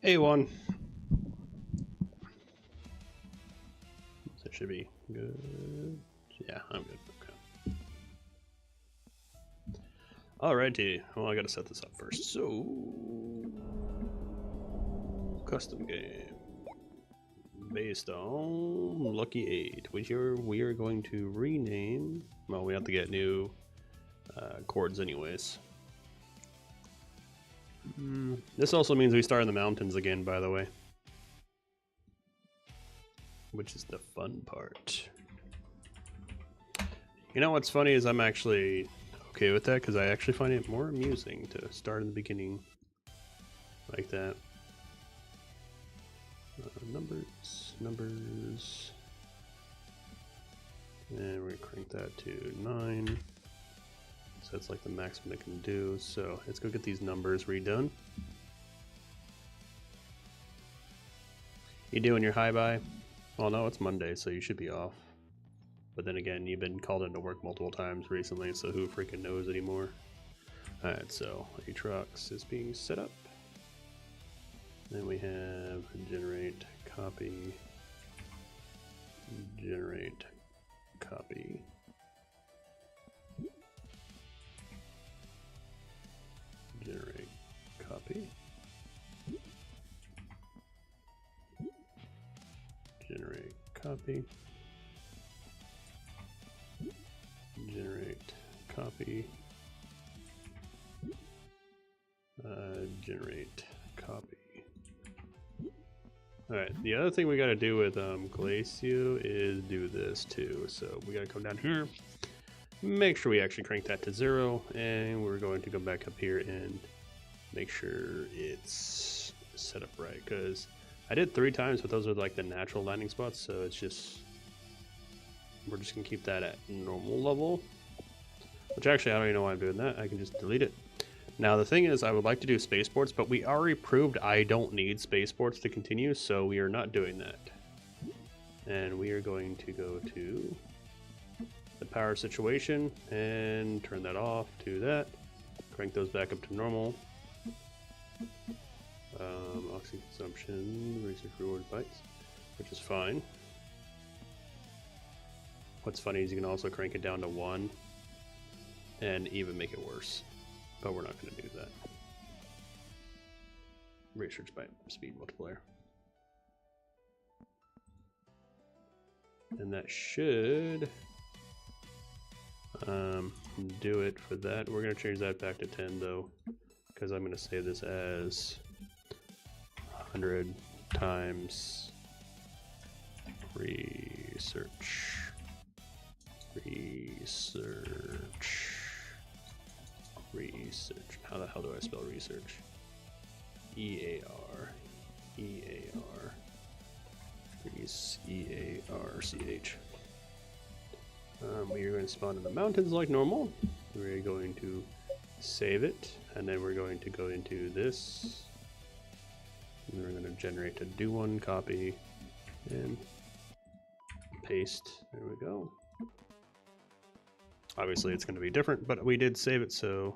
A1. That should be good. Yeah, I'm good. Okay. Alrighty. Well, I gotta set this up first. So, custom game based on Lucky 8, which we are going to rename. Well, we have to get new chords anyways. This also means we start in the mountains again, by the way, which is the fun part. You know what's funny is I'm actually okay with that because I actually find it more amusing to start in the beginning like that. Numbers, and we're gonna crank that to 9. So that's like the maximum it can do. So let's go get these numbers redone. You doing your high-bye? Well, no, it's Monday, so you should be off. But then again, you've been called into work multiple times recently, so who freaking knows anymore? Alright, so Atrox is being set up. Then we have generate copy, generate copy. Generate copy. Generate copy. Generate copy. Generate copy. Alright, the other thing we gotta do with Glacio is do this too. So we gotta come down here, make sure we actually crank that to 0, and we're going to go back up here and make sure it's set up right, because I did 3 times, but those are like the natural landing spots, so it's just, we're just gonna keep that at normal level, which actually I don't even know why I'm doing that. I can just delete it. Now the thing is, I would like to do spaceports, but we already proved I don't need spaceports to continue, so we are not doing that. And we are going to go to the power situation and turn that off to that. Crank those back up to normal. Oxygen consumption, research reward bytes, which is fine. What's funny is you can also crank it down to 1 and even make it worse. But we're not going to do that. Research by speed multiplier. And that should do it for that. We're going to change that back to 10 though, because I'm going to save this as 100 times research. Research. How the hell do I spell research? E-A-R. E-A-R. E-A-R-C-H. We are going to spawn in the mountains like normal. We're going to save it, and then we're going to go into this. And we're going to generate a do one copy and paste. There we go. Obviously it's going to be different, but we did save it, so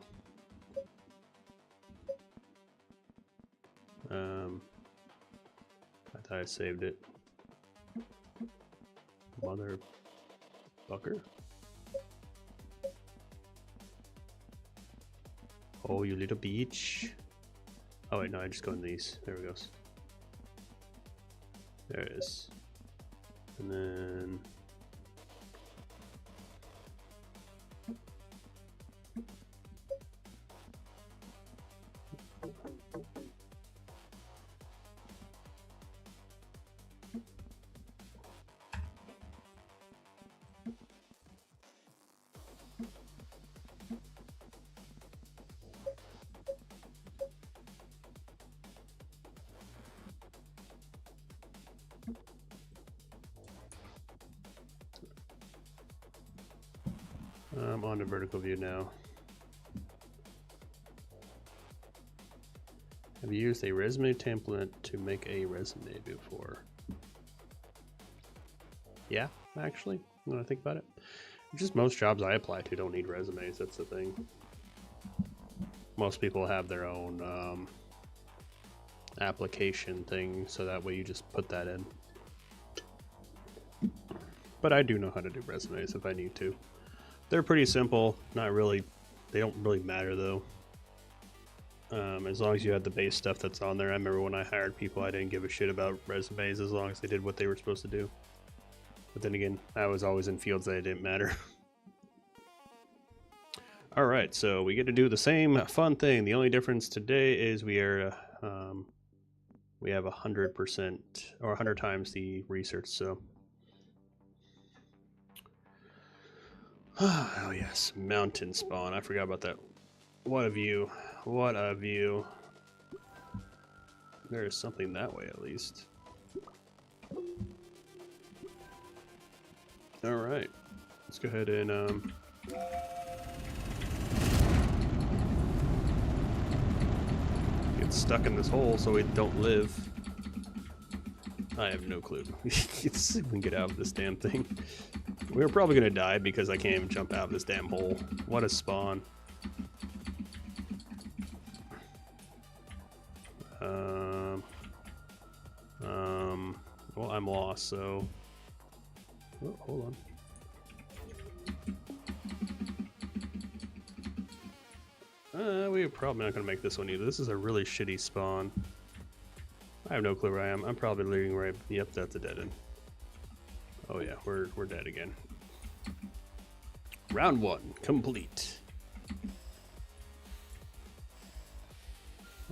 I thought I saved it. Motherfucker. Oh, you little bitch. Oh wait, no, I just go in these. There it goes. There it is. And then I'm on the vertical view now. Have you used a resume template to make a resume before? Yeah, actually, when I think about it. Just most jobs I apply to don't need resumes, that's the thing. Most people have their own application thing, so that way you just put that in. But I do know how to do resumes if I need to. They're pretty simple, not really, they don't really matter though. As long as you had the base stuff that's on there. I remember when I hired people, I didn't give a shit about resumes as long as they did what they were supposed to do. But then again, I was always in fields that it didn't matter. Alright, so we get to do the same fun thing. The only difference today is we are we have 100% or 100 times the research, so. Oh yes, mountain spawn. I forgot about that. What a view. What a view. There is something that way at least. Alright. Let's go ahead and get stuck in this hole so we don't live. I have no clue. Let's see if we can get out of this damn thing. We're probably gonna die because I can't even jump out of this damn hole. What a spawn. Well, I'm lost, so. Oh, hold on. We're probably not gonna make this one either. This is a really shitty spawn. I have no clue where I am. I'm probably leading right. Yep, that's a dead end. Oh yeah, we're dead again. Round 1 complete.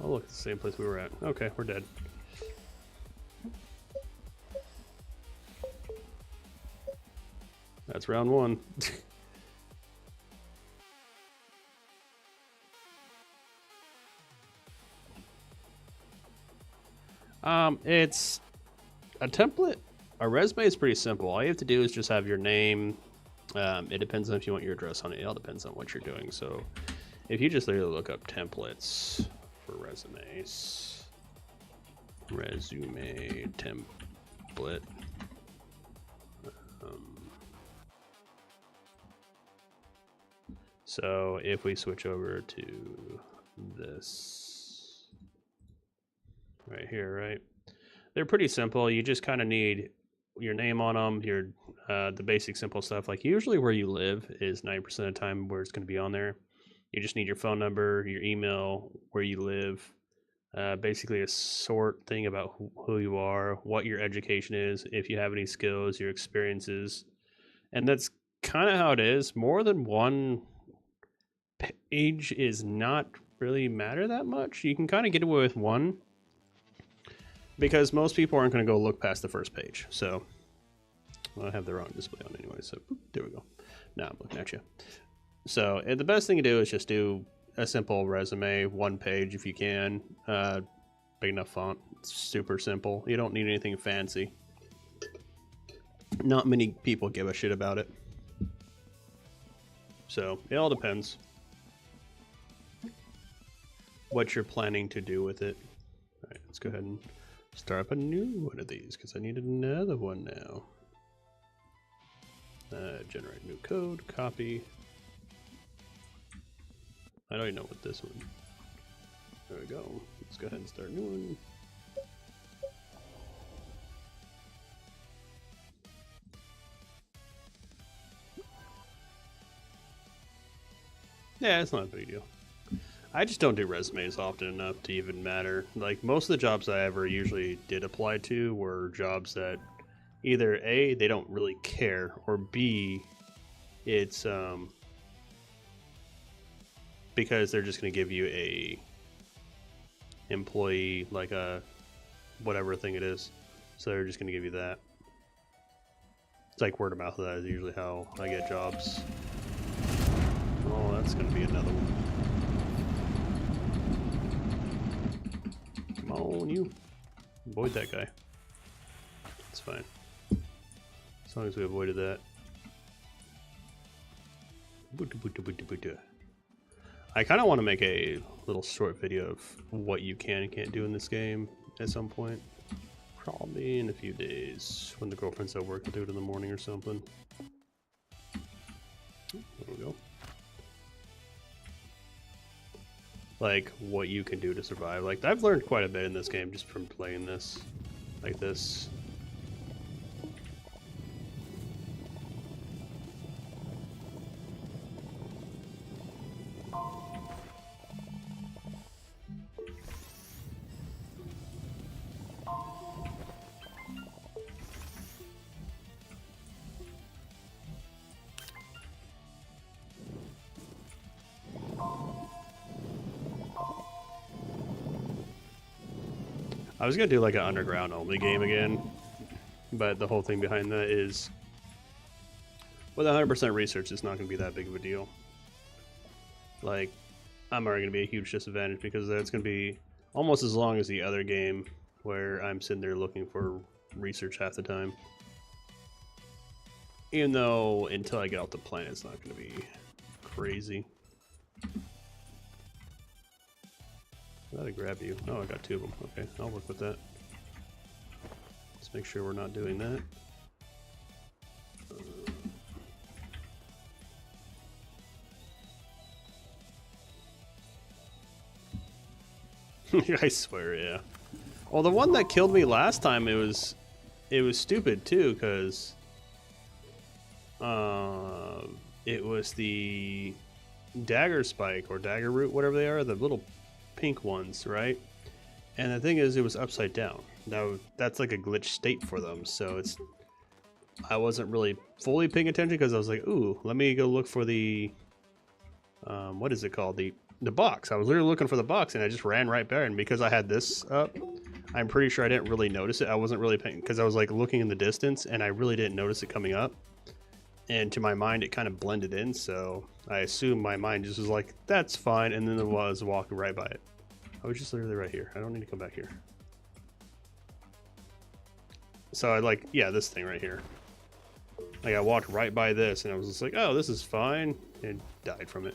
Oh look, it's the same place we were at. Okay, we're dead. That's round 1. It's a template. A resume is pretty simple. All you have to do is just have your name. It depends on if you want your address on it. It all depends on what you're doing. So if you just literally look up templates for resumes, resume template. So if we switch over to this right here, right? They're pretty simple. You just kind of need your name on them, your the basic simple stuff. Like usually where you live is 90% of the time where it's going to be on there. You just need your phone number, your email, where you live, basically a short thing about who you are, what your education is, if you have any skills, your experiences. And that's kind of how it is. More than one page is not really matter that much. You can kind of get away with one because most people aren't going to go look past the first page. So I have the wrong display on anyway. So there we go. Now I'm looking at you. So the best thing to do is just do a simple resume, one page if you can. Big enough font. It's super simple. You don't need anything fancy. Not many people give a shit about it. So it all depends what you're planning to do with it. All right, let's go ahead and start up a new one of these because I need another one now. Generate new code, copy. I don't even know what this one. There we go. Let's go ahead and start a new one. Yeah, it's not a big deal. I just don't do resumes often enough to even matter. Like most of the jobs I ever usually did apply to were jobs that either A, they don't really care, or B, it's because they're just going to give you a employee, like a whatever thing it is. So they're just going to give you that. It's like word of mouth. That is usually how I get jobs. Oh, that's going to be another one. Come on, you. Avoid that guy. It's fine. As long as we avoided that. I kind of want to make a little short video of what you can and can't do in this game at some point. Probably in a few days. When the girlfriend's at work, I'll do it in the morning or something. There we go. Like, what you can do to survive. Like, I've learned quite a bit in this game just from playing this. Like this. I was gonna do like an underground only game again, but the whole thing behind that is with 100% research, it's not gonna be that big of a deal. Like, I'm already gonna be a huge disadvantage because that's gonna be almost as long as the other game where I'm sitting there looking for research half the time. Even though until I get off the planet, it's not gonna be crazy. That'll grab you. Oh, I got 2 of them. Okay, I'll work with that. Let's make sure we're not doing that. I swear, yeah. Well, the one that killed me last time, it was stupid too, because it was the dagger spike or dagger root, whatever they are, the little pink ones, right? And the thing is, it was upside down. Now that's like a glitch state for them, so it's I wasn't really fully paying attention because I was like, ooh, let me go look for the what is it called, the box. I was literally looking for the box and I just ran right there, and because I had this up, I'm pretty sure I didn't really notice it. I wasn't really paying because I was like looking in the distance and I really didn't notice it coming up, and to my mind it kind of blended in, so I assumed my mind just was like, that's fine, and then I was walking right by it. I was just literally right here. I don't need to come back here. So I like, yeah, this thing right here. Like I walked right by this and I was just like, oh, this is fine, and died from it.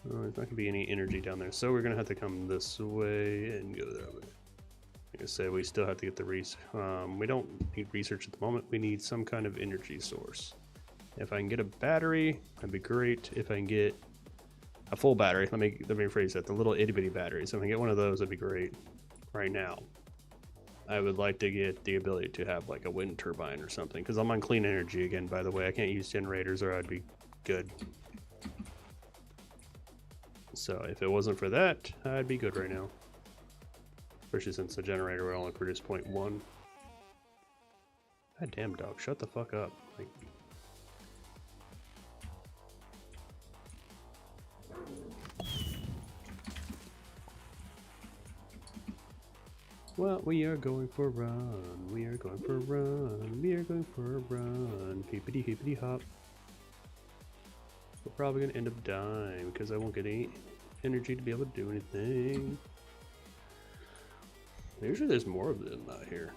There's not gonna be any energy down there, so we're gonna have to come this way and go that way. Like I said, we still have to get the we don't need research at the moment. We need some kind of energy source. If I can get a battery, that'd be great. If I can get a full battery, let me rephrase that, the little itty bitty batteries. If I can get one of those, that'd be great. Right now, I would like to get the ability to have like a wind turbine or something, because I'm on clean energy again, by the way. I can't use generators or I'd be good. So if it wasn't for that, I'd be good right now. Especially since the generator would only produce 0.1. God damn, dog, shut the fuck up. Like, well, we are going for a run. We are going for a run. We are going for a run. Hippity hippity hop. We're probably gonna end up dying because I won't get any energy to be able to do anything. Usually there's more of them out here.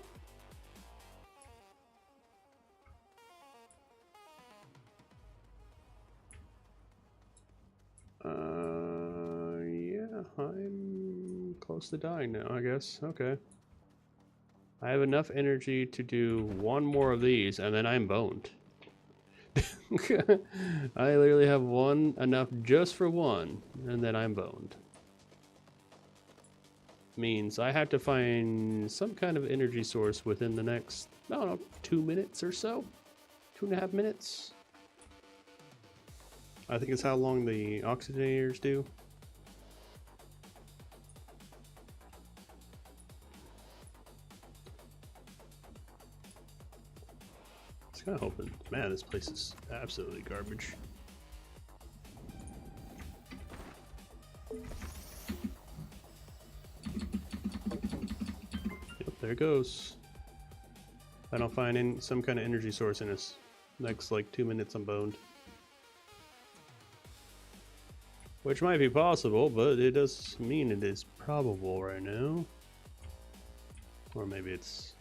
Yeah, I'm close to dying now, I guess. Okay. I have enough energy to do one more of these and then I'm boned. I literally have enough just for one, and then I'm boned. Means I have to find some kind of energy source within the next, I don't know, 2 minutes or so? 2.5 minutes? I think it's how long the oxygenators do. Kind of hoping, man, this place is absolutely garbage. Yep, there it goes. If I don't find some kind of energy source in this next like 2 minutes, I'm boned. Which might be possible, but it does mean it is probable right now. Or maybe it's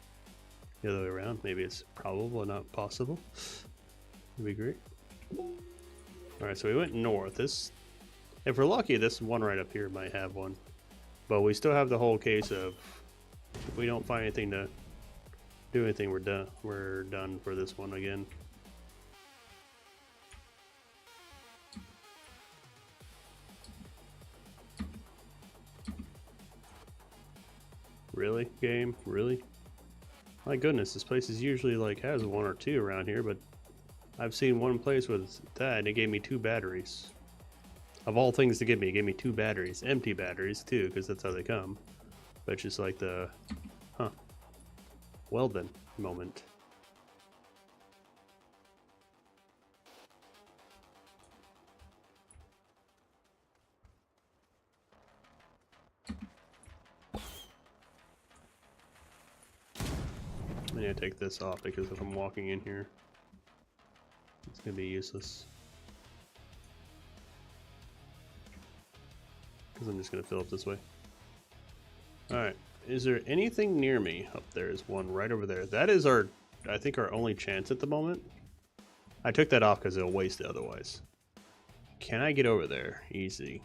the other way around. Maybe it's probable and not possible. That'd be great. Alright, so we went north. This, if we're lucky, this one right up here might have one. But we still have the whole case of, if we don't find anything to do anything, we're done. We're done for this one again. Really, game? Really? My goodness, this place is usually like has one or two around here, but I've seen one place with that and it gave me 2 batteries. Of all things to give me, it gave me 2 batteries. Empty batteries too, because that's how they come. But it's just like the, huh. Well then, moment. I need to take this off because if I'm walking in here, it's gonna be useless. Because I'm just gonna fill up this way. Alright, is there anything near me? Up there is one right over there. That is our, I think, our only chance at the moment. I took that off because it'll waste it otherwise. Can I get over there? Easy.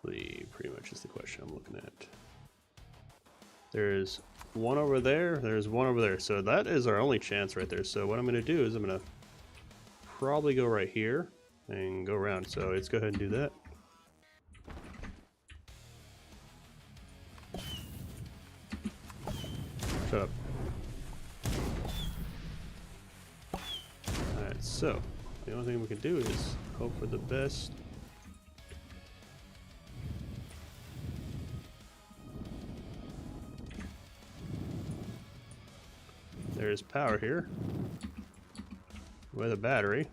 Pretty much is the question I'm looking at. There's one over there, there's one over there. So that is our only chance right there. So what I'm gonna do is I'm gonna probably go right here and go around. So let's go ahead and do that. Shut up. Alright, so the only thing we can do is hope for the best. There's power here with a battery.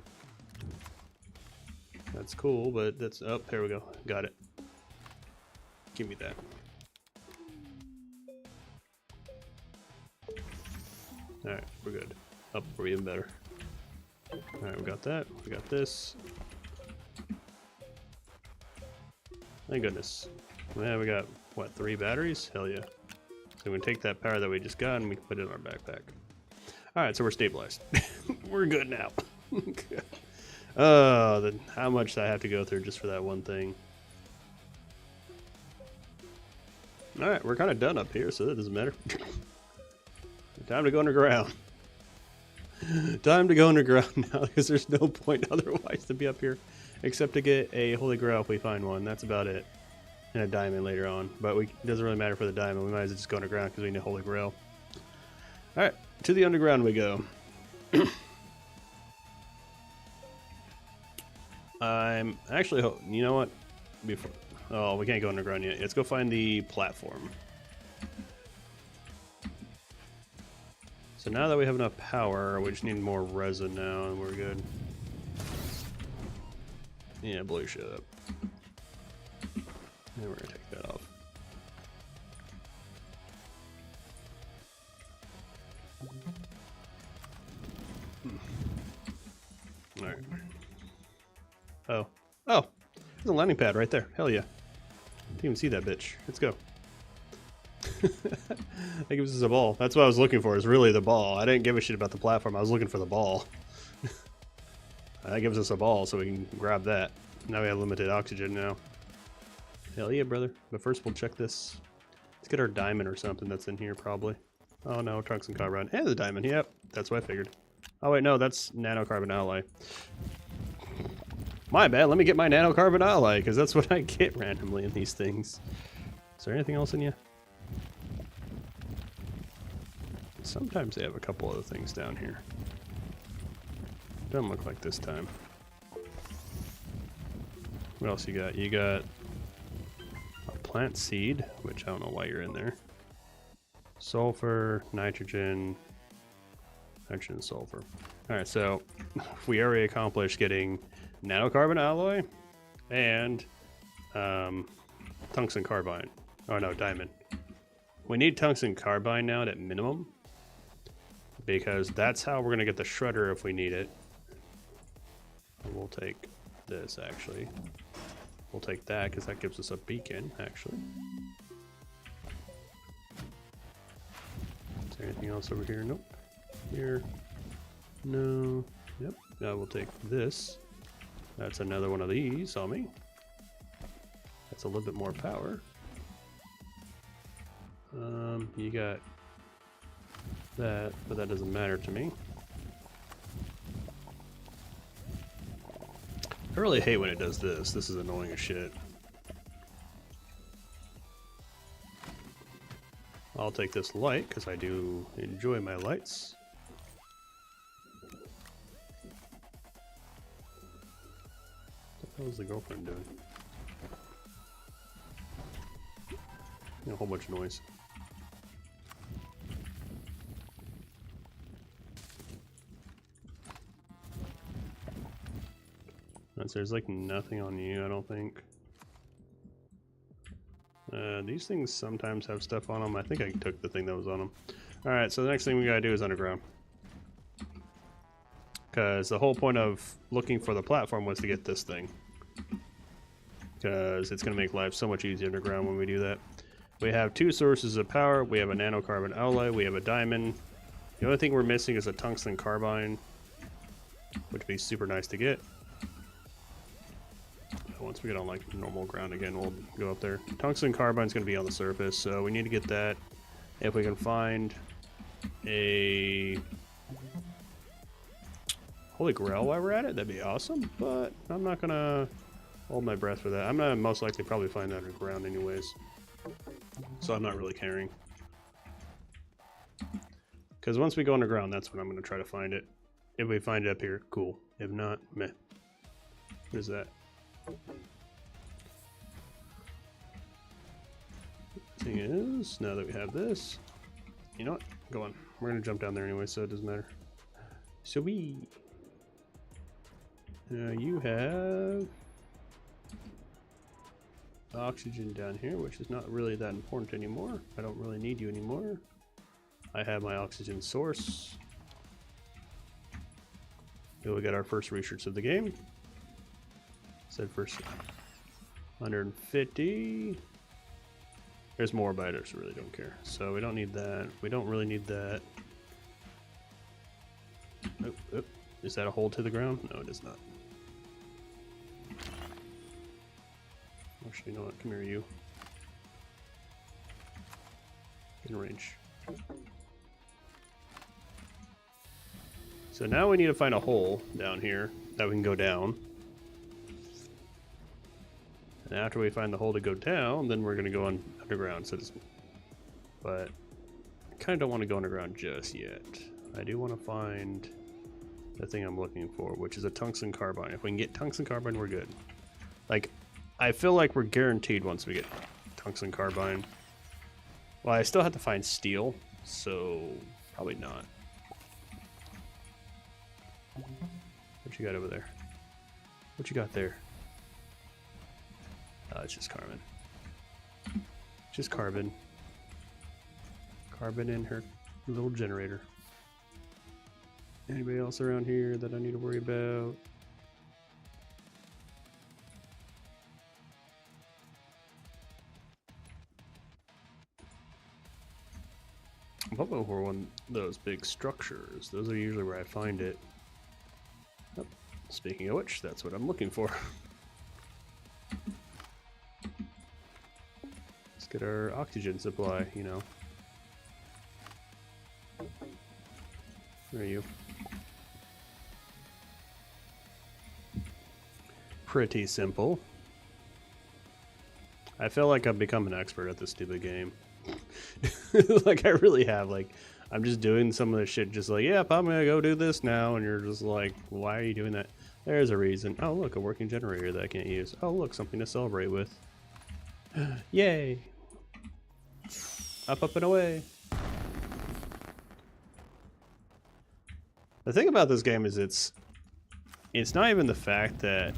That's cool, but that's, oh, here we go. Got it. Give me that. Alright, we're good. Up, we're even better. Alright, we got that. We got this. Thank goodness. Yeah, we got, what, 3 batteries? Hell yeah. So we can take that power that we just got and we can put it in our backpack. Alright, so we're stabilized. We're good now. Oh, then how much I have to go through just for that one thing. Alright, we're kind of done up here, so that doesn't matter. Time to go underground. Time to go underground now, because there's no point otherwise to be up here. Except to get a Holy Grail if we find one. That's about it. And a diamond later on. But it doesn't really matter for the diamond. We might as well just go underground because we need a Holy Grail. Alright, to the underground we go. I'm actually, you know what? Before, oh, we can't go underground yet. Let's go find the platform. So now that we have enough power, we just need more resin now, and we're good. Yeah, blow your shit up. And we're gonna take that off. Alright. Oh. Oh! There's a landing pad right there. Hell yeah. Didn't even see that bitch. Let's go. That gives us a ball. That's what I was looking for, is really the ball. I didn't give a shit about the platform. I was looking for the ball. That gives us a ball, so we can grab that. Now we have limited oxygen now. Hell yeah, brother. But first we'll check this. Let's get our diamond or something that's in here, probably. Oh no, tungsten carbide. Hey, the diamond. Yep, that's what I figured. Oh wait, no, that's nanocarbon alloy. My bad, let me get my nanocarbon alloy, because that's what I get randomly in these things. Is there anything else in you? Sometimes they have a couple other things down here. Doesn't look like this time. What else you got? You got a plant seed, which I don't know why you're in there. Sulfur, nitrogen, nitrogen, sulfur. Alright, so we already accomplished getting nanocarbon alloy and tungsten carbide. Oh no, diamond. We need tungsten carbide now at minimum, because that's how we're gonna get the shredder if we need it. We'll take this actually. We'll take that because that gives us a beacon actually. Is there anything else over here? Nope. Here. No. Yep. Now we'll take this. That's another one of these on me. That's a little bit more power. You got that, but that doesn't matter to me. I really hate when it does this. This is annoying as shit. I'll take this light because I do enjoy my lights. What the hell is the girlfriend doing? A whole bunch of noise. There's like nothing on you, I don't think. These things sometimes have stuff on them. I think I took the thing that was on them. Alright, so the next thing we gotta do is underground. Because the whole point of looking for the platform was to get this thing. Because it's gonna make life so much easier underground when we do that. We have 2 sources of power. We have a nanocarbon alloy. We have a diamond. The only thing we're missing is a tungsten carbine, which would be super nice to get. Once we get on like normal ground again, we'll go up there. Tungsten carbine is going to be on the surface, so we need to get that. If we can find a holy grail while we're at it, that'd be awesome. But I'm not gonna hold my breath for that. I'm gonna most likely probably find that underground anyways, so I'm not really caring. Because once we go underground, that's when I'm gonna try to find it. If we find it up here, cool. If not, meh. What is that? Thing is, now that we have this, you know what? Go on. We're gonna jump down there anyway, so it doesn't matter. So you have oxygen down here, which is not really that important anymore. I don't really need you anymore. I have my oxygen source. Here we got our first research of the game. Said first 150. There's more, but I just really don't care. So we don't need that. We don't really need that. Oh, oh. Is that a hole to the ground? No, it is not. Actually, you know what? Come here, you. In range. So now we need to find a hole down here that we can go down. And after we find the hole to go down, then we're going to go on underground. So but I kind of don't want to go underground just yet. I do want to find the thing I'm looking for, which is a tungsten carbine. If we can get tungsten carbine, we're good. Like, I feel like we're guaranteed once we get tungsten carbine. Well, I still have to find steel, so probably not. What you got over there? What you got there? It's just carbon. Just carbon. Carbon in her little generator. Anybody else around here that I need to worry about? I'm hoping for one of those big structures. Those are usually where I find it. Oh, speaking of which, that's what I'm looking for. Let's get our oxygen supply, you know. Where are you? Pretty simple. I feel like I've become an expert at this stupid game. Like I really have. Like I'm just doing some of the shit just like, yep, I'm gonna go do this now, and you're just like, why are you doing that? There's a reason. Oh look, a working generator that I can't use. Oh look, something to celebrate with. Yay! Up, up, and away. The thing about this game is it's not even the fact that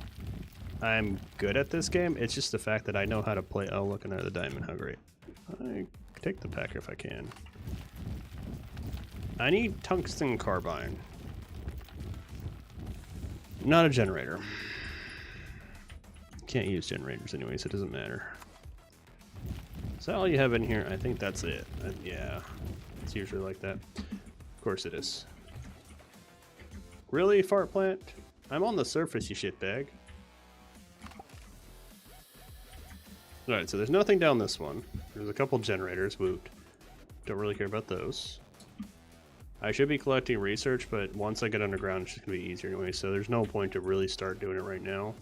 I'm good at this game, it's just the fact that I know how to play. Oh, look, another diamond, how great. I take the packer if I can. I need tungsten carbine. Not a generator. Can't use generators anyway, so it doesn't matter. Is that all you have in here? I think that's it. Yeah, it's usually like that. Of course it is. Really, fart plant? I'm on the surface, you shitbag. Alright, so there's nothing down this one. There's a couple generators, woot. Don't really care about those. I should be collecting research, but once I get underground, it's just going to be easier anyway, so there's no point to really start doing it right now.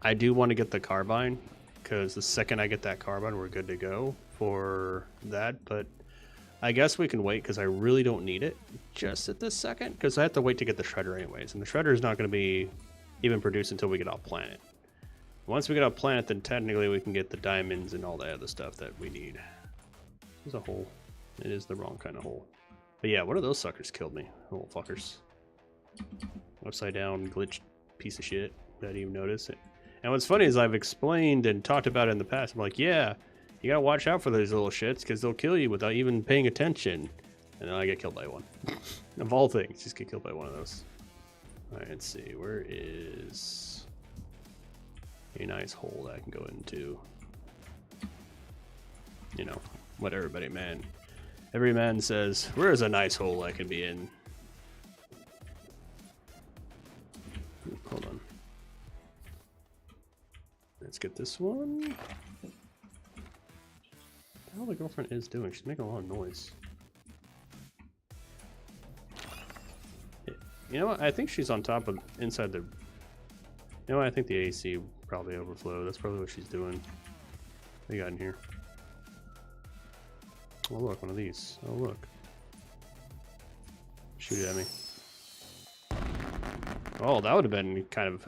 I do want to get the carbine, because the second I get that carbine, we're good to go for that, but I guess we can wait, because I really don't need it just at this second, because I have to wait to get the shredder anyways, and the shredder is not going to be even produced until we get off planet. Once we get off planet, then technically we can get the diamonds and all that other stuff that we need. There's a hole. It is the wrong kind of hole. But yeah, one of those suckers killed me. Little fuckers. Upside down, glitched piece of shit. I didn't even notice it. And what's funny is I've explained and talked about it in the past. I'm like, yeah, you gotta watch out for those little shits because they'll kill you without even paying attention. And then I get killed by one. Of all things, just get killed by one of those. Alright, let's see. Where is a nice hole that I can go into? You know, what everybody, man. Every man says, where's a nice hole I can be in? Hold on. Let's get this one. What the girlfriend is doing? She's making a lot of noise. You know what? I think she's on top of inside the. You know what? I think the AC probably overflowed. That's probably what she's doing. What you got in here? Oh look, one of these. Oh look. Shoot it at me. Oh, that would have been kind of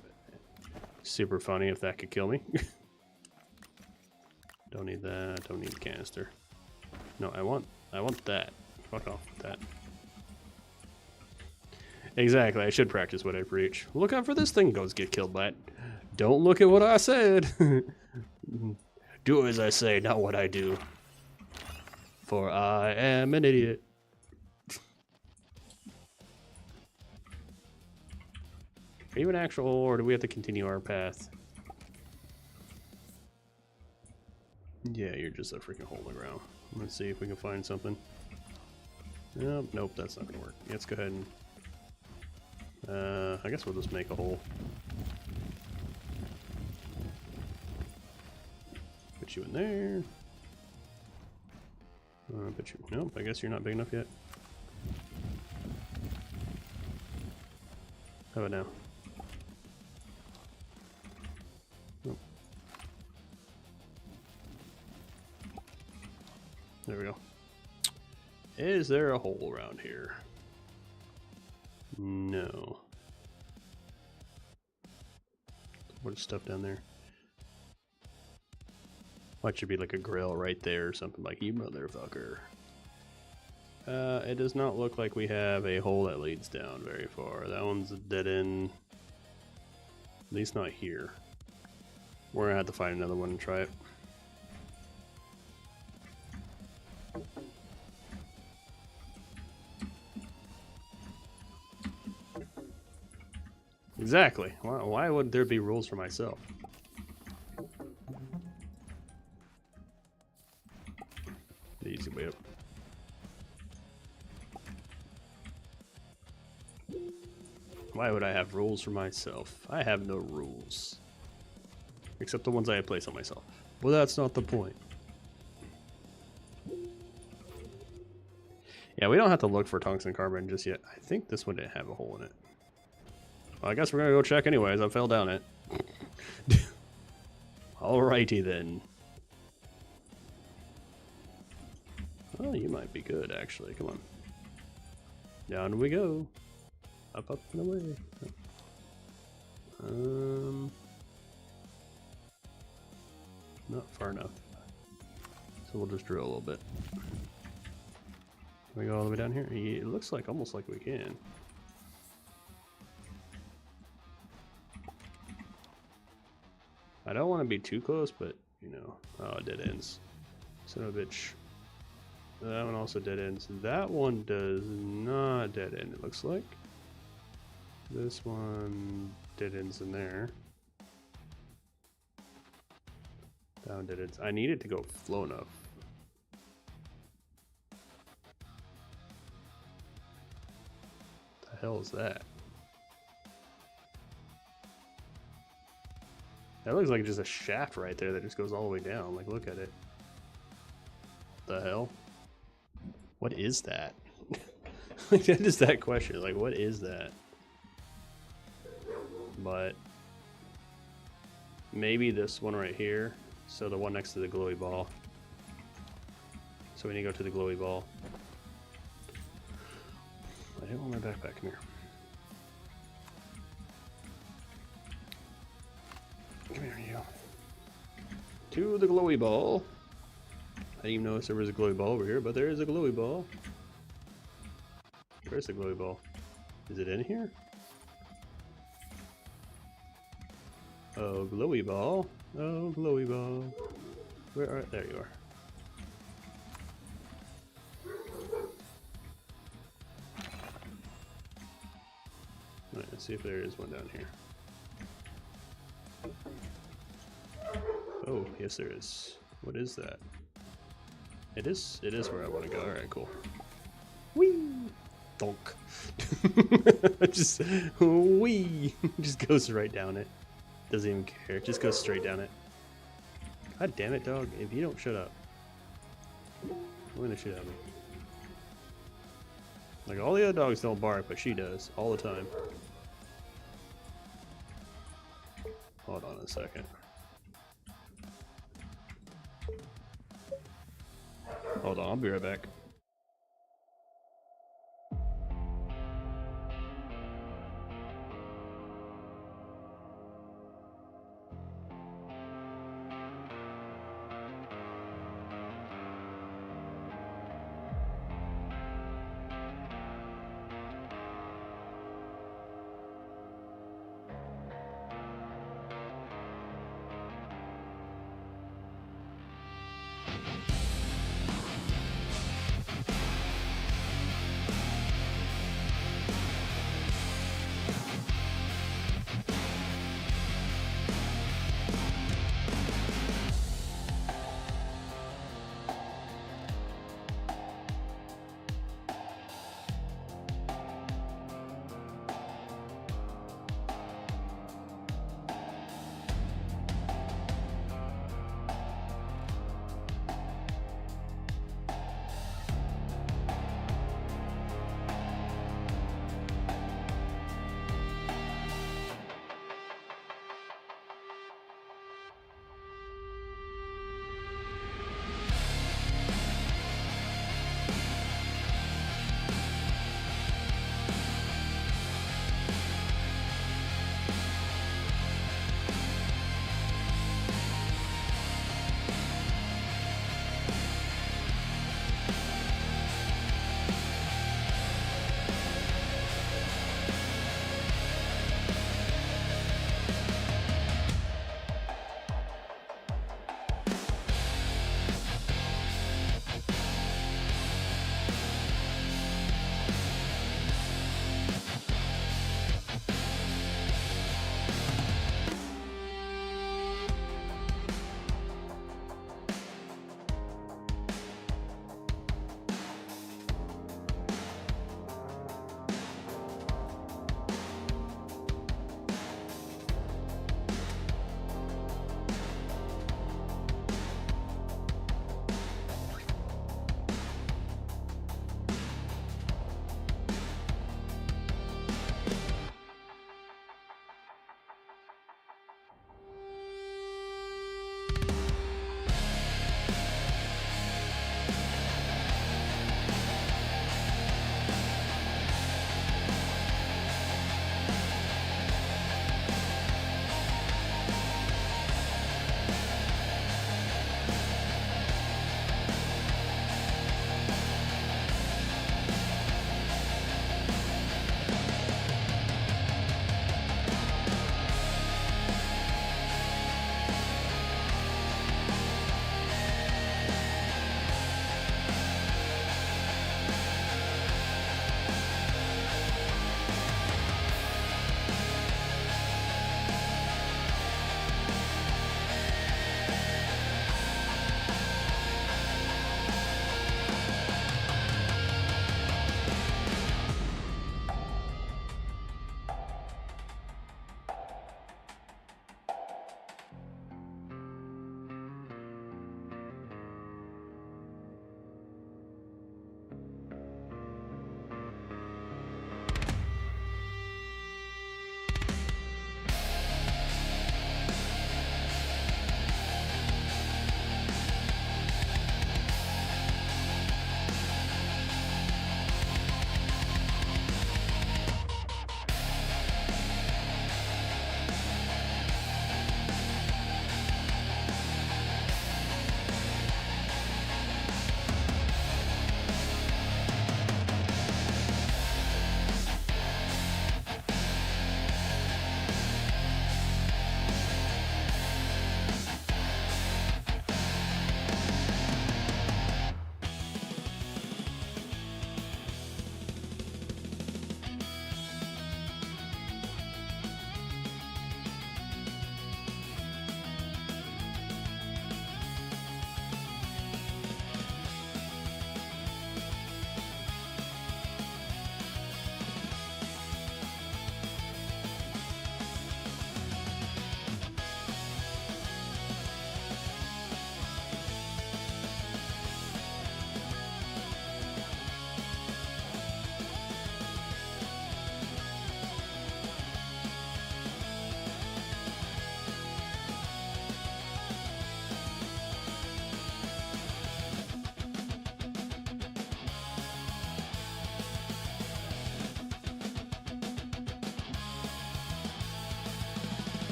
super funny if that could kill me. Don't need that. Don't need the canister. No, I want that. Fuck off with that. Exactly. I should practice what I preach. Look out for this thing. Goes get killed by it. Don't look at what I said. Do as I say, not what I do. For I am an idiot. Are you an actual, or do we have to continue our path? Yeah, you're just a freaking hole in the ground. Let's see if we can find something. Nope, nope, that's not gonna work. Let's go ahead and I guess we'll just make a hole. Put you in there. But you, nope, I guess you're not big enough yet. How about now? Nope. There we go. Is there a hole around here? No. What's stuff down there? What should be like a grill right there or something, like, you motherfucker. It does not look like we have a hole that leads down very far. That one's a dead end. At least not here. We're gonna have to find another one and try it. Exactly. Why would there be rules for myself? The easy way up. Why would I have rules for myself? I have no rules. Except the ones I place on myself. Well, that's not the point. Yeah, we don't have to look for tungsten carbon just yet. I think this one didn't have a hole in it. Well, I guess we're gonna go check anyways. I fell down it. Alrighty then. Oh, you might be good actually. Come on. Down we go. Up, up, and away. Not far enough. So we'll just drill a little bit. Can we go all the way down here? It looks like almost like we can. I don't want to be too close, but you know, oh, dead ends. Son of a bitch. That one also dead ends. That one does not dead end, it looks like. This one dead ends in there. That one dead ends. I need it to go flow enough. What the hell is that? That looks like just a shaft right there that just goes all the way down. Like, look at it. The hell? What is that? Like, that is that question. Like, what is that? But maybe this one right here. So the one next to the glowy ball. So we need to go to the glowy ball. I didn't want my backpack. Come here. Come here, you. To the glowy ball. I didn't even notice there was a glowy ball over here, but there is a glowy ball. Where's the glowy ball? Is it in here? Oh, glowy ball. Oh, glowy ball. Where are... There you are. Alright, let's see if there is one down here. Oh, yes there is. What is that? It is where I want to go. Alright, cool. Whee! Donk. Just, whee! Just goes right down it. Doesn't even care. Just goes straight down it. God damn it, dog. If you don't shut up. I'm gonna shoot at me. Like, all the other dogs don't bark, but she does. All the time. Hold on a second. Hold on, I'll be right back.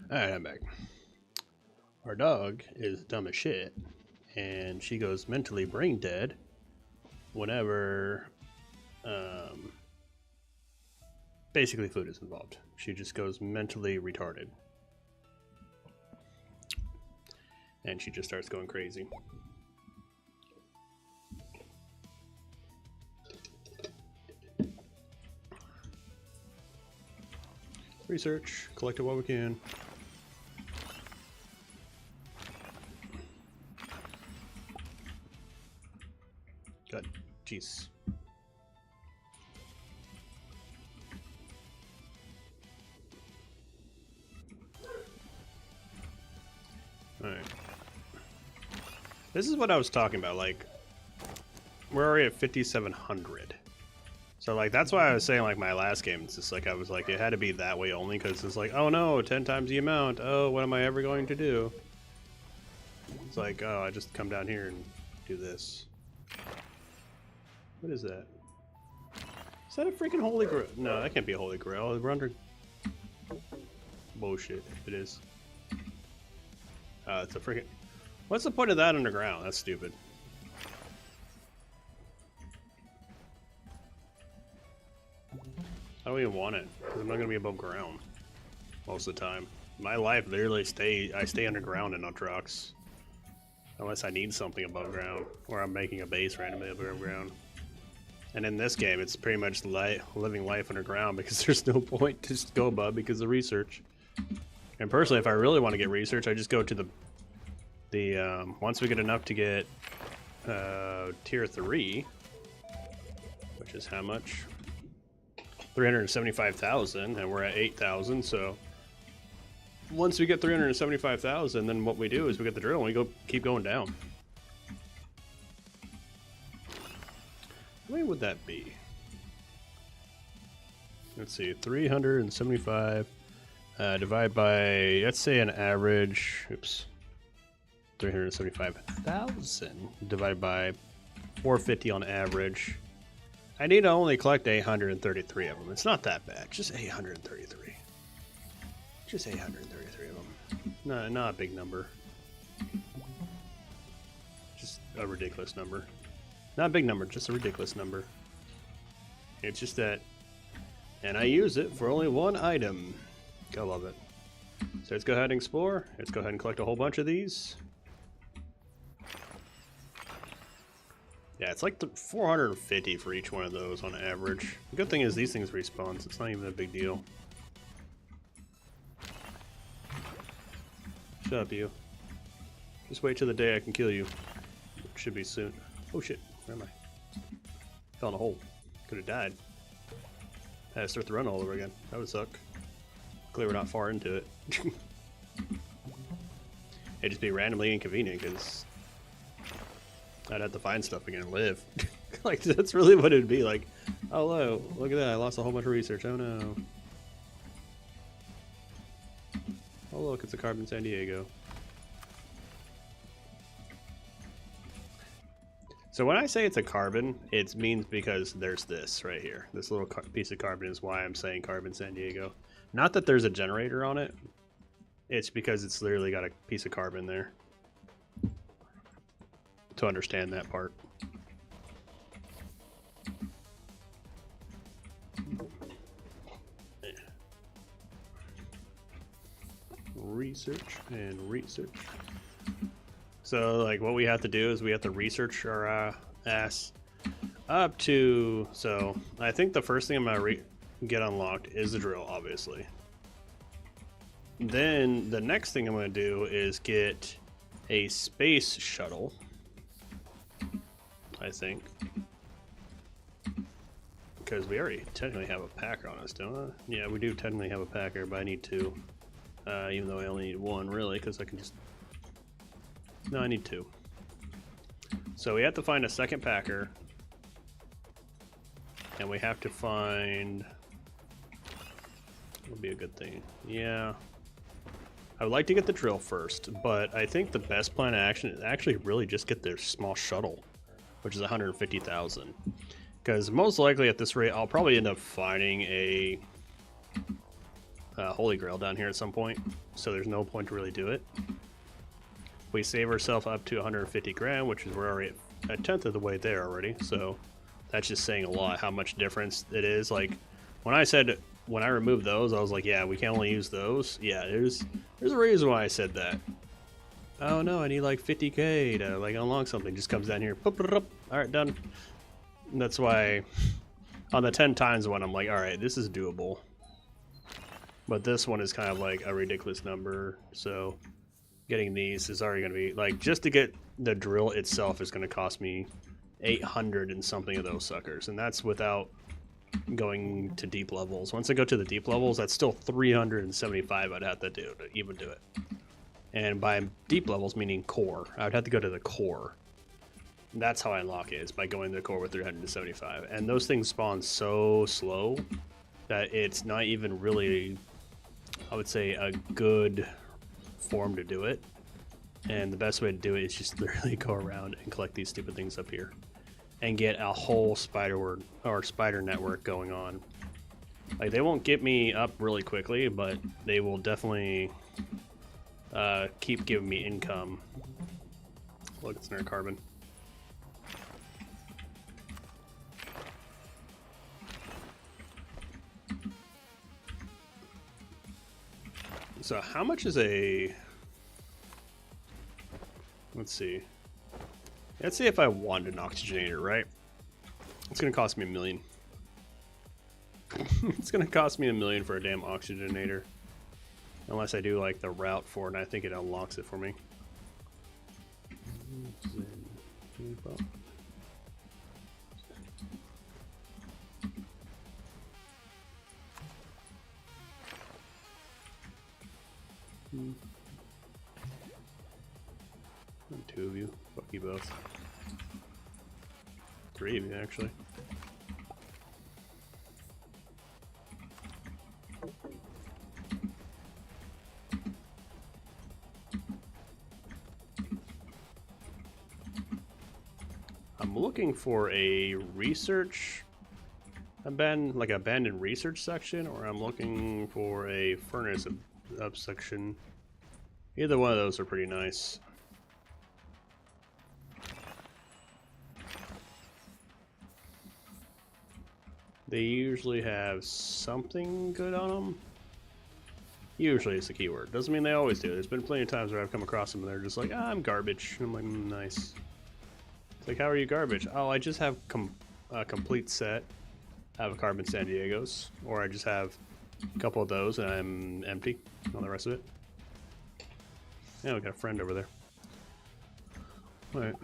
Alright, I'm back. Our dog is dumb as shit, and she goes mentally brain dead whenever basically food is involved. She just goes mentally retarded. And she just starts going crazy. Research, collect it while we can. God, jeez. Alright. This is what I was talking about, like, we're already at 5,700. So, like, that's why I was saying, like, my last game, it's just, like, I was like, it had to be that way only, because it's like, oh no, 10 times the amount, oh, what am I ever going to do? It's like, oh, I just come down here and do this. What is that? Is that a freaking holy grail? No, that can't be a holy grail. We're under... bullshit, if it is. It's a freaking... What's the point of that underground? That's stupid. I don't even want it, because I'm not going to be above ground most of the time. My life literally I stay underground in Atrox. Unless I need something above ground, or I'm making a base randomly above ground. And in this game, it's pretty much living life underground because there's no point to just go above because of research. And personally, if I really want to get research, I just go to the once we get enough to get tier 3, which is how much? 375,000, and we're at 8,000, so once we get 375,000, then what we do is we get the drill and we keep going down. How many would that be? Let's see, 375 divided by, let's say an average, oops, 375,000 divided by 450 on average. I need to only collect 833 of them. It's not that bad, just 833. Just 833 of them. No, not a big number. Just a ridiculous number. Not a big number, just a ridiculous number. It's just that, and I use it for only one item. I love it. So let's go ahead and explore. Let's go ahead and collect a whole bunch of these. Yeah, it's like 450 for each one of those on average. The good thing is these things respawn, so it's not even a big deal. Shut up, you. Just wait till the day I can kill you. It should be soon. Oh shit, where am I? Fell in a hole. Could have died. Had to start the run all over again. That would suck. Clearly we're not far into it. It'd just be randomly inconvenient because I'd have to find stuff again and live. Like, that's really what it'd be like. Oh, hello, look at that, I lost a whole bunch of research, oh no. Oh look, it's a carbon San Diego. So when I say it's a carbon, it means because there's this right here. This little piece of carbon is why I'm saying carbon San Diego. Not that there's a generator on it, it's because it's literally got a piece of carbon there. To understand that part. Research and research. So, like, what we have to do is we have to research our ass up to. So, I think the first thing I'm gonna get unlocked is the drill, obviously. Then the next thing I'm gonna do is get a space shuttle. I think. Because we already technically have a packer on us, don't I? Yeah, we do technically have a packer, but I need two. Even though I only need one, really, because I can just... No, I need two. So we have to find a second packer. And we have to find... Would be a good thing. Yeah. I would like to get the drill first, but I think the best plan of action is actually really just get their small shuttle, which is 150,000. Because most likely at this rate, I'll probably end up finding a Holy Grail down here at some point, so there's no point to really do it. We save ourselves up to 150 grand, which is we're already at a tenth of the way there already, so that's just saying a lot how much difference it is. Like, when I removed those, I was like, yeah, we can only use those. Yeah, there's a reason why I said that. Oh no, I need like 50k to like unlock something. Just comes down here. Alright, done. And that's why on the 10 times one, I'm like, alright, this is doable. But this one is kind of like a ridiculous number, so getting these is already going to be, like, just to get the drill itself is going to cost me 800 and something of those suckers, and that's without going to deep levels. Once I go to the deep levels, that's still 375 I'd have to do to even do it. And by deep levels, meaning core, I would have to go to the core. That's how I unlock it, is by going to the core with 375. And those things spawn so slow that it's not even really, I would say, a good form to do it. And the best way to do it is just literally go around and collect these stupid things up here and get a whole spider network going on. Like, they won't get me up really quickly, but they will definitely keep giving me income. Look, it's another carbon. So how much is a... Let's see. Let's see if I want an oxygenator, right? It's gonna cost me $1 million. It's gonna cost me $1 million for a damn oxygenator. Unless I do like the route for it, and I think it unlocks it for me. Two of you. Fuck you both. Three of you, actually. I'm looking for a research abandoned research section, or I'm looking for a furnace up section. Either one of those are pretty nice. They usually have something good on them. Usually it's the keyword. Doesn't mean they always do. There's been plenty of times where I've come across them and they're just like, ah, I'm garbage. And I'm like, nice. It's like, how are you garbage? Oh, I just have a complete set. I have a carbon San Diego's. Or I just have a couple of those and I'm empty on the rest of it. Yeah, we got a friend over there. Alright.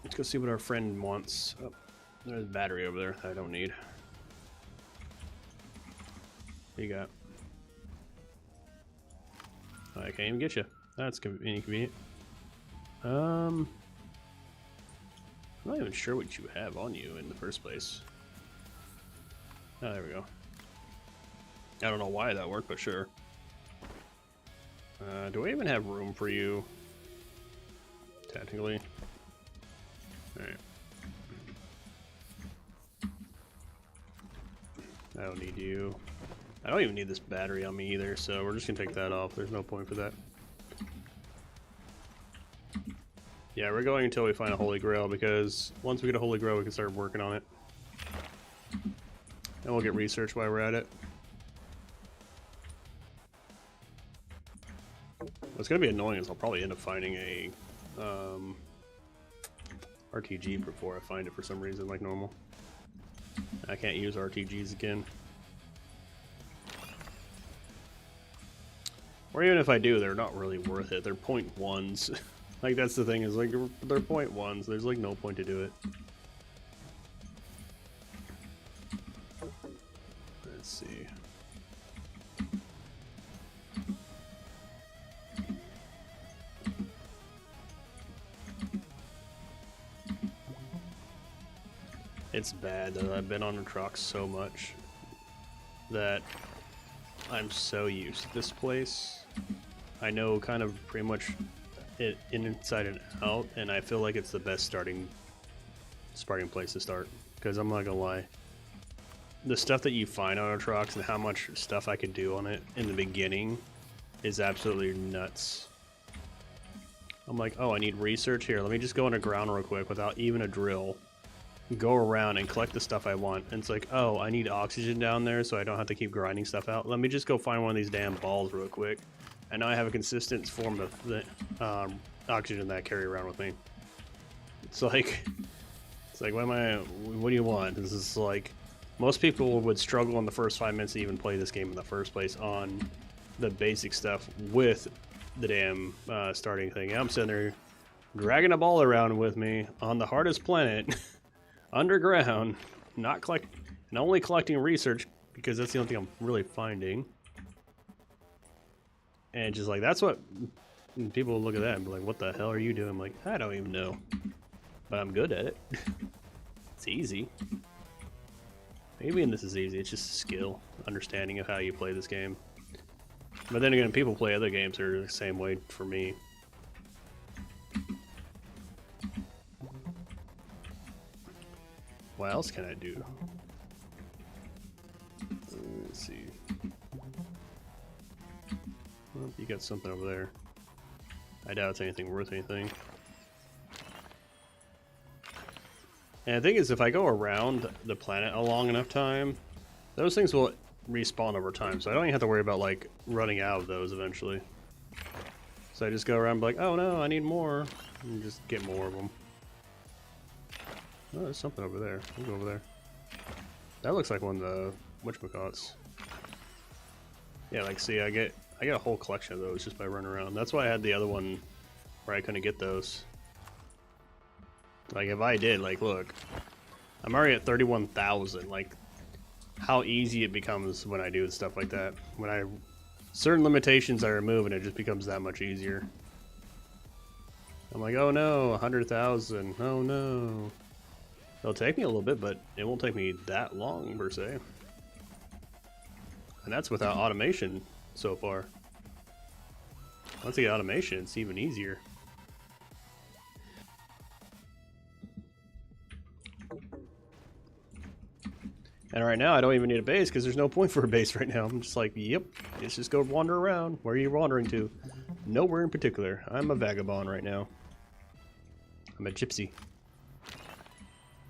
Let's go see what our friend wants. Oh, there's a battery over there that I don't need. What you got? I can't even get you. That's inconvenient. I'm not even sure what you have on you in the first place. Oh, there we go. I don't know why that worked, but sure. Do I even have room for you? Technically. Alright. I don't need you. I don't even need this battery on me either, so we're just gonna take that off. There's no point for that. Yeah, we're going until we find a Holy Grail, because once we get a Holy Grail, we can start working on it. And we'll get research while we're at it. What's gonna be annoying is I'll probably end up finding a RTG before I find it for some reason, like normal. I can't use RTGs again. Or even if I do, they're not really worth it. They're 0.1s. Like, that's the thing, is like, they're 0.1s. There's like no point to do it. Let's see. It's bad that I've been on Atrox so much that I'm so used to this place. I know kind of pretty much it inside and out, and I feel like it's the best starting place to start. Because I'm not gonna lie, the stuff that you find on Atrox and how much stuff I could do on it in the beginning is absolutely nuts. I'm like, oh, I need research here. Let me just go underground real quick without even a drill. Go around and collect the stuff I want. And it's like, oh, I need oxygen down there so I don't have to keep grinding stuff out. Let me just go find one of these damn balls real quick. And now I have a consistent form of the oxygen that I carry around with me. It's like, what do you want? This is like, most people would struggle in the first 5 minutes to even play this game in the first place on the basic stuff with the damn starting thing. I'm sitting there dragging a ball around with me on the hardest planet, underground, not only collecting research because that's the only thing I'm really finding. And just like, that's what people look at that and be like, what the hell are you doing? I'm like, I don't even know, but I'm good at it. It's easy. Maybe this is easy. It's just skill, understanding of how you play this game. But then again, people play other games that are the same way for me. What else can I do? Let's see. Well, you got something over there. I doubt it's anything worth anything. And the thing is, if I go around the planet a long enough time, those things will respawn over time, so I don't even have to worry about like running out of those eventually. So I just go around and be like, oh no, I need more, and just get more of them. Oh, there's something over there. We'll go over there. That looks like one of the whatchamacallits. Yeah, like see, I get a whole collection of those just by running around. That's why I had the other one where I couldn't get those. Like if I did, like look, I'm already at 31,000. Like how easy it becomes when I do stuff like that. When certain limitations I remove and it just becomes that much easier. I'm like, oh no, 100,000. Oh no. It'll take me a little bit, but it won't take me that long per se. And that's without automation so far. Once I get automation, it's even easier. And right now, I don't even need a base because there's no point for a base right now. I'm just like, yep, let's just go wander around. Where are you wandering to? Nowhere in particular. I'm a vagabond right now. I'm a gypsy.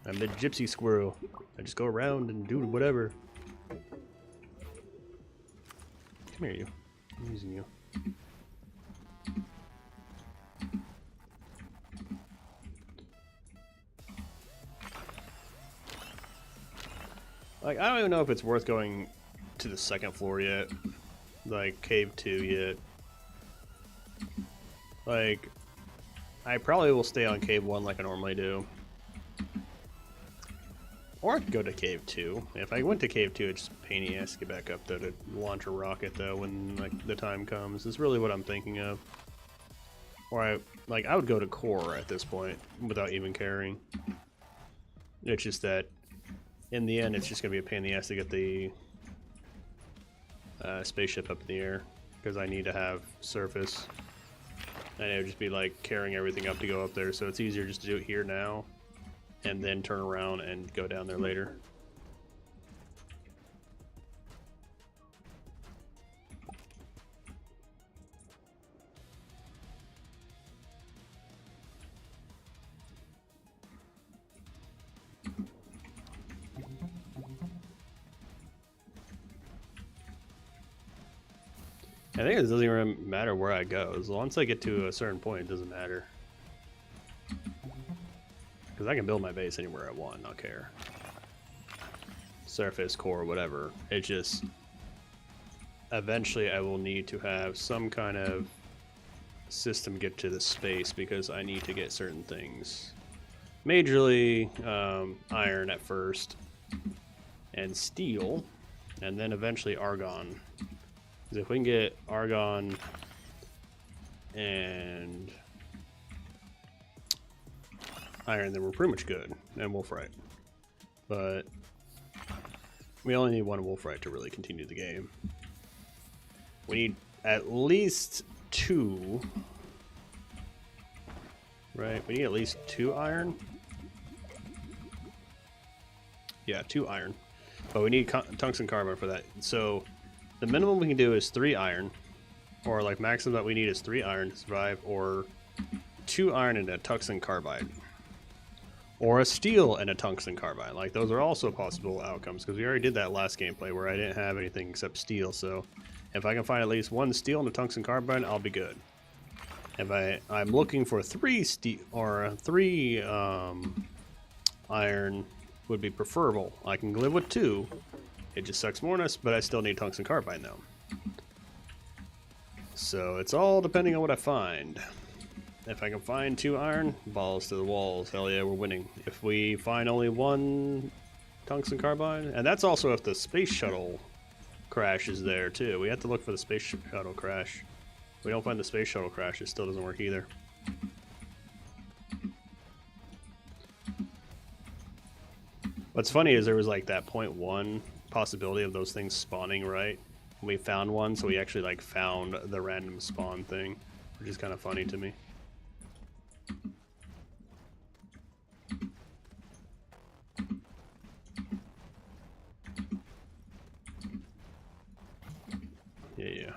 I'm the gypsy squirrel. I just go around and do whatever. Come here, you. I'm using you. Like, I don't even know if it's worth going to the second floor yet. Like, Cave 2 yet. Like, I probably will stay on Cave 1 like I normally do. Or I could go to Cave 2. If I went to Cave 2, it's just a pain in the ass to get back up there to launch a rocket, though, when like the time comes. Is really what I'm thinking of. Or I would go to Core at this point without even caring. It's just that in the end, it's just going to be a pain in the ass to get the spaceship up in the air, because I need to have surface. And it would just be like carrying everything up to go up there, so it's easier just to do it here now, and then turn around and go down there later. I think it doesn't even matter where I go. As long as I get to a certain point, it doesn't matter. Because I can build my base anywhere I want, not care. Surface, core, whatever. It just... eventually I will need to have some kind of system get to the space because I need to get certain things. Majorly iron at first. And steel. And then eventually argon. If we can get argon and iron, then we're pretty much good. And wolfrite. But we only need one wolfrite to really continue the game. We need at least 2. Right? We need at least 2 iron. Yeah, 2 iron. But we need tungsten carbide for that. So the minimum we can do is 3 iron, or like maximum that we need is 3 iron to survive, or 2 iron and a tungsten carbide, or a steel and a tungsten carbide. Like those are also possible outcomes because we already did that last gameplay where I didn't have anything except steel. So if I can find at least 1 steel and a tungsten carbide, I'll be good. If I'm looking for 3 steel or 3 iron would be preferable. I can live with 2. It just sucks more, but I still need tungsten carbide now. So it's all depending on what I find. If I can find 2 iron, balls to the walls. Hell yeah, we're winning. If we find only 1 tungsten carbide, and that's also if the space shuttle crash is there too. We have to look for the space shuttle crash. If we don't find the space shuttle crash, it still doesn't work either. What's funny is there was like that 0.1 possibility of those things spawning, right? We found one, so we actually like found the random spawn thing, which is kind of funny to me. Yeah.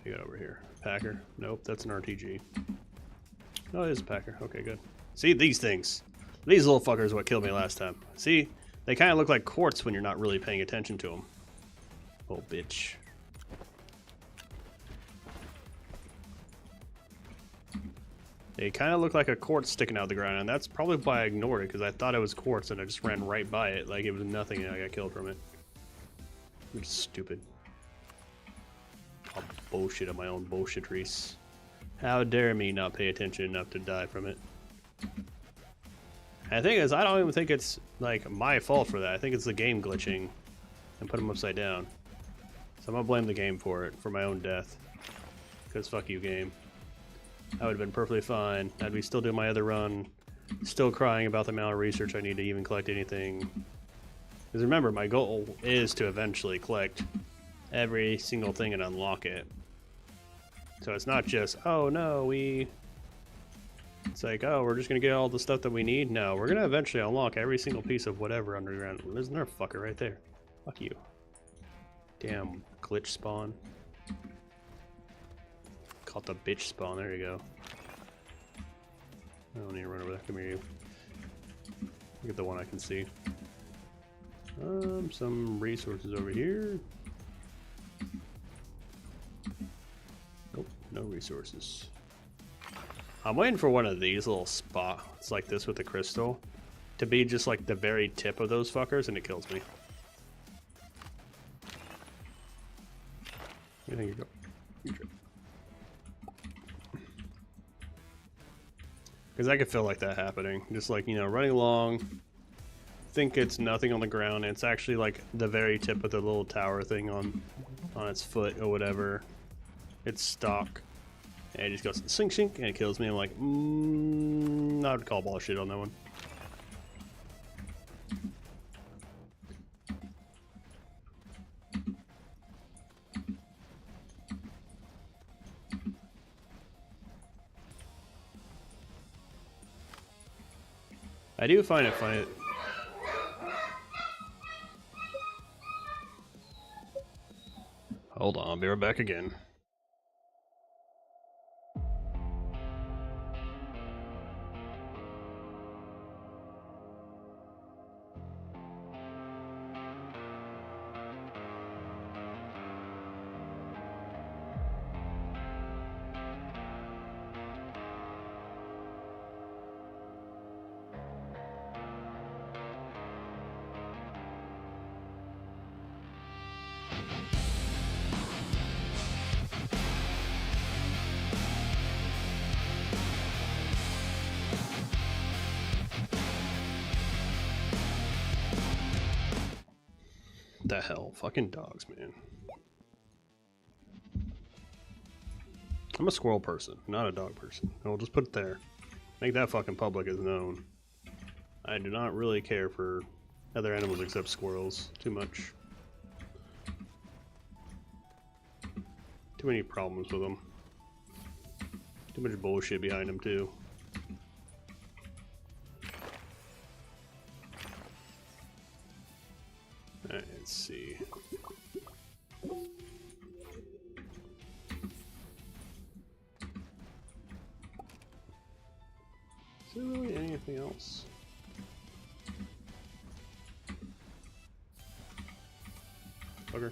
I got over here. Packer? Nope, that's an RTG. Oh, it is a Packer. Okay, good. See, these things. These little fuckers are what killed me last time. See? They kind of look like quartz when you're not really paying attention to them. Oh, bitch. They kind of look like a quartz sticking out of the ground, and that's probably why I ignored it, because I thought it was quartz, and I just ran right by it like it was nothing, and I got killed from it. I'm stupid. I'll bullshit on my own bullshit race. How dare me not pay attention enough to die from it. And the thing is, I don't even think it's like my fault for that. I think it's the game glitching and put them upside down. So I'm gonna blame the game for it, for my own death. Because fuck you, game. I would have been perfectly fine. I'd be still doing my other run, still crying about the amount of research I need to even collect anything. Because remember, my goal is to eventually collect every single thing and unlock it. So it's not just, oh no, it's like, oh, we're just gonna get all the stuff that we need. No, we're gonna eventually unlock every single piece of whatever underground. There's another fucker right there. Fuck you. Damn glitch spawn. Called the bitch spawn. There you go. I don't need to run over there. Come here, you. Look at the one I can see. Some resources over here. Nope, no resources. I'm waiting for one of these little spots like this with the crystal to be just like the very tip of those fuckers, and it kills me. There you go. Because I could feel like that happening. Just like, you know, running along, think it's nothing on the ground, and it's actually like the very tip of the little tower thing on its foot or whatever. It's stock. And it just goes sink sink and it kills me. I'm like, I would call bullshit on that one. I do find it funny. Hold on, I'll be right back again. The hell? Fucking dogs, man. I'm a squirrel person, not a dog person. I'll just put it there. Make that fucking public as known. I do not really care for other animals except squirrels too much. Too many problems with them. Too much bullshit behind them too. Alright. Let's see. Is there really anything else? Okay.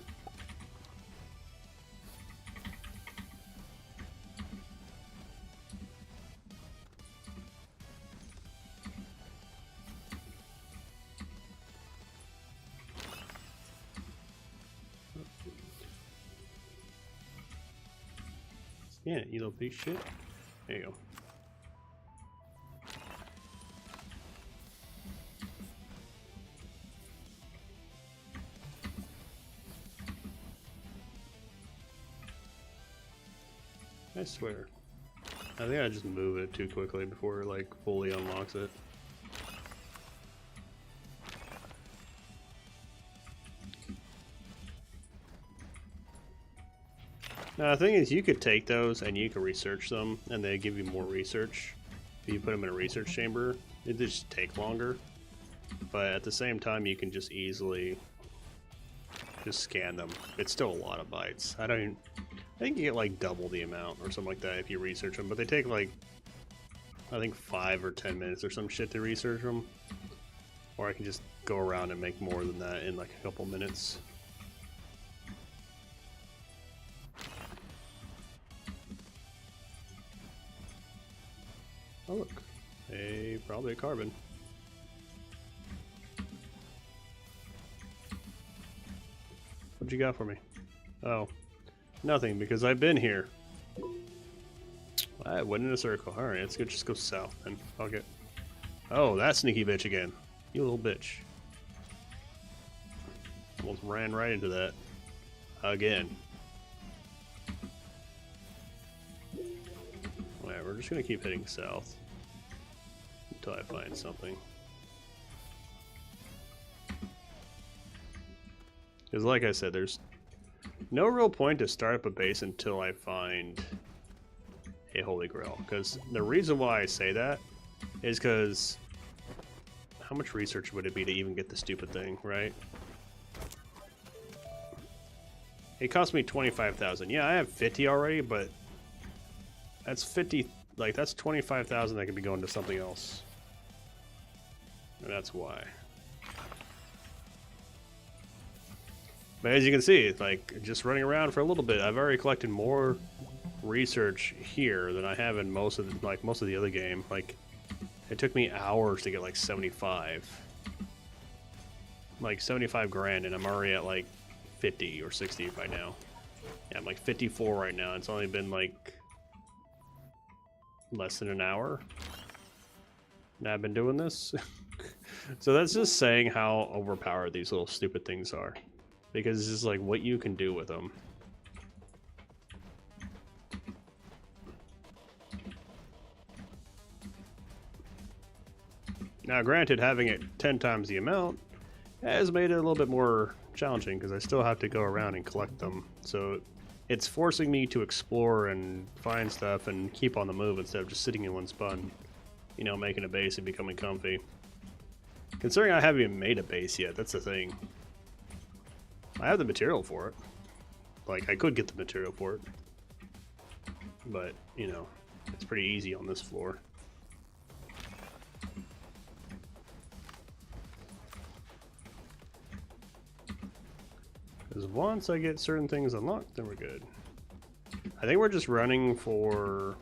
Yeah, you little piece of shit. There you go. I swear. I think I just move it too quickly before it like fully unlocks it. Now the thing is, you could take those and you can research them, and they give you more research. If you put them in a research chamber, it just take longer. But at the same time, you can just easily just scan them. It's still a lot of bytes. I think you get like double the amount or something like that if you research them. But they take like, I think 5 or 10 minutes or some shit to research them. Or I can just go around and make more than that in like a couple minutes. Oh look, probably a carbon. What you got for me? Oh, nothing, because I've been here. I went in a circle. Alright, let's just go south and I'll get... Oh, that sneaky bitch again. You little bitch. Almost ran right into that. Again. Alright, we're just gonna keep heading south until I find something. Because like I said, there's no real point to start up a base until I find a Holy Grail. Because the reason why I say that is because how much research would it be to even get the stupid thing, right? It cost me 25,000. Yeah, I have 50 already, but that's 50, like that's 25,000 that could be going to something else. And that's why. But as you can see, like just running around for a little bit, I've already collected more research here than I have in most of the other game. Like it took me hours to get like 75 grand, and I'm already at like 50 or 60 by now. Yeah, I'm like 54 right now. It's only been like less than an hour and I've been doing this. So that's just saying how overpowered these little stupid things are, because it's just like what you can do with them. Now granted, having it 10 times the amount has made it a little bit more challenging, because I still have to go around and collect them. So it's forcing me to explore and find stuff and keep on the move instead of just sitting in one spot and, you know, making a base and becoming comfy. Considering I haven't even made a base yet, that's the thing. I have the material for it. Like, I could get the material for it. But, you know, it's pretty easy on this floor. Because once I get certain things unlocked, then we're good. I think we're just running for...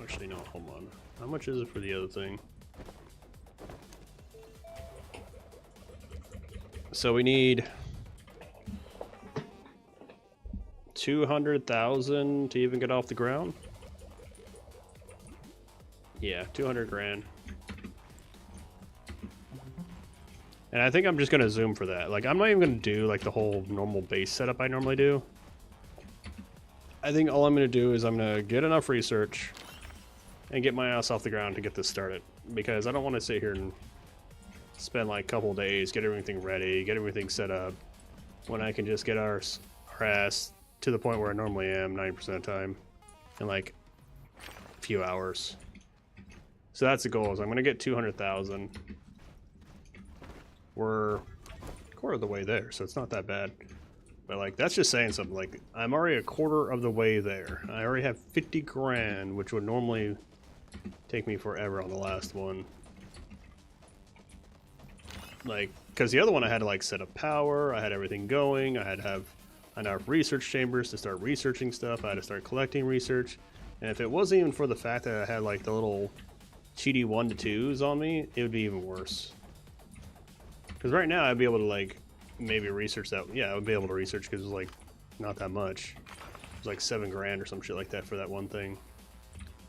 Actually, no, hold on. How much is it for the other thing? So we need 200,000 to even get off the ground. Yeah, 200 grand. And I think I'm just gonna zoom for that. Like, I'm not even gonna do like the whole normal base setup I normally do. I think all I'm gonna do is I'm gonna get enough research and get my ass off the ground to get this started, because I don't want to sit here and spend like a couple days, get everything ready, get everything set up, when I can just get our ass to the point where I normally am 90% of the time in like a few hours. So that's the goal, is I'm going to get 200,000. We're a quarter of the way there, so it's not that bad. But like, that's just saying something. Like, I'm already a quarter of the way there. I already have 50 grand, which would normally take me forever on the last one. Like, because the other one I had to like set up power, I had everything going, I had to have enough research chambers to start researching stuff, I had to start collecting research. And if it wasn't even for the fact that I had like the little cheaty 1 to 2s on me, it would be even worse. Because right now I'd be able to like maybe research that. Yeah, I would be able to research because it was like not that much. It was like 7 grand or some shit like that for that one thing.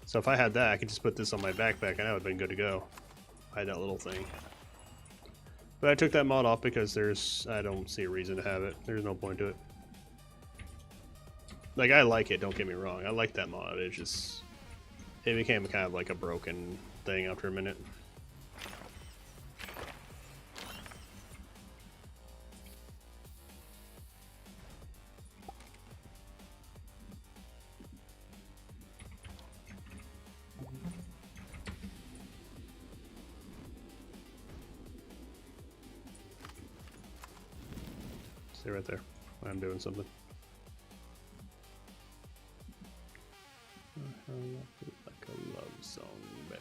So if I had that, I could just put this on my backpack and I would have been good to go. I had that little thing. But I took that mod off because I don't see a reason to have it. There's no point to it. Like, I like it, don't get me wrong. I like that mod. It became kind of like a broken thing after a minute. Stay right there. I'm doing something. Like a love song, baby.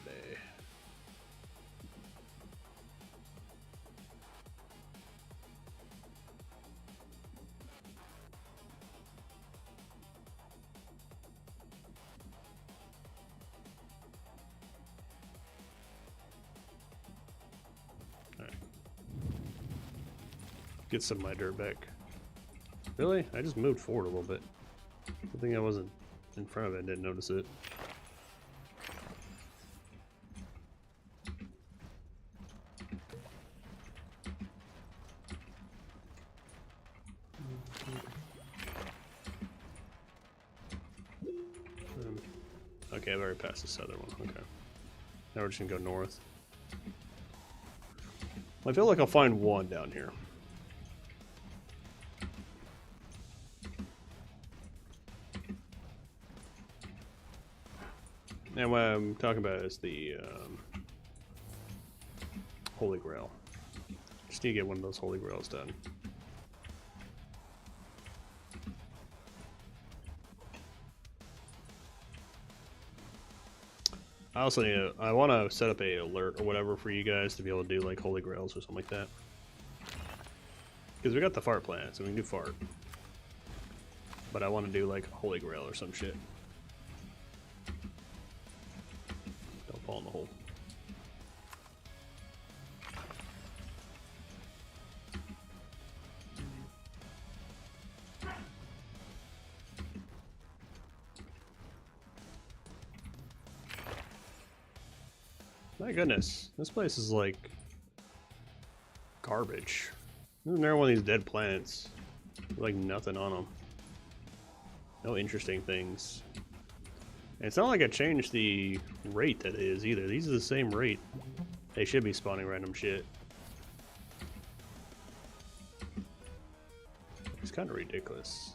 All right. Get some of my dirt back. Really? I just moved forward a little bit. I think I wasn't in front of it, didn't notice it. Okay, I've already passed this other one. Okay. Now we're just gonna go north. I feel like I'll find one down here. And what I'm talking about is the Holy Grail. Just need to get one of those Holy Grails done. I also need I want to set up a alert or whatever for you guys to be able to do like Holy Grails or something like that. Because we got the fart plant, so we can do fart. But I want to do like Holy Grail or some shit. Don't fall in the hole. My goodness, this place is like garbage. There's another one of these dead planets. Like nothing on them. No interesting things. And it's not like I changed the rate that it is either. These are the same rate. They should be spawning random shit. It's kind of ridiculous.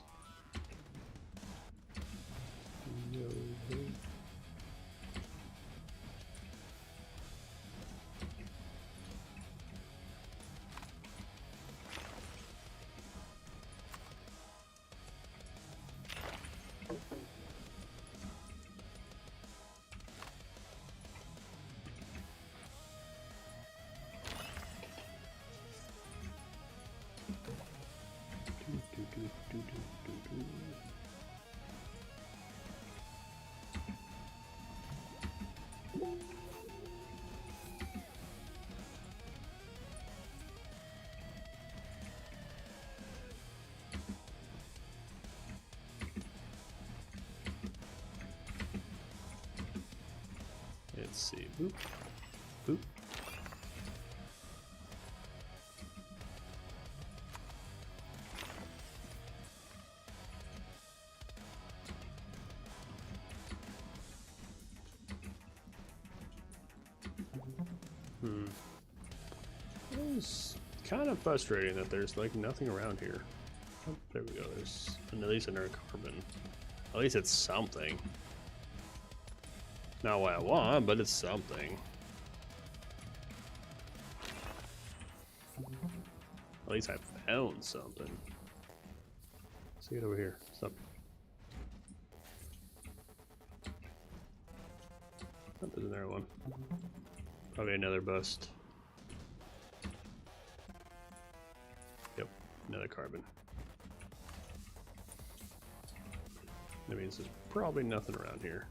Let's see. Boop. Boop. It's kind of frustrating that there's like nothing around here. Oh, there we go. There's at least another carbon. At least it's something. Not what I want, but it's something. At least I found something. Let's get over here. Stop. Oh, there's another one. Probably another bust. Yep, another carbon. That means there's probably nothing around here.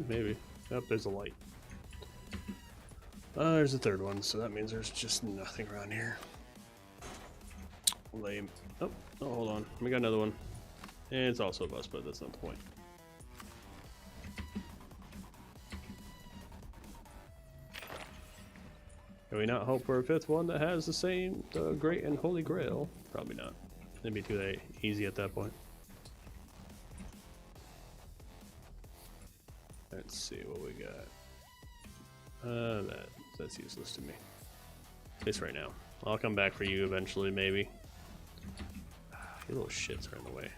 Maybe. Oh, there's a light. There's a third one, so that means there's just nothing around here. Lame. Oh, hold on. We got another one. And it's also a bus, but that's not the point. Can we not hope for a fifth one that has the same great and holy grail? Probably not. It'd be too easy at that point. Let's see what we got. That's useless to me. At least right now. I'll come back for you eventually, maybe. You little shits are in the way.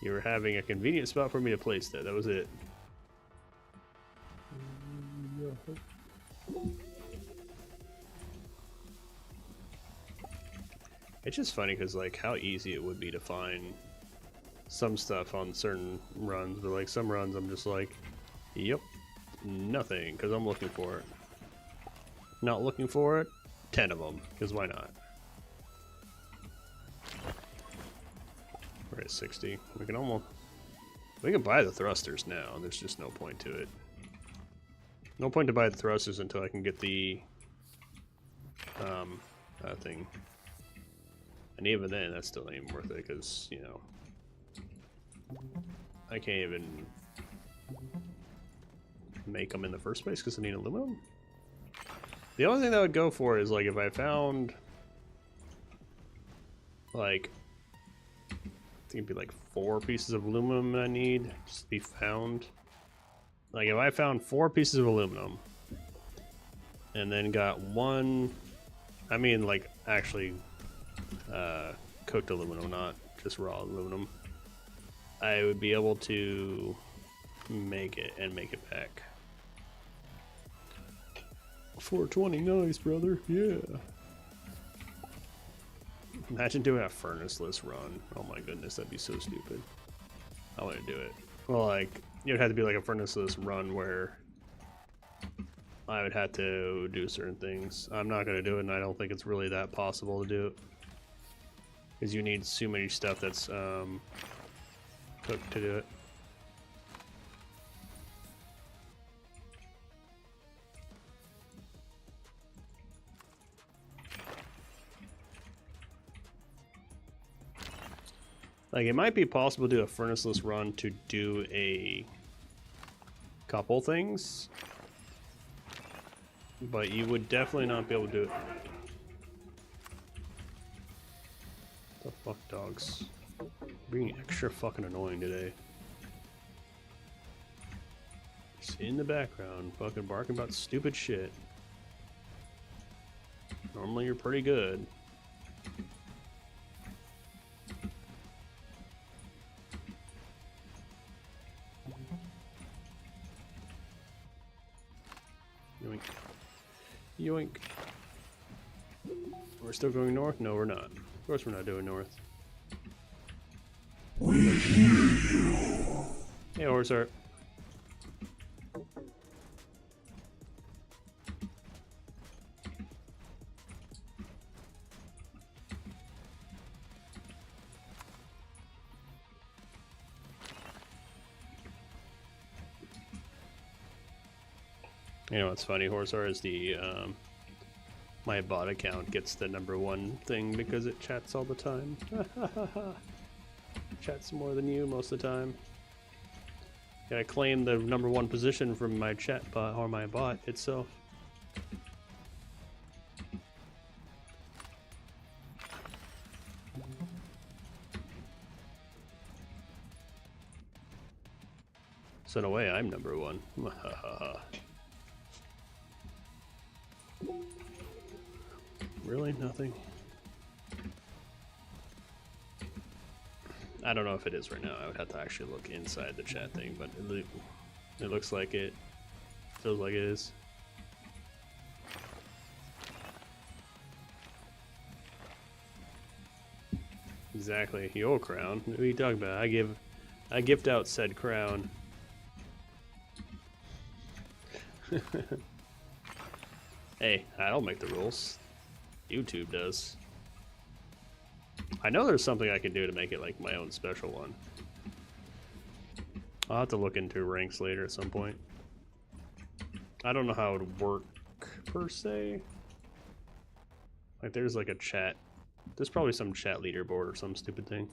You were having a convenient spot for me to place that. That was it. It's just funny because like how easy it would be to find some stuff on certain runs, but like some runs I'm just like, yep, nothing, because I'm looking for it. Not looking for it, 10 of them, because why not? We're at 60. We can buy the thrusters now. There's just no point to it. No point to buy the thrusters until I can get the thing. And even then, that's still ain't worth it, because, you know, I can't even make them in the first place because I need aluminum. The only thing that I would go for is like if I found like I think it'd be like 4 pieces of aluminum I need just to be found. Like if I found 4 pieces of aluminum and then got one, I mean like actually cooked aluminum, not just raw aluminum, I would be able to make it and make it back. 420, nice, brother. Yeah. Imagine doing a furnaceless run. Oh my goodness, that'd be so stupid. I want to do it. Well, like, it would have to be like a furnaceless run where I would have to do certain things. I'm not going to do it, and I don't think it's really that possible to do it. Because you need so many stuff that's cooked to do it. Like, it might be possible to do a furnaceless run to do a couple things, but you would definitely not be able to do it. What the fuck, dogs? Being extra fucking annoying today. Just in the background, fucking barking about stupid shit. Normally you're pretty good. Yoink. Yoink. We're still going north? No, we're not. Of course we're not doing north. We hear you. Hey, horse art. You know what's funny, Horsar, is the my bot account gets the #1 thing because it chats all the time. Chats more than you most of the time. Gotta claim the #1 position from my chat bot or my bot itself. So in a way, I'm #1. Really? Nothing? I don't know if it is right now. I would have to actually look inside the chat thing, but it looks like it. Feels like it is. Exactly. Your crown. What are you talking about? I gift out said crown. Hey, I don't make the rules. YouTube does. I know there's something I can do to make it like my own special one. I'll have to look into ranks later at some point. I don't know how it would work per se. Like there's like a chat. There's probably some chat leaderboard or some stupid thing.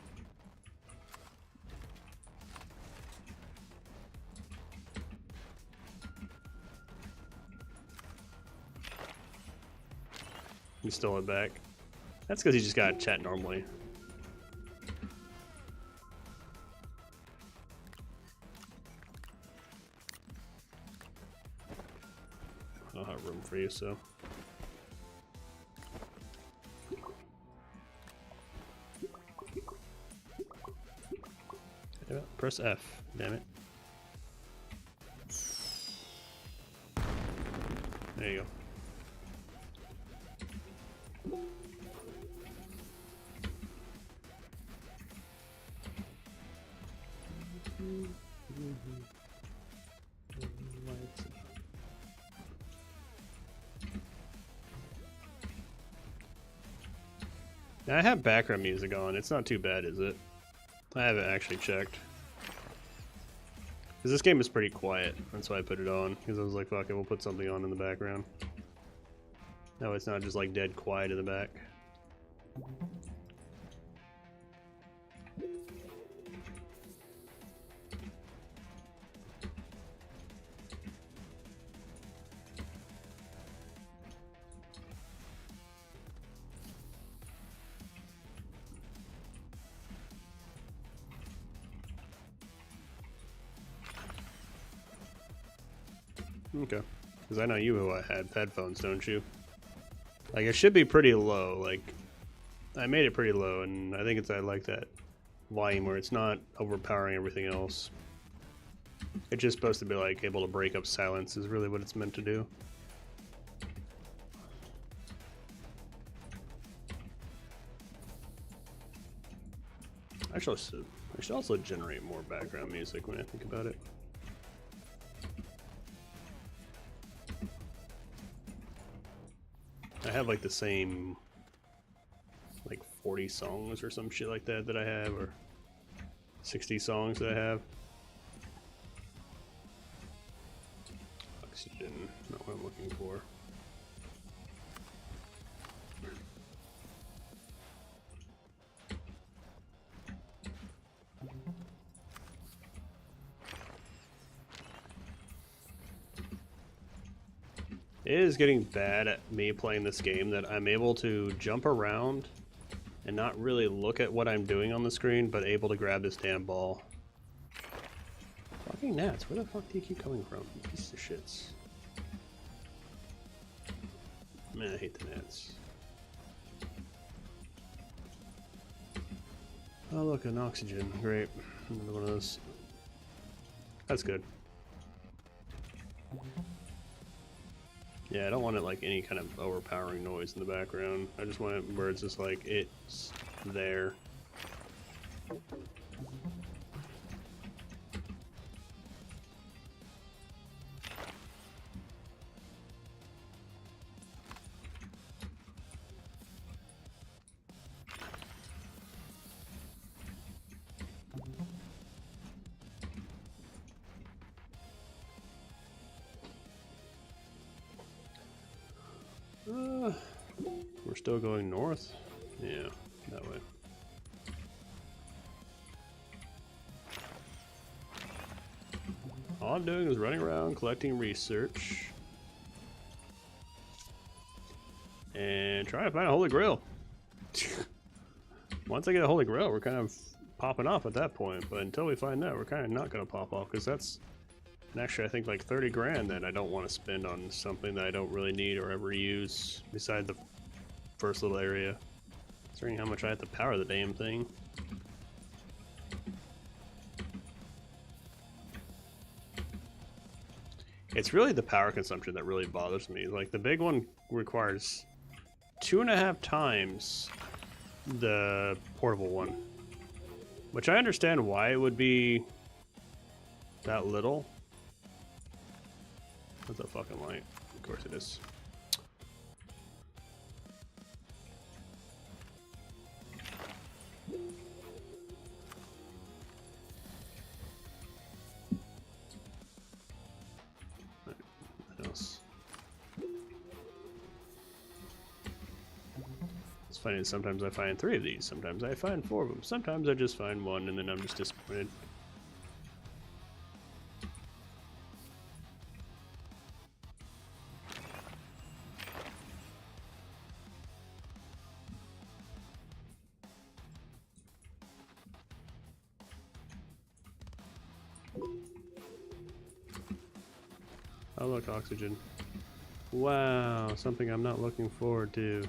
You stole it back. That's because you just gotta chat normally. I don't have room for you, so. Yeah, press F, damn it. There you go. I have background music on. It's not too bad, is it? I haven't actually checked. Because this game is pretty quiet. That's why I put it on. Because I was like, fuck it, we'll put something on in the background. No, it's not just like dead quiet in the back. Okay. Because I know you had headphones, don't you? Like, it should be pretty low. Like, I made it pretty low, and I think I like that volume where it's not overpowering everything else. It's just supposed to be, like, able to break up silence is really what it's meant to do. I should also generate more background music when I think about it. I have like the same like 40 songs or some shit like that I have, or 60 songs that I have. Oxygen, not what I'm looking for. It is getting bad at me playing this game that I'm able to jump around and not really look at what I'm doing on the screen, but able to grab this damn ball. Fucking gnats, where the fuck do you keep coming from? Piece of shits. Man, I hate the gnats. Oh look, an oxygen, great. Another one of those. That's good. Yeah, I don't want it like any kind of overpowering noise in the background. I just want it where it's just like, it's there. We're still going north? Yeah, that way. All I'm doing is running around collecting research and trying to find a holy grail. Once I get a holy grail, we're kind of popping off at that point, but until we find that, we're kind of not going to pop off, because that's an extra, I think, like 30 grand that I don't want to spend on something that I don't really need or ever use beside the first little area. Considering how much I have to power the damn thing. It's really the power consumption that really bothers me. Like, the big one requires 2.5 times the portable one. Which I understand why it would be that little. That's a fucking light. Of course it is. What else? It's funny that sometimes I find 3 of these, sometimes I find 4 of them, sometimes I just find 1 and then I'm just disappointed. Oh look, oxygen. Wow, something I'm not looking forward to.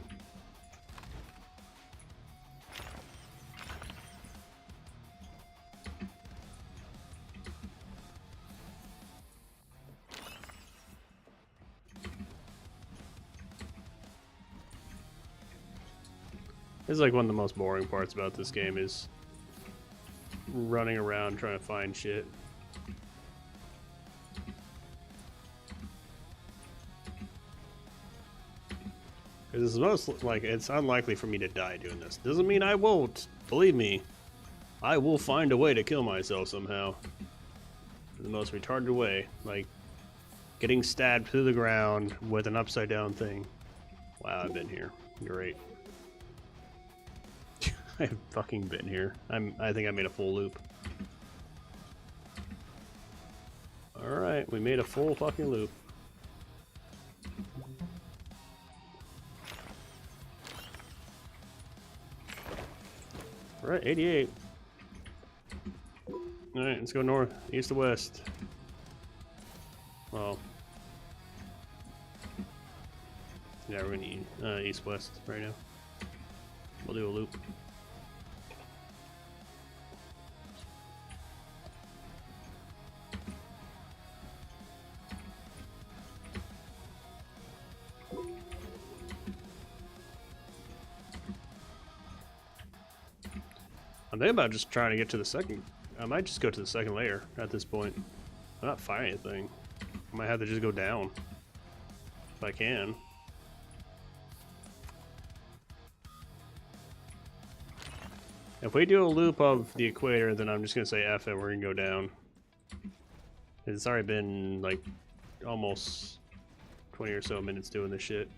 This is like one of the most boring parts about this game is running around trying to find shit. This is most like it's unlikely for me to die doing this. Doesn't mean I won't. Believe me, I will find a way to kill myself somehow. The most retarded way, like getting stabbed through the ground with an upside down thing. Wow, I've been here. Great. I've fucking been here. I think I made a full loop. Alright, we made a full fucking loop. Alright, 88. Alright, let's go north, east to west. Well. Yeah, we're gonna eat east-west right now. We'll do a loop. I'm thinking about just trying to get to the second. I might just go to the second layer at this point. I'm not finding anything. I might have to just go down if I can. If we do a loop of the equator, then I'm just gonna say F it. We're gonna go down. It's already been like almost 20 or so minutes doing this shit.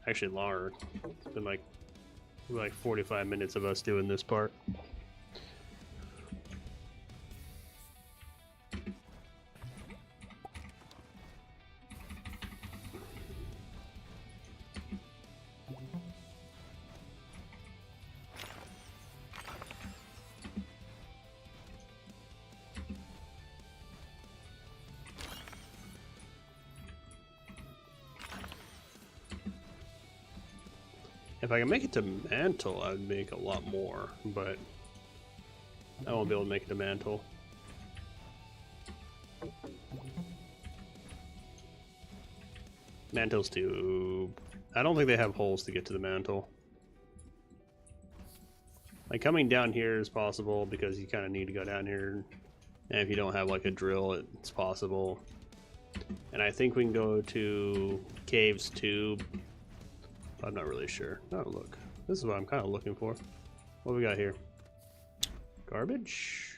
Actually, longer. It's been like 45 minutes of us doing this part. If I can make it to mantle, I would make a lot more, but I won't be able to make it to mantle. Mantle's too... I don't think they have holes to get to the mantle. Like, coming down here is possible because you kind of need to go down here. And if you don't have, like, a drill, it's possible. And I think we can go to caves too. I'm not really sure. Oh, look. This is what I'm kind of looking for. What we got here? Garbage?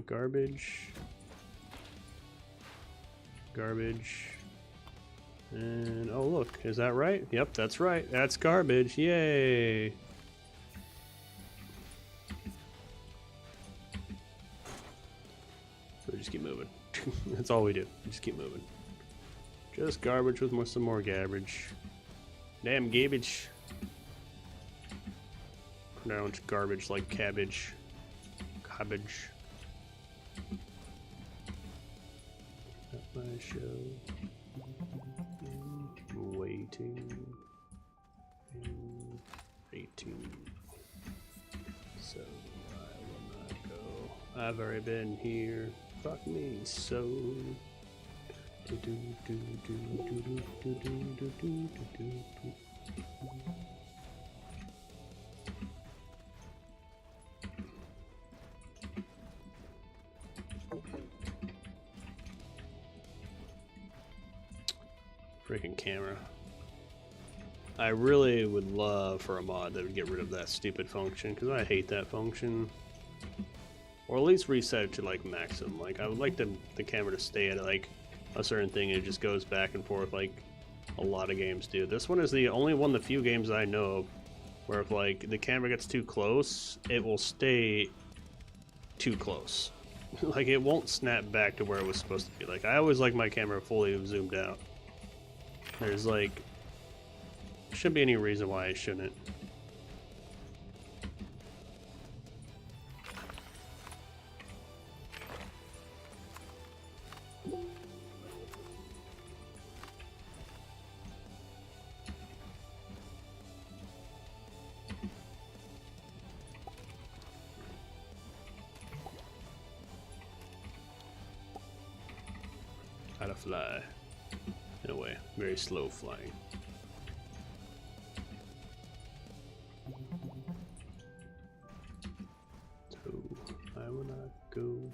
Garbage. Garbage. And, oh, look. Is that right? Yep, that's right. That's garbage. Yay! So we just keep moving. That's all we do. We just keep moving. Just garbage with some more garbage. Damn garbage. Pronounce garbage like cabbage. Cabbage. At my show. Waiting. 18. So I will not go. I've already been here. fuck me so. Freaking camera. I really would love for a mod that would get rid of that stupid function, because I hate that function. Or at least reset it to like maximum. Like I would like the camera to stay at like a certain thing and it just goes back and forth like a lot of games do. This one is the only one of the few games I know of where if like the camera gets too close, it will stay too close. Like it won't snap back to where it was supposed to be. Like I always like my camera fully zoomed out. There's like shouldn't be any reason why I shouldn't. How to fly. In a way, very slow flying. So I will not go.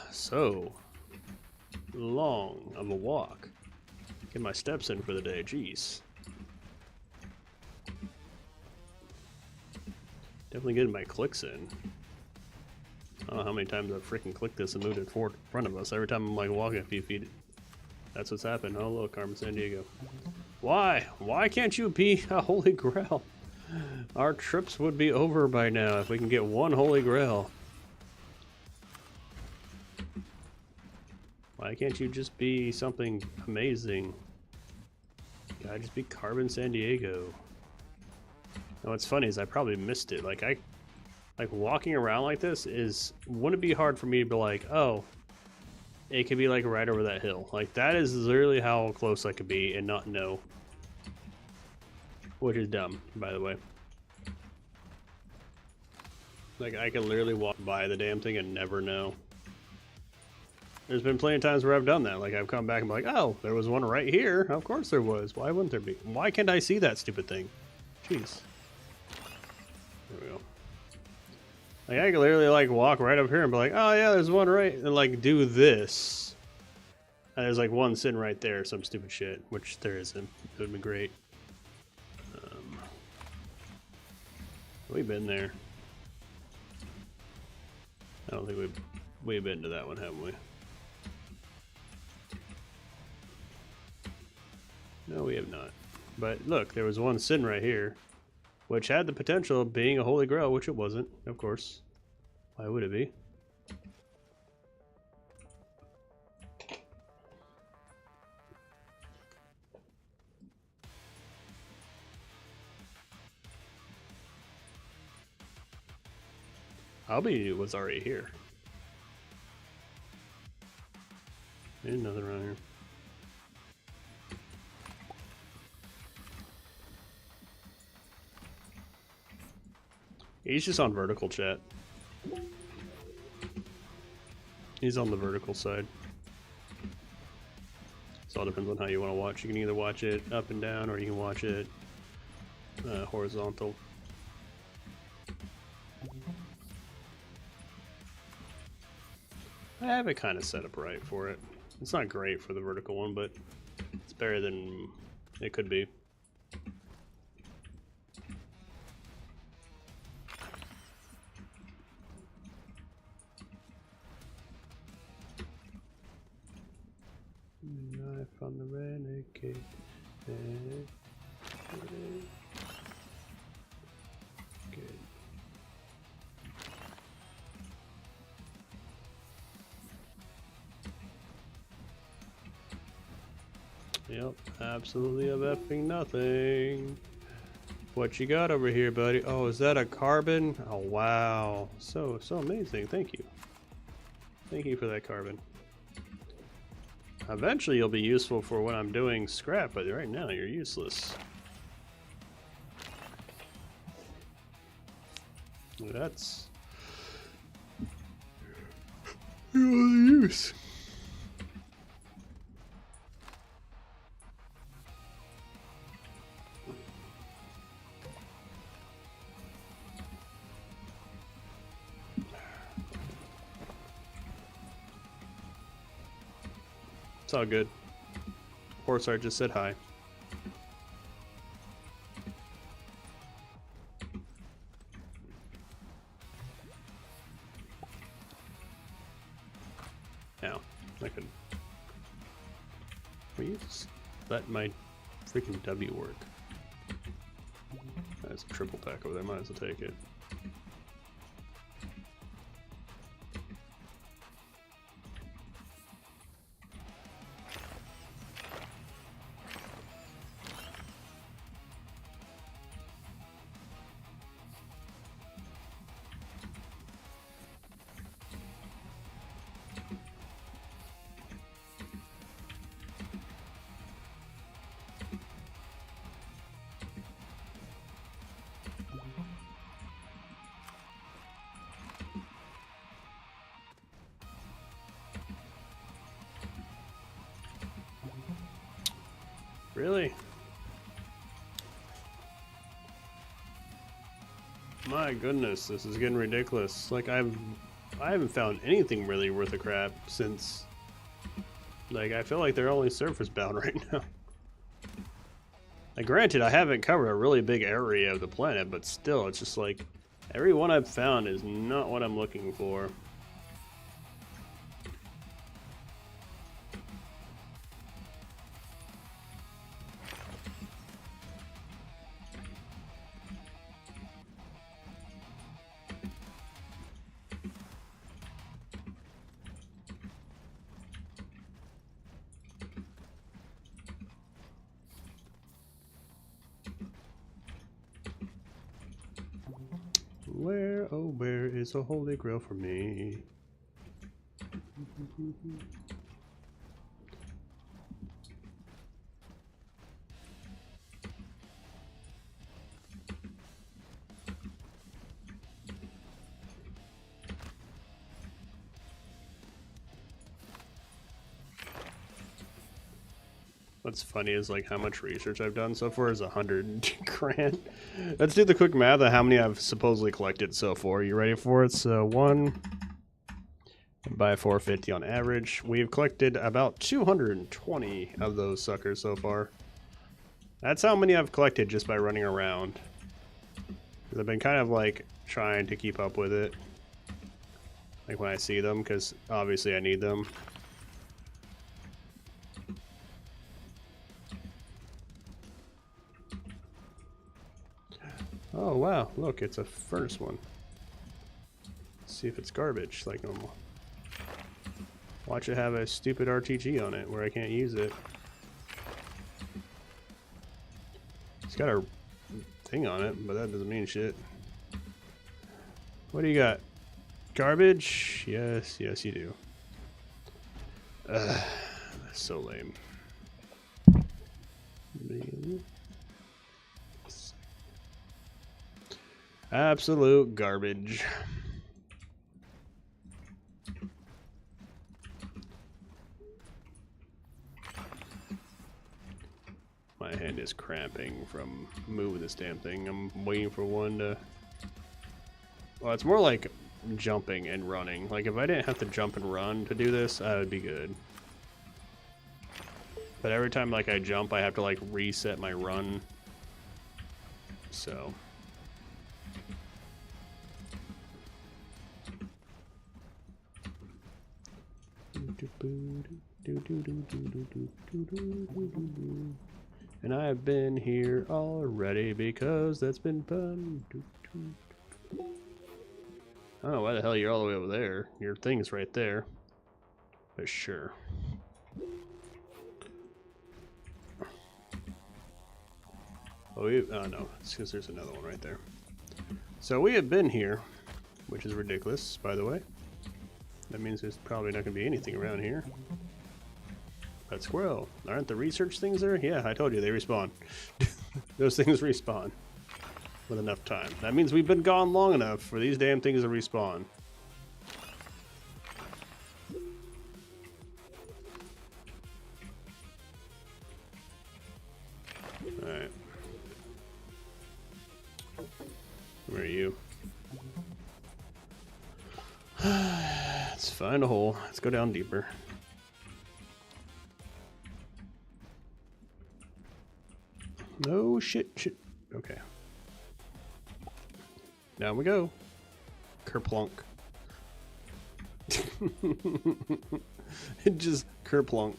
So long of a walk. Get my steps in for the day. Jeez. Definitely getting my clicks in. I don't know how many times I've freaking clicked this and moved it forward in front of us. Every time I'm like walking a few feet, that's what's happened. Oh look, Carmen Sandiego. Why? Why can't you be a Holy Grail? Our trips would be over by now if we can get one Holy Grail. Why can't you just be something amazing? Gotta just be Carmen Sandiego. And what's funny is I probably missed it. Like walking around like this wouldn't it be hard for me to be like, oh, it could be like right over that hill. Like that is literally how close I could be and not know. Which is dumb, by the way. Like I could literally walk by the damn thing and never know. There's been plenty of times where I've done that. Like I've come back and be like, oh, there was one right here. Of course there was. Why wouldn't there be? Why can't I see that stupid thing? Jeez. There we go. Like I could literally like walk right up here and be like, oh yeah, there's one right, and like do this. And there's like one sitting right there, some stupid shit, which there isn't. It would be great. We've been there. I don't think we've been to that one, haven't we? No, we have not. But look, there was one sitting right here, which had the potential of being a Holy Grail, which it wasn't, of course. Why would it be? Albany was already here. Ain't nothing around here. He's just on vertical, chat. He's on the vertical side. So it all depends on how you want to watch. You can either watch it up and down, or you can watch it horizontal. I have it kind of set up right for it. It's not great for the vertical one, but it's better than it could be. Knife on the renegade. Good. Yep, absolutely of effing nothing. What you got over here, buddy? Oh, is that a carbon? Oh, wow. So amazing. Thank you. Thank you for that carbon. Eventually you'll be useful for when I'm doing scrap, but right now you're useless. That's use. It's all good. Horse Art just said hi. Now, I could. Will you just let my freaking W work? That's a triple pack over there. Might as well take it. Really? My goodness, this is getting ridiculous. Like I haven't found anything really worth a crap since. Like I feel like they're only surface bound right now. Like granted, I haven't covered a really big area of the planet, but still, it's just like every one I've found is not what I'm looking for. Where, oh where is a holy grail for me? What's funny is like how much research I've done so far is 100 grand. Let's do the quick math of how many I've supposedly collected so far. You ready for it? So 1 by 450 on average. We've collected about 220 of those suckers so far. That's how many I've collected just by running around. I've been kind of like trying to keep up with it. Like when I see them, because obviously I need them. Oh wow, look, it's a furnace one. Let's see if it's garbage like normal. Watch it have a stupid RTG on it where I can't use it. It's got a thing on it, but that doesn't mean shit. What do you got? Garbage? Yes, yes you do. That's so lame. Absolute garbage. My hand is cramping from moving this damn thing. I'm waiting for one to... Well, it's more like jumping and running. Like, if I didn't have to jump and run to do this, I would be good. But every time, like, I jump, I have to, like, reset my run. So... And I've been here already because that's been fun. I don't know why the hell you're all the way over there. Your thing's right there. But sure. Oh no, it's because there's another one right there. So we have been here, which is ridiculous, by the way. That means there's probably not going to be anything around here. But squirrel, aren't the research things there? Yeah, I told you, they respawn. Those things respawn. with enough time. That means we've been gone long enough for these damn things to respawn. Alright. Where are you? Let's find a hole. Let's go down deeper. No shit. Okay. Down we go. Kerplunk. Just kerplunk.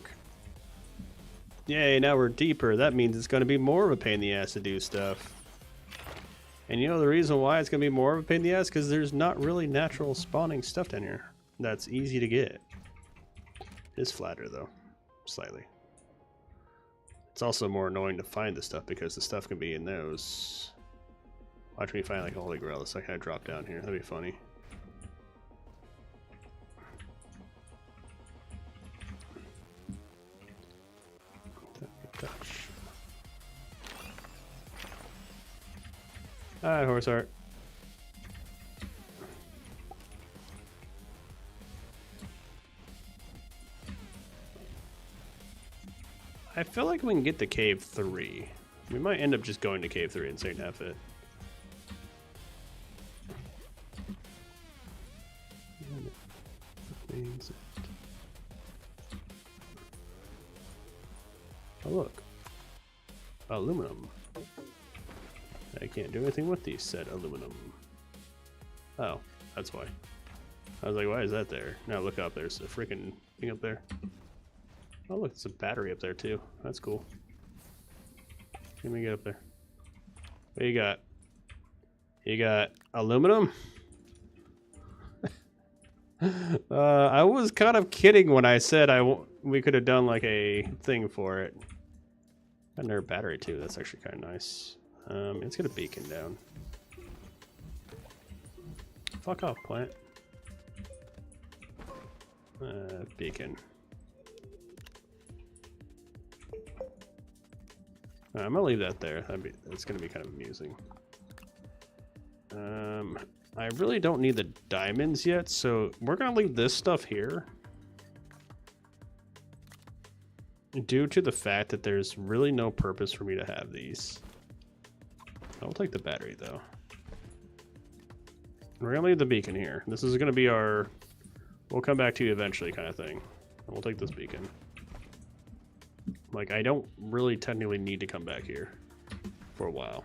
Yay, now we're deeper. That means it's going to be more of a pain in the ass to do stuff. And you know the reason why it's going to be more of a pain in the ass? Because there's not really natural spawning stuff down here that's easy to get. It is flatter though. Slightly. It's also more annoying to find the stuff because the stuff can be in those. Watch me find like a holy grail. It's like I drop down here. That'd be funny. Touch. Alright, horse heart. I feel like we can get to cave 3. We might end up just going to cave 3 and saying F it. Oh look. Aluminum. I can't do anything with these said aluminum. Oh, that's why. I was like, why is that there? Now look up, there's a freaking thing up there. Oh look, it's a battery up there too. That's cool. Let me get up there. What you got? You got aluminum? I was kind of kidding when I said we could have done like a thing for it. Got another battery too. That's actually kind of nice. Let's get a beacon down. Fuck off, plant. Beacon. I'm gonna leave that there. That's gonna be kind of amusing. I really don't need the diamonds yet, so we're gonna leave this stuff here. Due to the fact that there's really no purpose for me to have these. I'll take the battery though. We're gonna leave the beacon here. This is gonna be our we'll come back to you eventually kind of thing. And we'll take this beacon. Like, I don't really technically need to come back here for a while.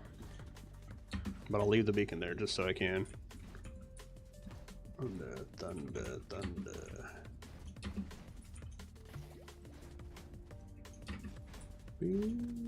But I'll leave the beacon there just so I can. Thunder, thunder, thunder. Thunder.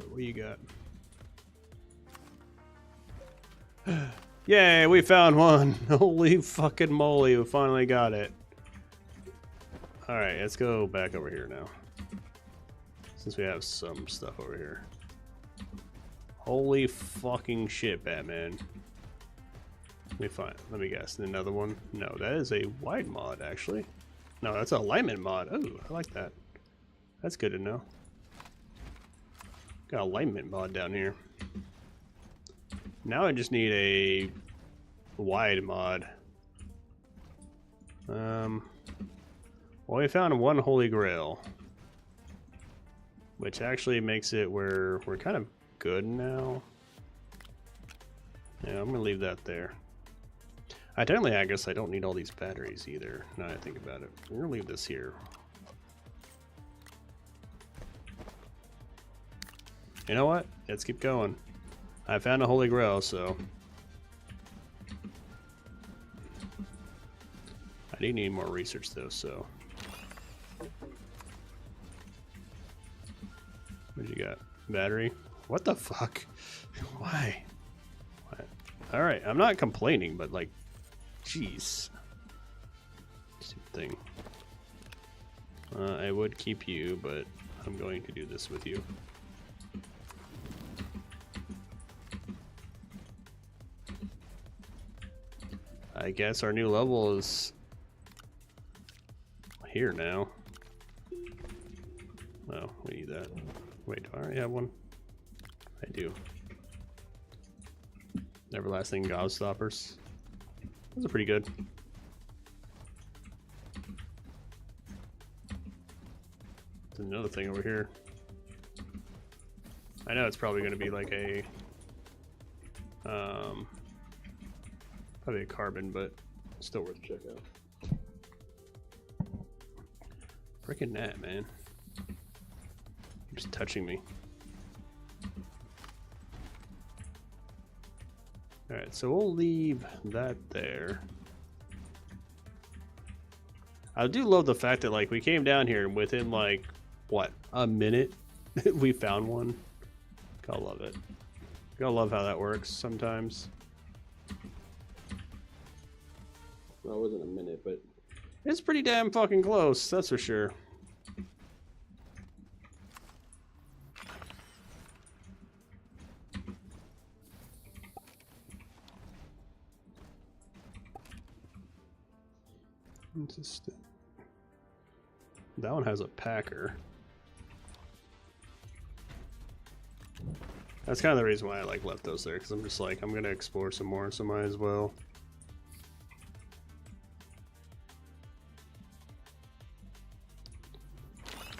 What you got? Yay, we found one. Holy fucking moly, we finally got it. Alright, let's go back over here now. Since we have some stuff over here. Holy fucking shit, Batman. Let me guess. Another one? No, that is a wide mod, actually. No, that's a alignment mod. Oh, I like that. That's good to know. Got alignment mod down here. Now I just need a wide mod. Well, we found one holy grail, which actually makes it where we're kind of good now. Yeah, I'm gonna leave that there. I guess I don't need all these batteries either, now that I think about it. We're gonna leave this here. You know what? Let's keep going. I found a holy grail, so I do need more research though, so what you got? Battery? What the fuck? Why? What? Alright, I'm not complaining, but like Jeez. Stupid thing. I would keep you, but I'm going to do this with you. I guess our new level is here now. Oh, we need that. Wait, do I already have one? I do. Everlasting Gobstoppers. Those are pretty good. There's another thing over here. I know it's probably going to be like a probably a carbon, but still worth a check out. Freaking gnat, man. Just touching me. Alright, so we'll leave that there. I do love the fact that, like, we came down here and within, like, what, a minute we found one. Gotta love it. Gotta love how that works sometimes. Well, it wasn't a minute, but it's pretty damn fucking close, that's for sure. That one has a packer. That's kind of the reason why I like left those there, because I'm just like, I'm gonna explore some more, so might as well.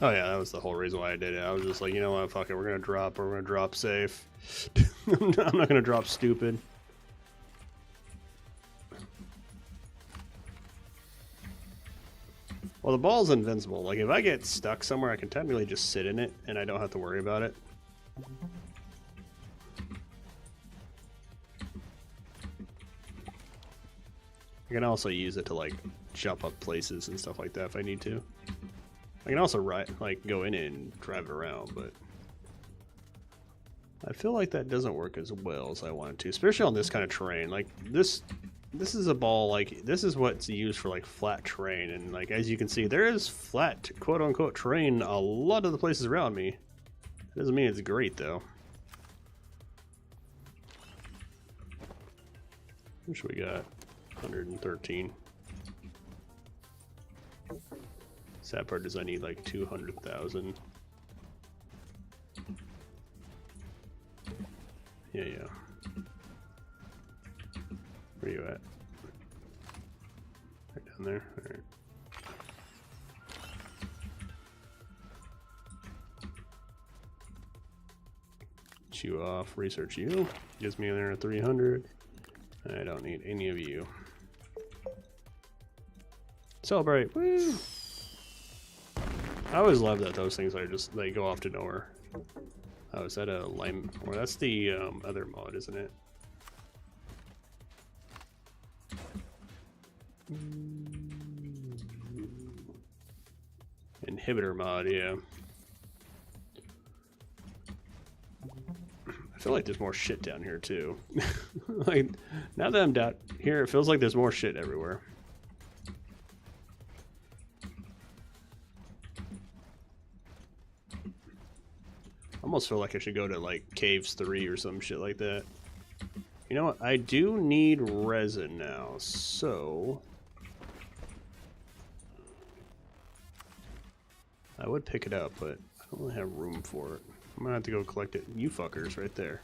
Oh yeah, that was the whole reason why I did it. I was just like, you know what, fuck it, we're gonna drop safe. I'm not gonna drop stupid. Well, the ball's invincible. Like, if I get stuck somewhere, I can technically just sit in it, and I don't have to worry about it. I can also use it to, like, jump up places and stuff like that if I need to. I can also go in it and drive it around, but I feel like that doesn't work as well as I want it to, especially on this kind of terrain. Like, this is a ball, like, this is what's used for, like, flat terrain, and, like, as you can see, there is flat, quote-unquote, terrain a lot of the places around me. That doesn't mean it's great, though. How much we got? 113. Sad part is I need, like, 200,000. Yeah. Where you at? Right down there? Alright. You off, research you. Gives me another 300. I don't need any of you. Celebrate! Woo! I always love that those things are just, they go off to nowhere. Oh, is that a lime? Or that's the other mod, isn't it? Inhibitor mod, yeah. I feel like there's more shit down here too. Like, now that I'm down here, it feels like there's more shit everywhere. I almost feel like I should go to, like, Caves 3 or some shit like that. You know what? I do need resin now, so I would pick it up, but I don't really have room for it. I'm gonna have to go collect it. You fuckers right there.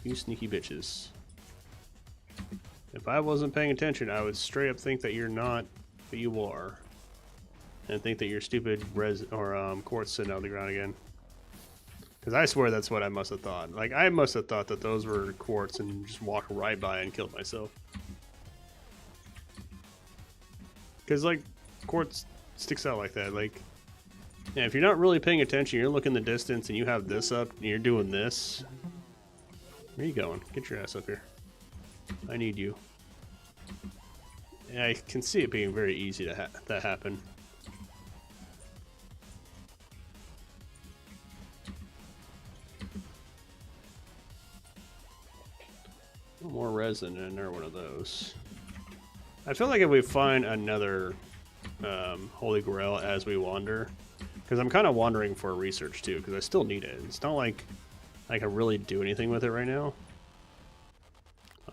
You sneaky bitches. If I wasn't paying attention, I would straight up think that you're not, but you are. And think that you're stupid quartz sitting out of the ground again. Because I swear that's what I must have thought. Like, I must have thought that those were quartz and just walked right by and killed myself. Because, like, quartz sticks out like that. Like, yeah, if you're not really paying attention, you're looking the distance and you have this up and you're doing this. Where are you going? Get your ass up here. I need you. And I can see it being very easy to that happen. More resin in there, one of those. I feel like if we find another Holy Grail as we wander, because I'm kind of wandering for research too, because I still need it. It's not like I can really do anything with it right now.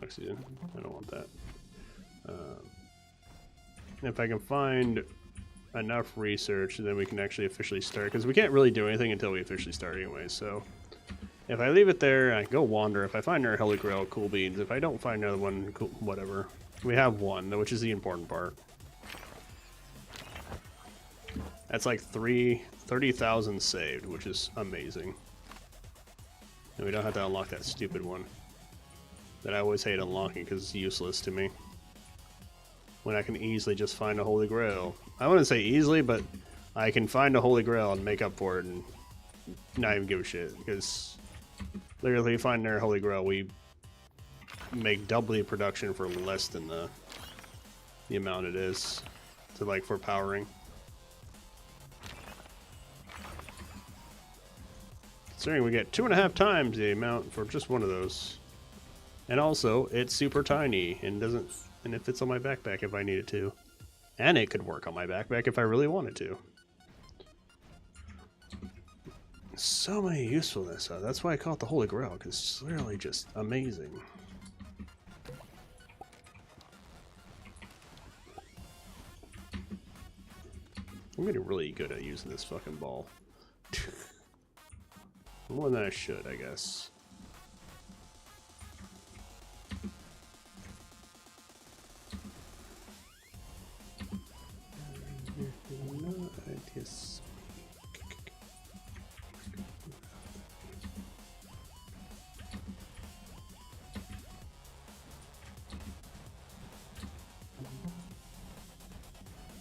Oxygen, I don't want that. If I can find enough research, then we can actually officially start, because we can't really do anything until we officially start anyway. So if I leave it there, I go wander. If I find another Holy Grail, cool beans. If I don't find another one, cool, whatever. We have one, which is the important part. That's like 30,000 saved, which is amazing. And we don't have to unlock that stupid one that I always hate unlocking because it's useless to me. When I can easily just find a Holy Grail. I wouldn't say easily, but I can find a Holy Grail and make up for it and not even give a shit. Because literally, if we find our Holy Grail, we make double the production for less than the amount it is to like for powering. Considering we get 2.5 times the amount for just one of those, and also it's super tiny and doesn't, and it fits on my backpack if I need it to, and it could work on my backpack if I really wanted to. So many usefulness. That's why I call it the Holy Grail, because it's literally just amazing. I'm getting really good at using this fucking ball. More than I should, I guess.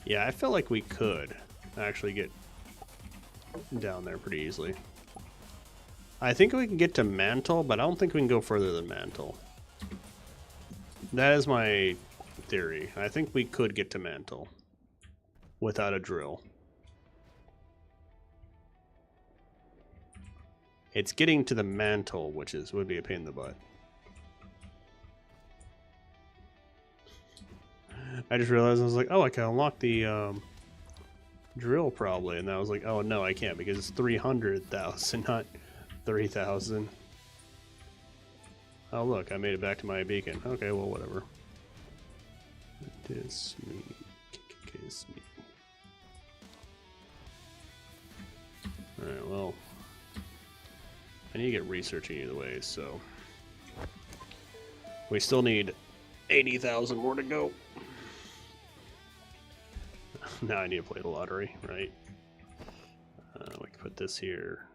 Yeah, I feel like we could actually get down there pretty easily. I think we can get to Mantle, but I don't think we can go further than Mantle. That is my theory. I think we could get to Mantle without a drill. It's getting to the Mantle, which would be a pain in the butt. I just realized I was like, oh, I can unlock the drill probably, and I was like, oh no, I can't because it's 300,000, not 3,000. Oh look, I made it back to my beacon. Okay, well whatever. Kiss me, kiss me. All right, well, I need to get researching either way, so we still need 80,000 more to go. Now I need to play the lottery, right? We can put this here.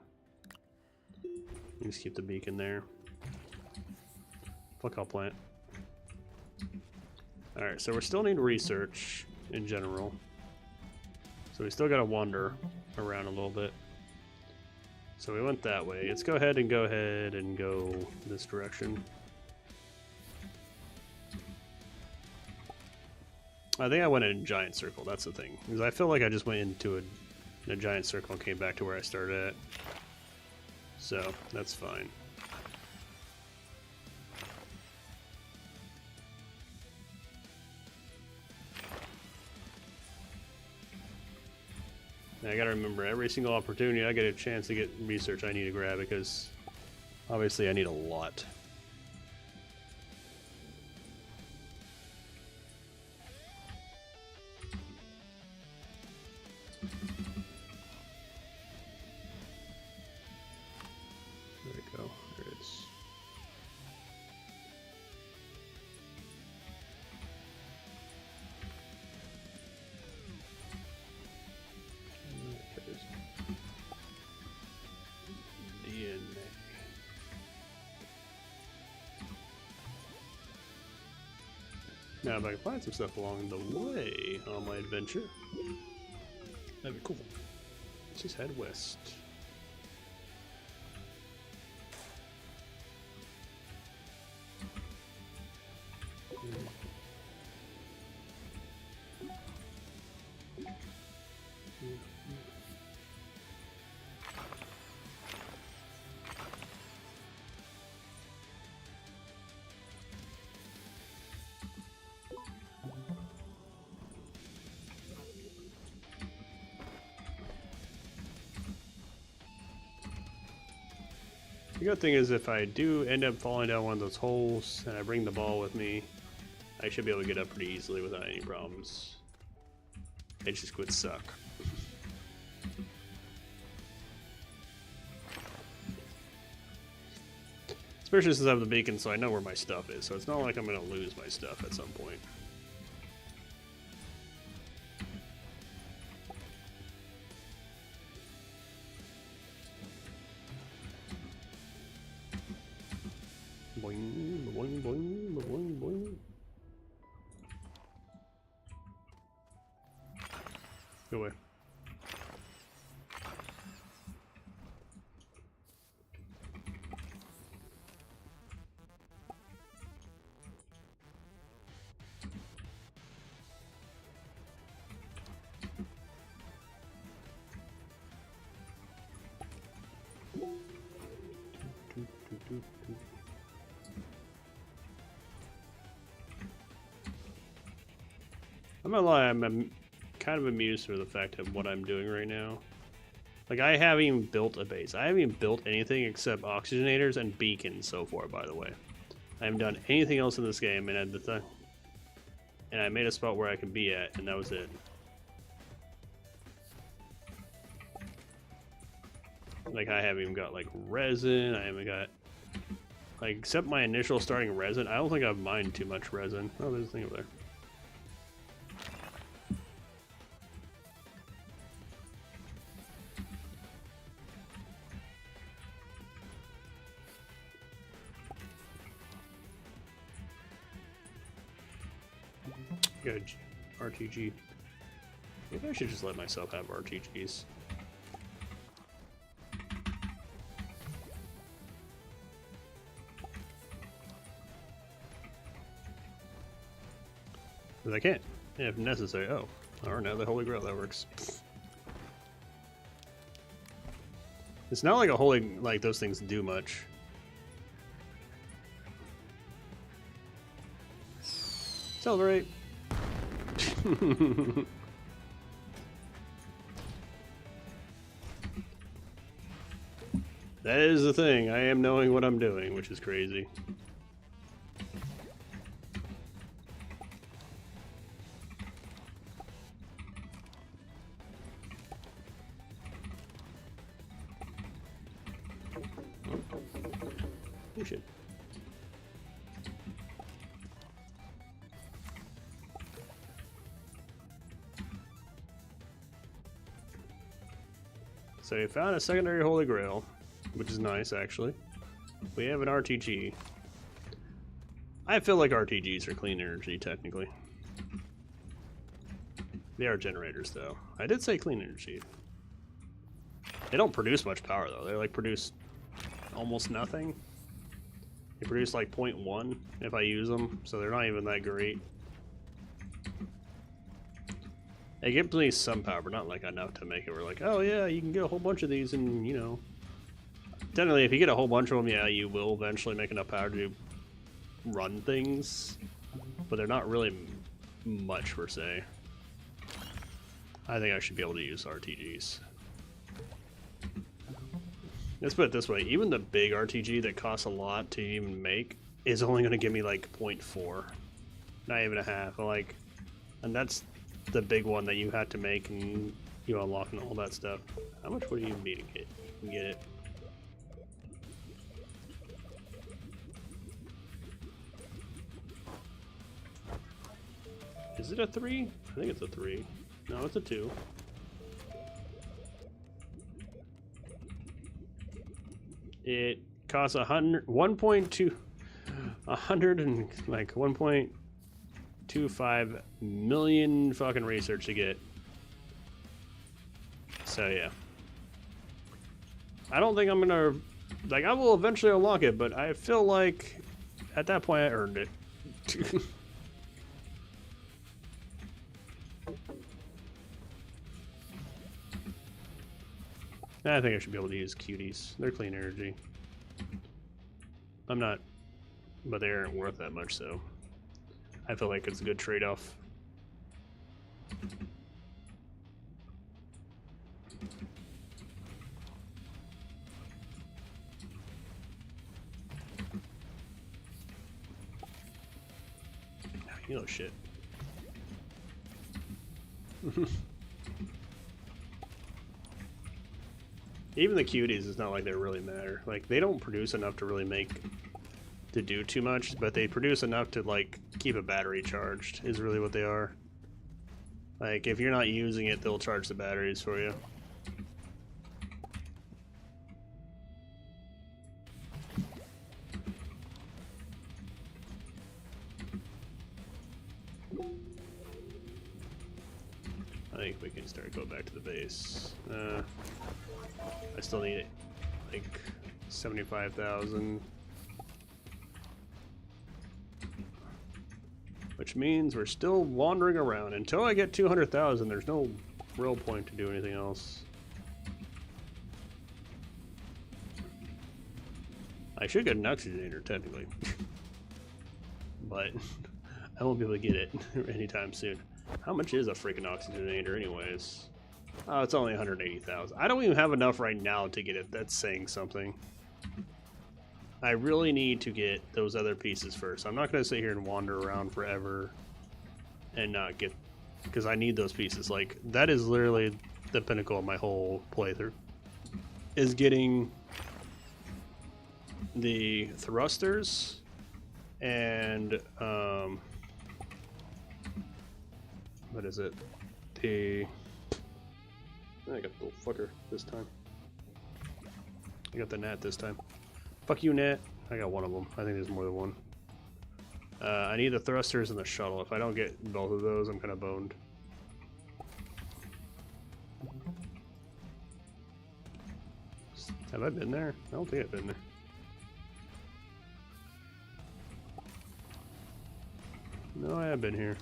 Just keep the beacon there. Fuck, I'll plant. Alright, so we still need research in general. So we still gotta wander around a little bit. So we went that way. Let's go ahead and go this direction. I think I went in a giant circle, that's the thing. Because I feel like I just went into a giant circle and came back to where I started at. So, that's fine. Now I gotta remember, every single opportunity I get a chance to get research I need to grab, because obviously I need a lot. Now, if I can find some stuff along the way on my adventure, that'd be cool. Let's just head west. The good thing is if I do end up falling down one of those holes and I bring the ball with me, I should be able to get up pretty easily without any problems. It just would suck. Especially since I have the beacon, so I know where my stuff is, so it's not like I'm going to lose my stuff at some point. Boing, boing, boing, boing, boing. Go away. I'm not gonna lie, I'm kind of amused with the fact of what I'm doing right now. Like, I haven't even built a base. I haven't even built anything except oxygenators and beacons so far, by the way. I haven't done anything else in this game, and I made a spot where I can be at, and that was it. Like, I haven't even got, like, resin. I haven't got, like, except my initial starting resin. I don't think I've mined too much resin. Oh, there's a thing over there. Good. RTG. Maybe I should just let myself have RTGs. Because I can't. If necessary. Oh. Or no, the Holy Grail, that works. It's not like a holy, like those things do much. Celebrate! That is the thing. I am knowing what I'm doing, which is crazy. Oh shit. So we found a secondary Holy Grail, which is nice, actually. We have an RTG. I feel like RTGs are clean energy, technically. They are generators, though. I did say clean energy. They don't produce much power, though. They, like, produce almost nothing. They produce, like, 0.1 if I use them, so they're not even that great. They give me some power, but not like enough to make it where like, oh yeah, you can get a whole bunch of these and, you know. Technically, if you get a whole bunch of them, yeah, you will eventually make enough power to run things. But they're not really much, per se. I think I should be able to use RTGs. Let's put it this way, even the big RTG that costs a lot to even make is only going to give me like 0.4. Not even a half. Like, and that's the big one that you had to make and you unlock and all that stuff. How much would you need to get? You can get it. Is it a 3? I think it's a 3. No, it's a 2. It costs 1.2 and like 1.25 million fucking research to get. So yeah. I don't think I'm gonna, like, I will eventually unlock it, but I feel like at that point I earned it. I think I should be able to use cuties. They're clean energy. I'm not, but they aren't worth that much, so I feel like it's a good trade-off. You know shit. Even the cuties, it's not like they really matter. Like, they don't produce enough to really to do too much, but they produce enough to, like, keep a battery charged, is really what they are. Like, if you're not using it, they'll charge the batteries for you. I think we can start going back to the base. I still need like 75,000, which means we're still wandering around. Until I get 200,000, there's no real point to do anything else. I should get an oxygenator technically, but I won't be able to get it anytime soon. How much is a freaking oxygenator anyways? Oh, it's only 180,000. I don't even have enough right now to get it. That's saying something. I really need to get those other pieces first. I'm not going to sit here and wander around forever and not get... because I need those pieces. Like, that is literally the pinnacle of my whole playthrough. Is getting the thrusters and... what is it? I got the little fucker this time. I got the gnat this time. Fuck you, gnat. I got one of them. I think there's more than one. I need the thrusters and the shuttle. If I don't get both of those, I'm kind of boned. Have I been there? I don't think I've been there. No, I have been here.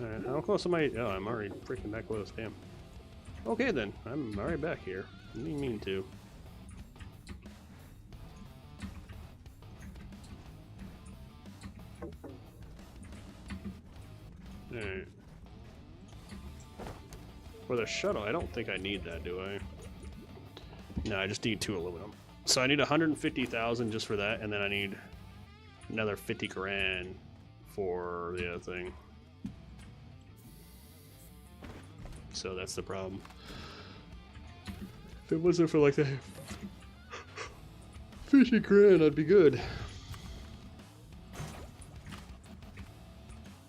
Alright, how close am I? Oh, I'm already freaking that close, damn. Okay then, I'm already back here. I didn't mean to. Alright. For the shuttle, I don't think I need that, do I? No, I just need 2 aluminum. So I need 150,000 just for that, and then I need another 50 grand for the other thing. So that's the problem. If it wasn't for like the 50 grand, I'd be good.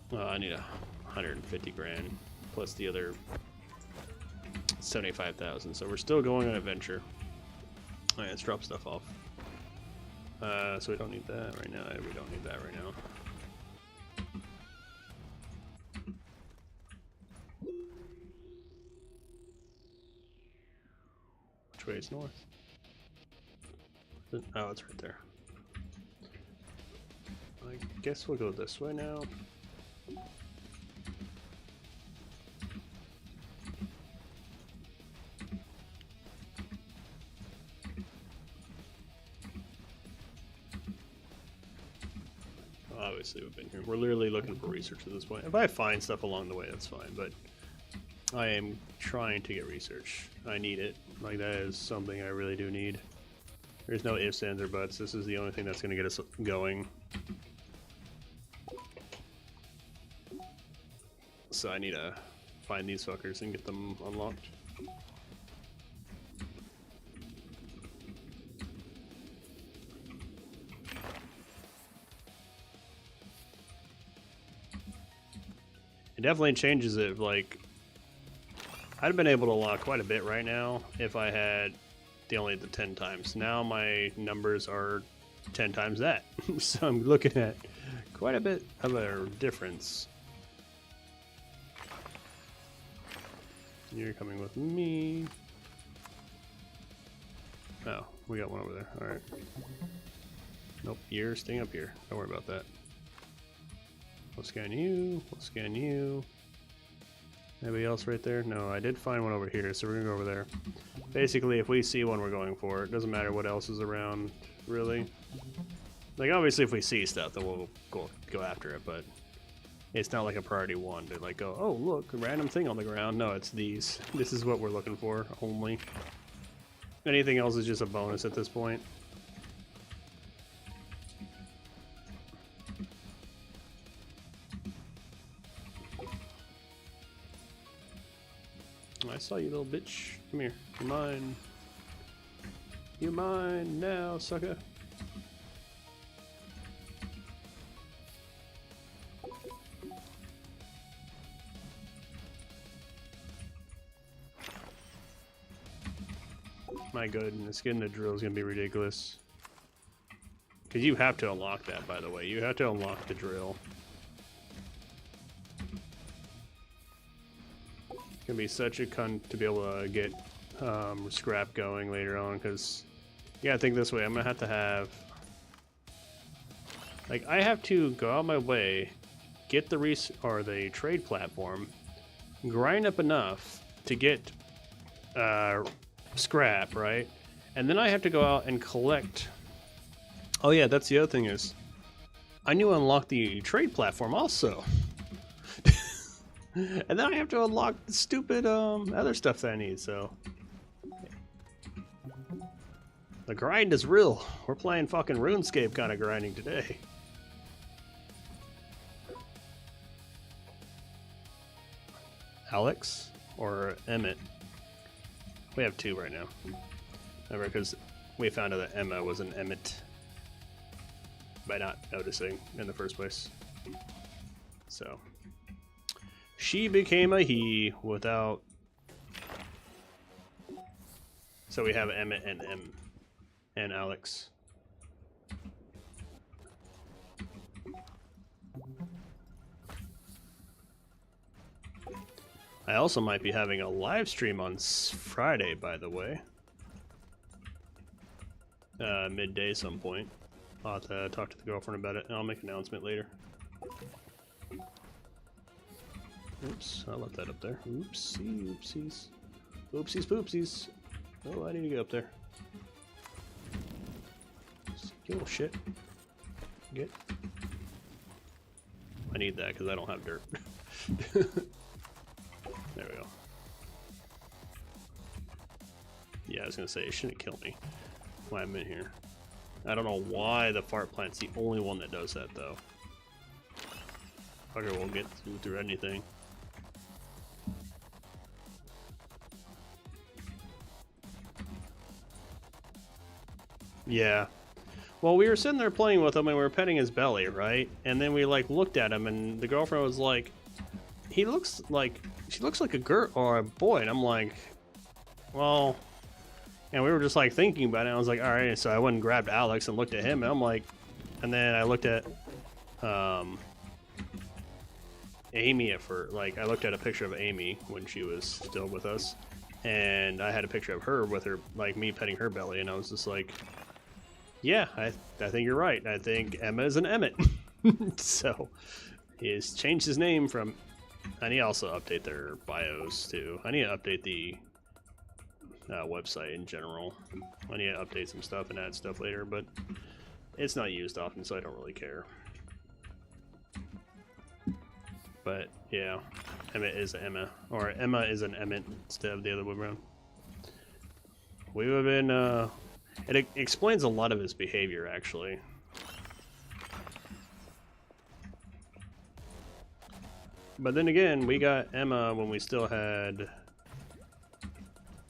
Well, I need 150 grand plus the other 75,000. So we're still going on an adventure. All right, let's drop stuff off. So we don't need that right now. We don't need that right now. Which way is north? Oh, it's right there. I guess we'll go this way now. Obviously, we've been here. We're literally looking for research at this point. If I find stuff along the way, that's fine, but I am trying to get research. I need it. Like, that is something I really do need. There's no ifs, ands, or buts. This is the only thing that's going to get us going. So I need to find these fuckers and get them unlocked. It definitely changes it. Like, I'd have been able to unlock quite a bit right now if I had only the 10 times. Now my numbers are 10 times that. So I'm looking at quite a bit of a difference. You're coming with me. Oh, we got one over there. Alright. Nope, you're staying up here. Don't worry about that. We'll scan you. We'll scan you. Anybody else right there? No, I did find one over here, so we're gonna go over there. Basically, if we see one, we're going for it. Doesn't matter what else is around, really. Like, obviously, if we see stuff, then we'll go after it, but it's not like a priority one to, like, go, oh, look, a random thing on the ground. No, it's these. This is what we're looking for, only. Anything else is just a bonus at this point. I saw you, little bitch. Come here. You're mine. You're mine now, sucker. My goodness, getting the drill is gonna be ridiculous. Because you have to unlock that, by the way. You have to unlock the drill. It's gonna be such a cunt to be able to get scrap going later on, because you gotta think this way. I'm gonna have like, I have to go out my way, get the trade platform, grind up enough to get scrap, right? And then I have to go out and collect. Oh yeah, that's the other thing is, I need to unlock the trade platform also. And then I have to unlock the stupid other stuff that I need, so. The grind is real. We're playing fucking RuneScape kind of grinding today. Alex or Emmett? We have two right now. Remember, because we found out that Emma was an Emmett by not noticing in the first place. So she became a he without. So we have Emmett and M and Alex. I also might be having a live stream on Friday, by the way. Midday some point. I'll have to talk to the girlfriend about it, and I'll make an announcement later. Oops, I left that up there. Oopsie, oopsies. Oopsies, poopsies. Oh, I need to get up there. You little shit. Get. I need that because I don't have dirt. There we go. Yeah, I was gonna say, it shouldn't kill me while I'm in here. I don't know why the fart plant's the only one that does that, though. Fucker won't get through anything. Yeah. Well, we were sitting there playing with him and we were petting his belly, right? And then we like looked at him and the girlfriend was like, she looks like a girl or a boy. And I'm like, well, and we were just like thinking about it. I was like, all right. So I went and grabbed Alex and looked at him and I'm like, and then I looked at Amy at first. Like I looked at a picture of Amy when she was still with us. And I had a picture of her with her, like me petting her belly. And I was just like, yeah, I think you're right. I think Emma is an Emmett. So he's changed his name from. I need to also update their bios too. I need to update the website in general. I need to update some stuff and add stuff later, but it's not used often, so I don't really care. But yeah, Emmett is Emma, or Emma is an Emmett instead of the other way around. We would have been. It explains a lot of his behavior, actually. But then again, we got Emma when we still had,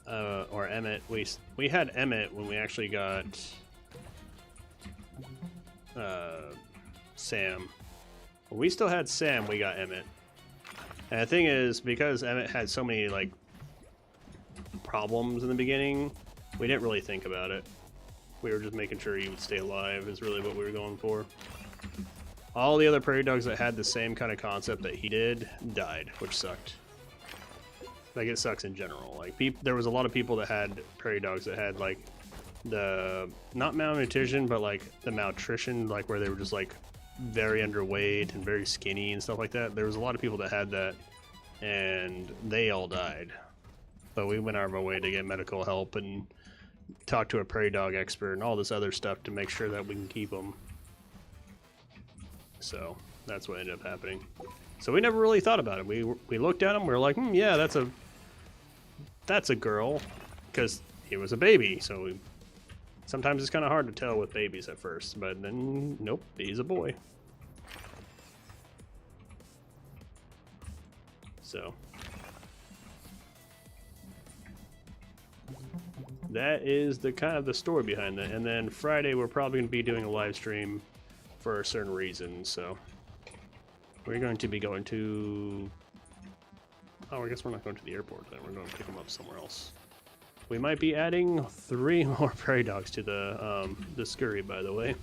or Emmett. We had Emmett when we actually got Sam. When we still had Sam, we got Emmett. And the thing is, because Emmett had so many like problems in the beginning, we didn't really think about it. We were just making sure he would stay alive is really what we were going for. All the other prairie dogs that had the same kind of concept that he did died, which sucked. Like, it sucks in general. Like, there was a lot of people that had prairie dogs that had, like, the, not malnutrition, but, like, the malnutrition, like, where they were just, like, very underweight and very skinny and stuff like that. There was a lot of people that had that, and they all died. But we went out of our way to get medical help and talk to a prairie dog expert and all this other stuff to make sure that we can keep them. So that's what ended up happening. So we never really thought about it. We looked at him. We were like, yeah, that's a girl, because he was a baby. So sometimes it's kind of hard to tell with babies at first, but then nope, he's a boy. So that is the kind of the story behind that. And then Friday we're probably going to be doing a live stream for a certain reason. So we're going to be going to. Oh, I guess we're not going to the airport then. We're going to pick them up somewhere else. We might be adding 3 more prairie dogs to the scurry, by the way.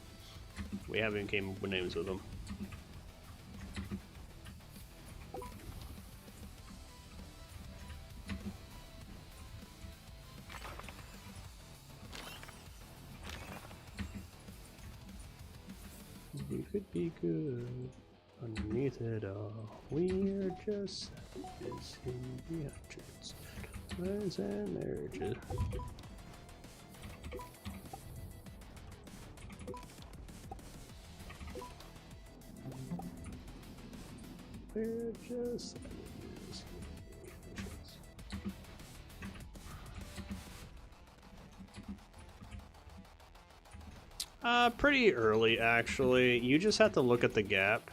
We haven't came up with names with them. We could be good underneath it all. We're just in the hundreds. Where's and marriages? We're just pretty early actually. You just have to look at the gap.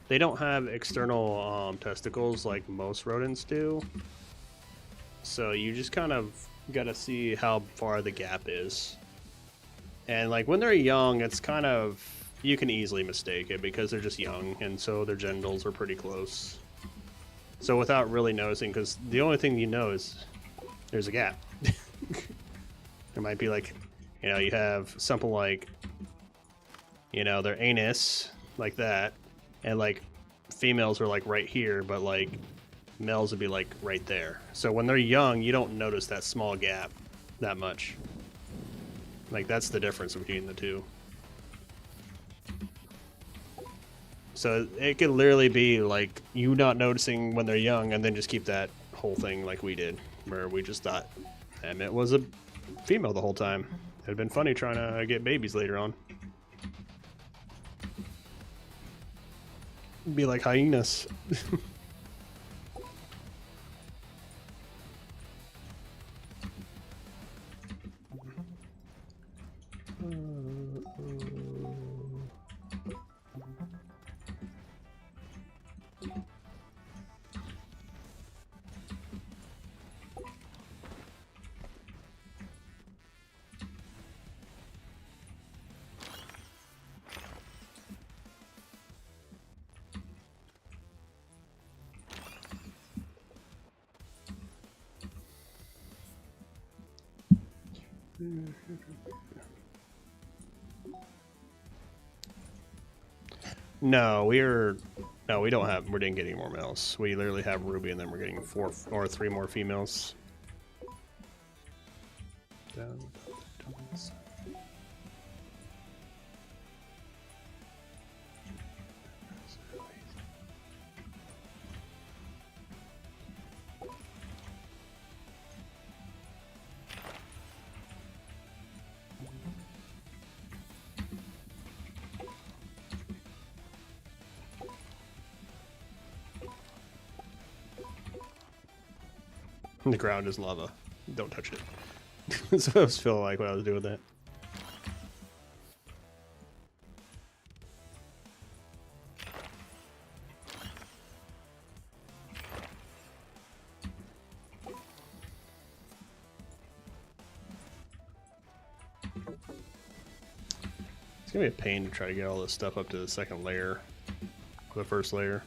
They don't have external testicles like most rodents do. So you just kind of gotta see how far the gap is. And like when they're young, it's kind of, you can easily mistake it because they're just young and so their genitals are pretty close. So without really noticing, because the only thing you know is there's a gap. There might be like, you know, you have something like, you know, their anus like that, and like females are like right here, but like males would be like right there. So when they're young, you don't notice that small gap that much. Like that's the difference between the two. So it could literally be like you not noticing when they're young and then just keep that whole thing like we did, where we just thought Emmett was a female the whole time. It'd been funny trying to get babies later on. Be like hyenas. No, we don't have. We didn't get any more males. We literally have Ruby, and then we're getting 4 or 3 more females. Down. The ground is lava. Don't touch it. That's what I was feeling like when I was doing that. It's gonna be a pain to try to get all this stuff up to the second layer, the first layer.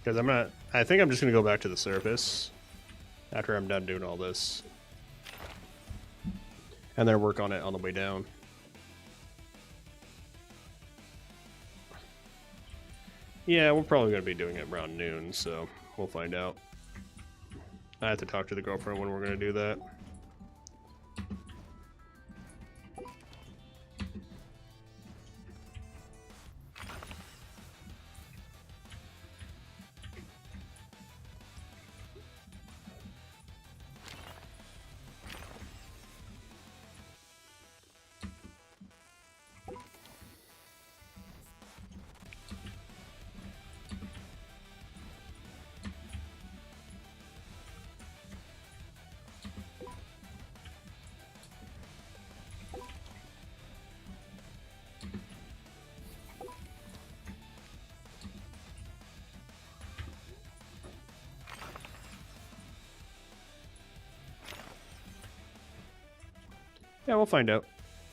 Because I think I'm just going to go back to the surface after I'm done doing all this. And then work on it on the way down. Yeah, we're probably going to be doing it around noon, so we'll find out. I have to talk to the girlfriend when we're going to do that. Yeah, we'll find out.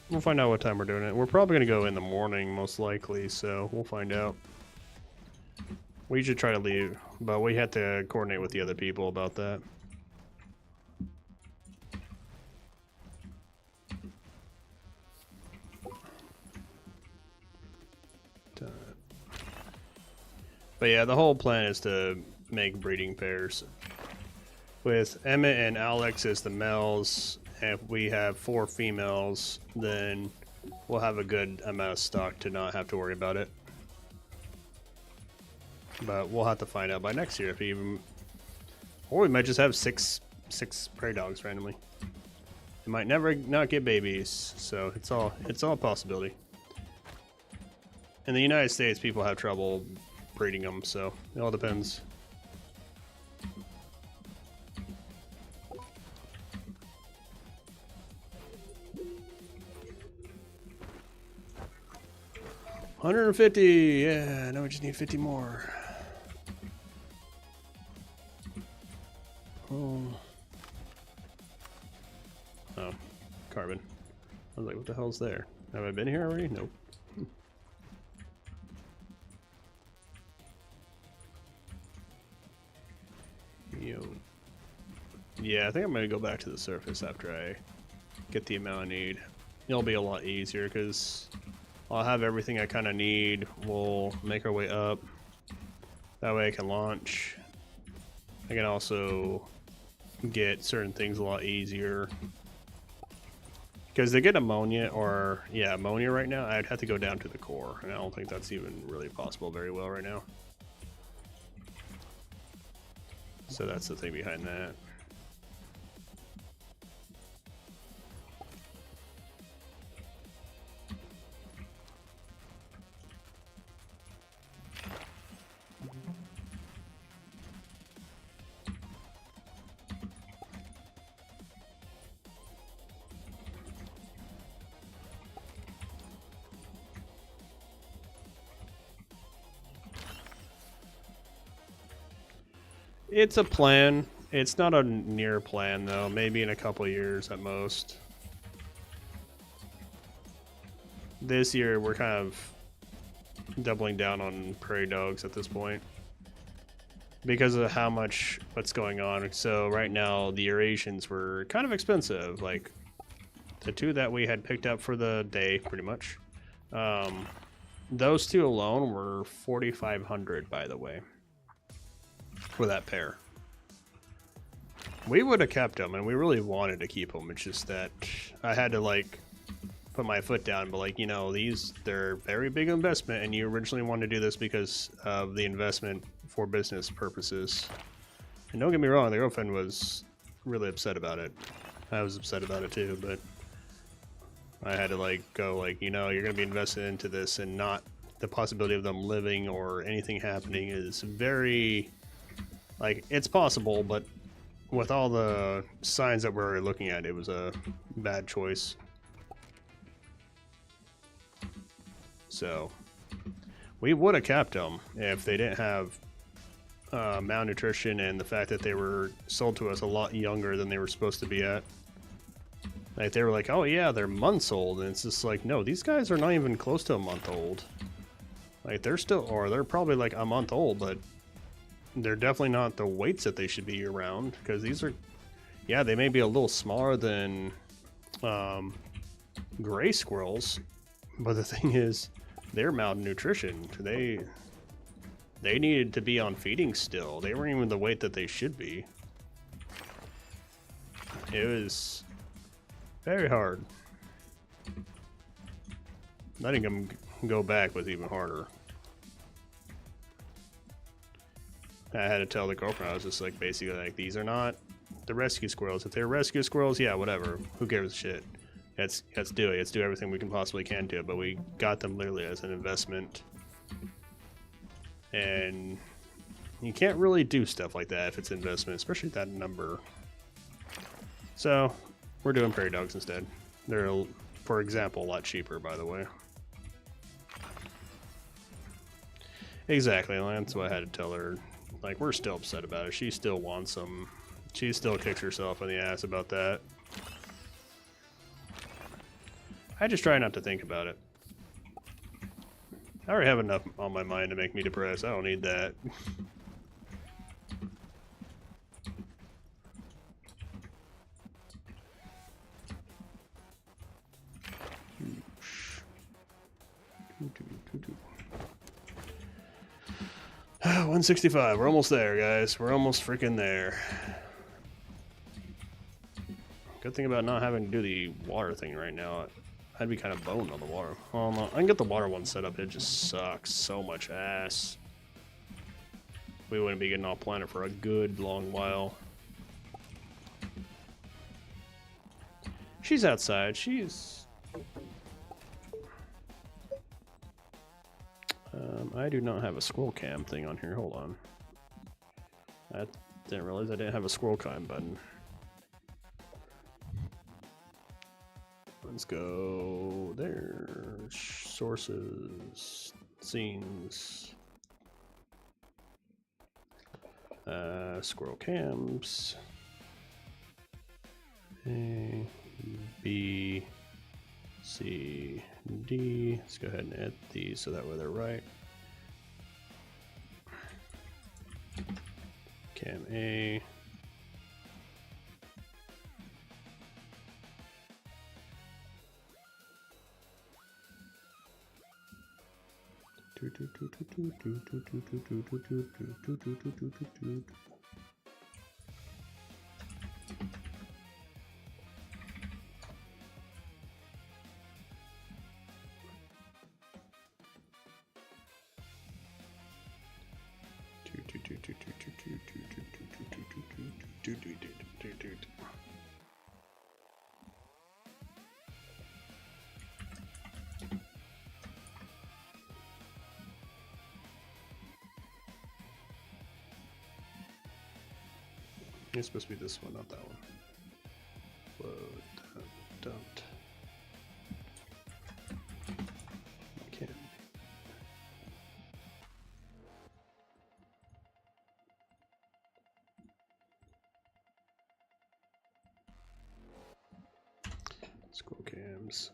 We'll find out what time we're doing it. We're probably going to go in the morning, most likely, so we'll find out. We should try to leave, but we have to coordinate with the other people about that. But yeah, the whole plan is to make breeding pairs. With Emmett and Alex as the males, and if we have 4 females, then we'll have a good amount of stock to not have to worry about it. But we'll have to find out by next year if even, or we might just have six prairie dogs randomly. We might never not get babies, so it's all a possibility. In the United States, people have trouble breeding them, so it all depends. $150, yeah. Now we just need 50 more. Oh, carbon. I was like, what the hell's there? Have I been here already? Nope. Yo. Yeah, I think I'm gonna go back to the surface after I get the amount I need. It'll be a lot easier because I'll have everything I kind of need. We'll make our way up. That way I can launch. I can also get certain things a lot easier. Because to get ammonia, or yeah, ammonia right now, I'd have to go down to the core, and I don't think that's even really possible very well right now. So that's the thing behind that. It's a plan. It's not a near plan, though. Maybe in a couple years at most. This year, we're kind of doubling down on prairie dogs at this point because of how much what's going on. So right now, the Eurasians were kind of expensive. Like the 2 that we had picked up for the day, pretty much. Those 2 alone were 4,500, by the way. For that pair. We would have kept them, and we really wanted to keep them. It's just that I had to, like, put my foot down, but, like, you know, they're very big investment, and you originally wanted to do this because of the investment for business purposes. And don't get me wrong, the girlfriend was really upset about it. I was upset about it too, but I had to, like, go, like, you know, you're going to be invested into this, and not the possibility of them living or anything happening is very... Like, it's possible, but with all the signs that we're looking at, it was a bad choice. So, we would have kept them if they didn't have malnutrition and the fact that they were sold to us a lot younger than they were supposed to be at. Like, they were like, oh yeah, they're months old, and it's just like, no, these guys are not even close to a month old. Like, they're still, or they're probably like a month old, but they're definitely not the weights that they should be around, because these are, yeah, they may be a little smaller than gray squirrels, but the thing is, they're malnutrition. They needed to be on feeding still. They weren't even the weight that they should be. It was very hard. Letting them go back was even harder. I had to tell the girlfriend, I was just like, basically like, these are not the rescue squirrels. If they're rescue squirrels, yeah, whatever. Who gives a shit? Let's do it. Let's do everything we can possibly can do. But we got them literally as an investment. And you can't really do stuff like that if it's investment, especially that number. So we're doing prairie dogs instead. They're, for example, a lot cheaper, by the way. Exactly, that's what I had to tell her. Like, we're still upset about it. She still wants them. She still kicks herself in the ass about that. I just try not to think about it. I already have enough on my mind to make me depressed. I don't need that. Ah, 165. We're almost there, guys. We're almost freaking there. Good thing about not having to do the water thing right now. I'd be kind of boned on the water. Oh, no, I can get the water one set up. It just sucks so much ass. We wouldn't be getting off planet for a good long while. She's outside. She's... I do not have a scroll cam thing on here. Hold on. I didn't realize I didn't have a scroll cam button. Let's go there. Sources, scenes, scroll cams. A, B, C, D. Let's go ahead and add these so that way they're right. Cam A. It's supposed to be this one, not that one. Load, dumped. Can't. Scroll cams.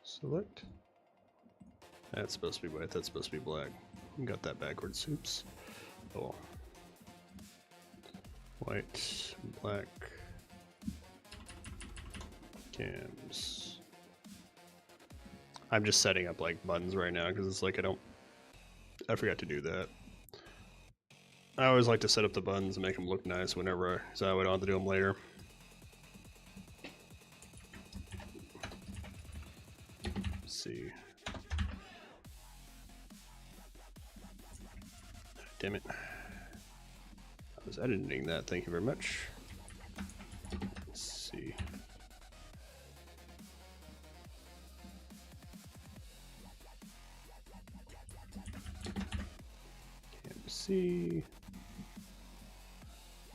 Select. That's supposed to be white, that's supposed to be black. Got that backwards, oops. Oh. White, black, cams. I'm just setting up like buttons right now because it's like I forgot to do that. I always like to set up the buttons and make them look nice whenever, so I don't have to do them later. See. Damn it. I was editing that, thank you very much. Let's see. Cam C.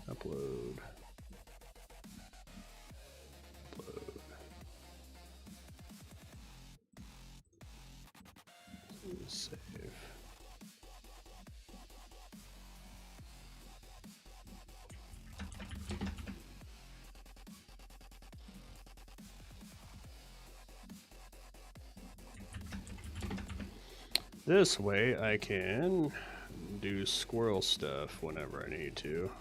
Upload. Save. This way I can do squirrel stuff whenever I need to.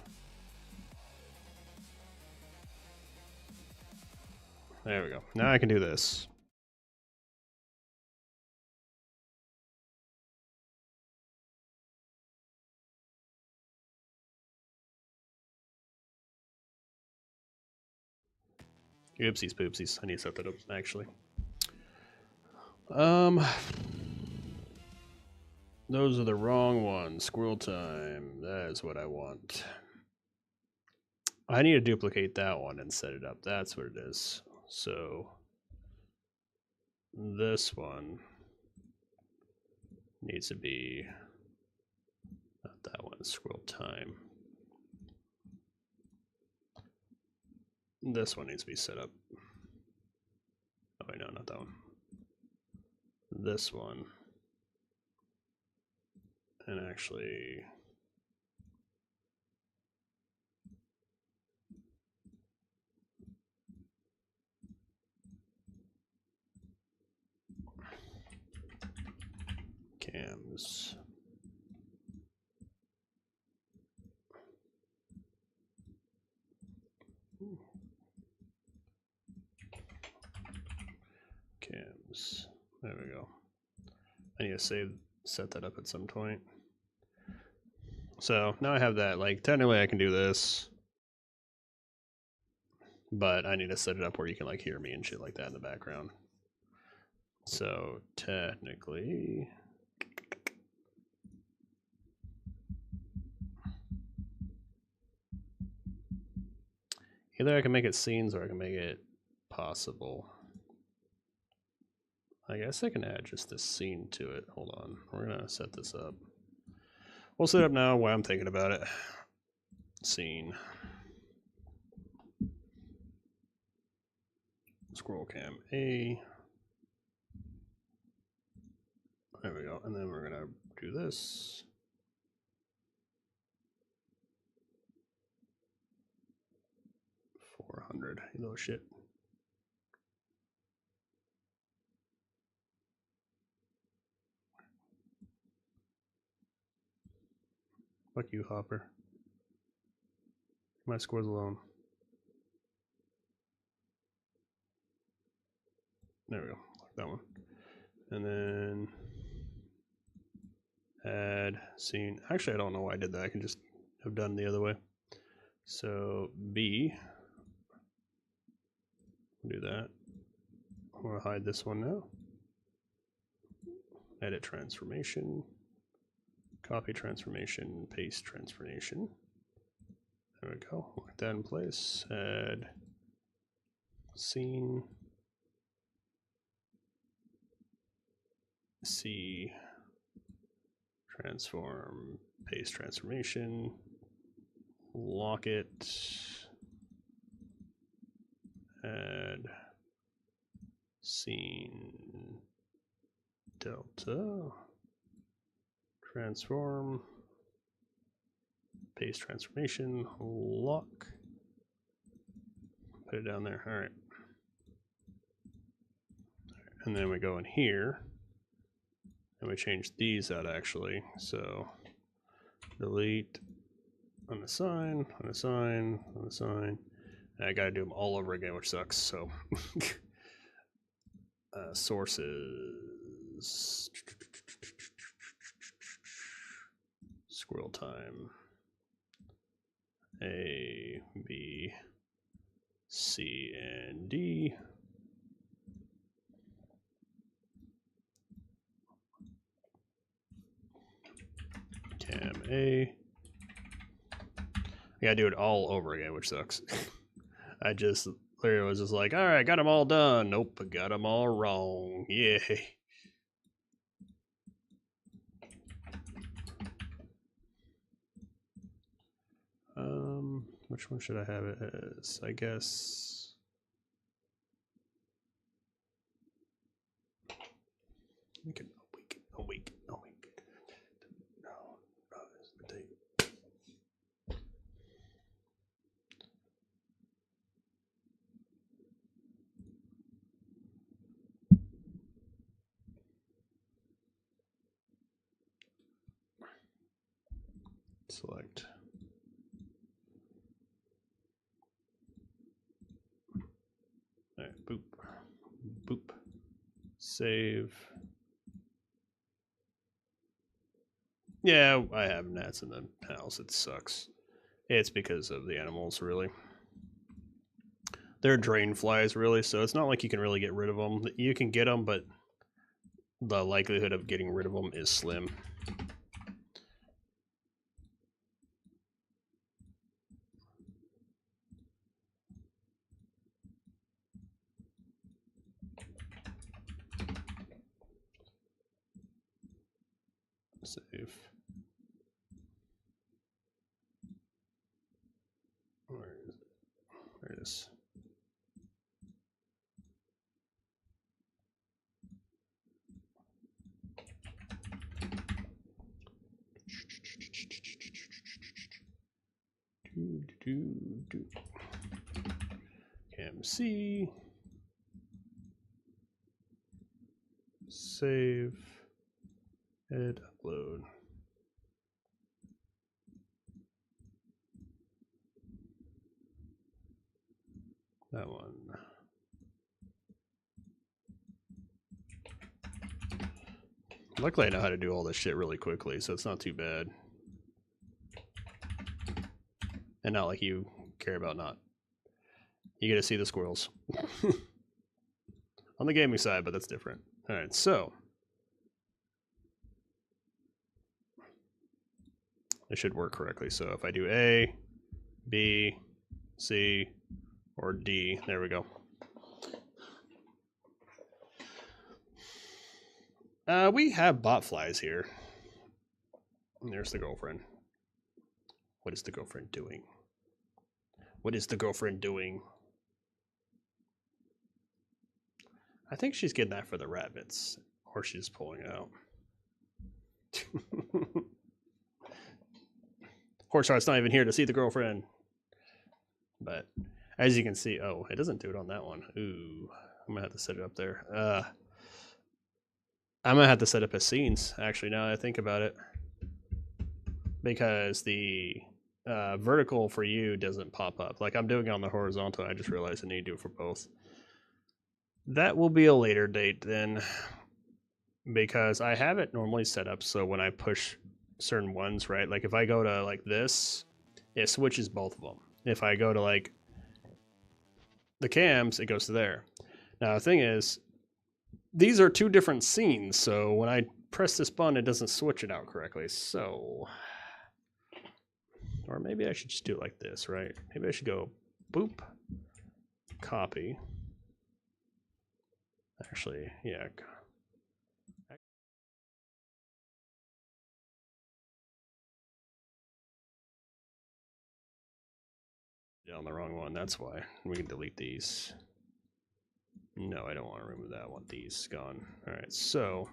There we go. Now I can do this. Oopsies poopsies. I need to set that up actually. Those are the wrong ones. Squirrel time. That is what I want. I need to duplicate that one and set it up. That's what it is. So this one needs to be not that one. Squirrel time. This one needs to be set up. Oh wait, no, not that one. This one And actually, cams. Cams. There we go. I need to set that up at some point. So now I have that. Like, technically I can do this, but I need to set it up where you can like hear me and shit like that in the background. So technically, either I can make it scenes or I can make it possible. I guess I can add just this scene to it. Hold on. We're going to set this up. We'll set it up now while I'm thinking about it. Scene. Scroll cam A. There we go. And then we're going to do this. $400. You little shit. Fuck you, Hopper. My score's alone. There we go. Like that one. And then add scene. Actually, I don't know why I did that. I can just have done the other way. So B. Do that. I'm going to hide this one now. Edit transformation. Copy transformation. Paste transformation. There we go. Lock that in place. Add scene. C. Transform. Paste transformation. Lock it. Add scene delta. Transform. Paste transformation. Lock. Put it down there. All right. And then we go in here and we change these out actually. So delete, unassign, unassign, unassign. And I got to do them all over again, which sucks. So sources, squirrel time, A, B, C, and D. Cam A. I gotta do it all over again, which sucks. I just literally was just like, all right, got them all done. Nope, I got them all wrong. Yay. Which one should I have it as? I guess. Make it a week, a week, a week. No, that's the date. Select. All right, boop, boop, save. Yeah, I have gnats in the house. It sucks. It's because of the animals, really. They're drain flies, really, so it's not like you can really get rid of them. You can get them, but the likelihood of getting rid of them is slim. Save. Where is it? There it is. Cam C. Save. Edit. Upload. That one. Luckily, I know how to do all this shit really quickly, so it's not too bad. And not like you care about not. You get to see the squirrels. On the gaming side, but that's different. All right, so. It should work correctly. So if I do A, B, C, or D, there we go. We have bot flies here. And there's the girlfriend. What is the girlfriend doing? What is the girlfriend doing? I think she's getting that for the rabbits. Or she's pulling out. Horseheart's not even here to see the girlfriend. But as you can see, oh, it doesn't do it on that one. Ooh, I'm gonna have to set it up there. I'm gonna have to set up as scenes, actually, now that I think about it. Because the vertical for you doesn't pop up. Like I'm doing it on the horizontal, I just realized I need to do it for both. That will be a later date then. Because I have it normally set up so when I push certain ones, right? Like if I go to like this, it switches both of them. If I go to like the cams, it goes to there. Now the thing is, these are two different scenes, so when I press this button, it doesn't switch it out correctly. So, or maybe I should just do it like this, right? Maybe I should go boop, copy. Actually, yeah. On the wrong one, that's why. We can delete these. No, I don't want to remove that. I want these gone. All right, so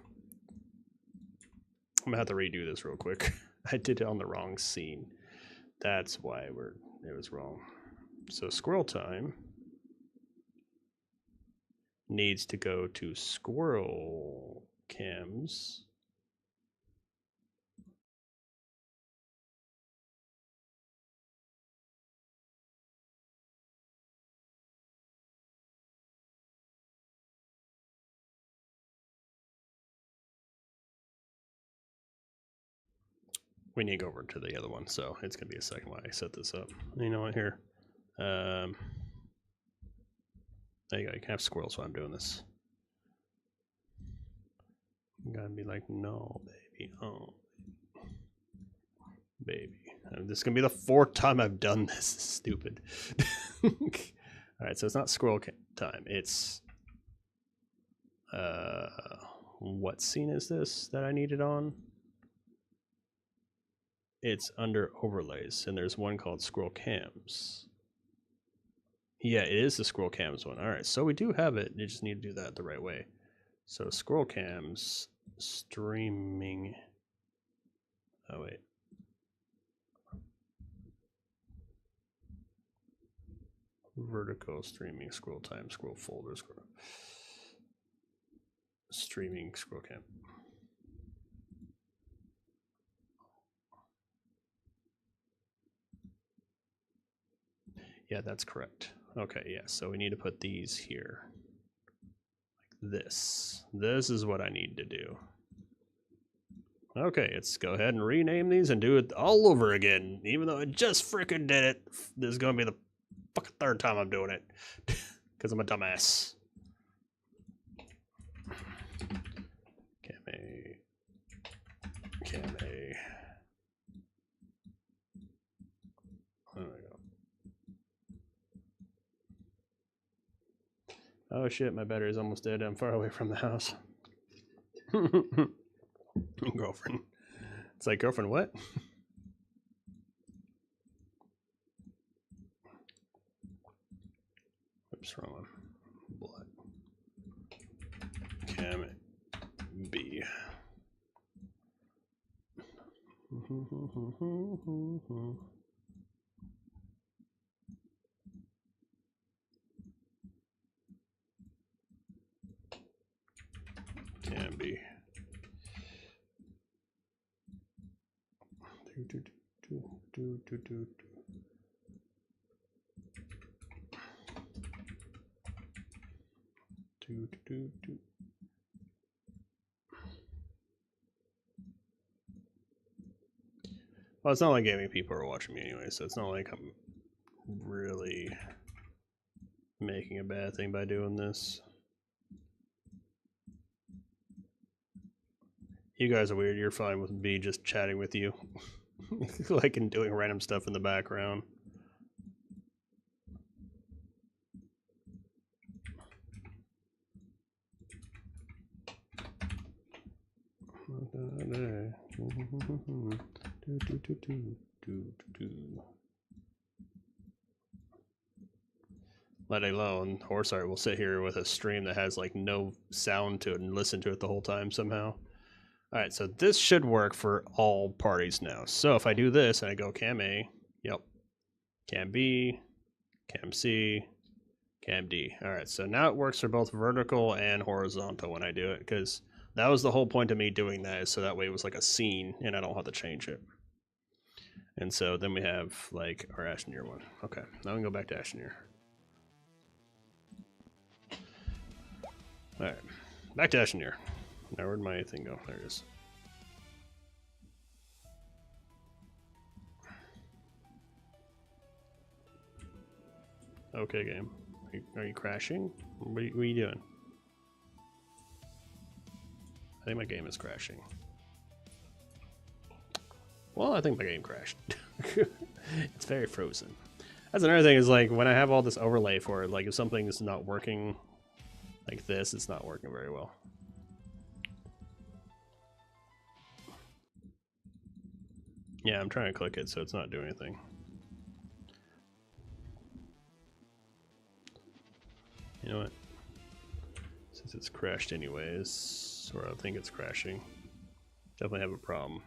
I'm gonna have to redo this real quick. I did it on the wrong scene. That's why it was wrong. So squirrel time needs to go to squirrel cams. We need to go over to the other one, so it's gonna be a second while I set this up. You know what, here? There you go, you can have squirrels while I'm doing this. I'm gonna be like, no, baby, oh, baby. This is gonna be the 4th time I've done this. This is stupid. All right, so it's not squirrel time, it's, what scene is this that I need it on? It's under overlays, and there's one called squirrel cams. Yeah, it is the squirrel cams one. All right, so we do have it. You just need to do that the right way. So squirrel cams streaming. Oh wait. Vertical streaming scroll time scroll folder scroll. Streaming scroll cam. Yeah, that's correct. Okay, yeah, so we need to put these here. Like this. This is what I need to do. Okay, let's go ahead and rename these and do it all over again. Even though I just freaking did it. This is going to be the fucking 3rd time I'm doing it. Because I'm a dumbass. Cam A. Cam A. There we go. Oh shit, my battery's almost dead. I'm far away from the house. Girlfriend. It's like, girlfriend, what? Oops, wrong one. Blood. Cam B. Well, it's not like gaming people are watching me anyway, so it's not like I'm really making a bad thing by doing this. You guys are weird. You're fine with me just chatting with you. Like, and doing random stuff in the background. Let alone Horse Art will sit here with a stream that has like no sound to it and listen to it the whole time somehow. Alright, so this should work for all parties now. So if I do this and I go cam A, yep, cam B, cam C, cam D. Alright, so now it works for both vertical and horizontal when I do it, because that was the whole point of me doing that, is so that way it was like a scene and I don't have to change it. And so then we have like our Astroneer one. Okay, now we can go back to Astroneer. Alright, back to Astroneer. Now where'd my thing go? There it is. Okay, game. Are you crashing? What are you doing? I think my game is crashing. Well, I think my game crashed. It's very frozen. That's another thing, is like when I have all this overlay for it, like if something is not working like this, it's not working very well. Yeah, I'm trying to click it so it's not doing anything. You know what? Since it's crashed anyways, or I think it's crashing, definitely have a problem.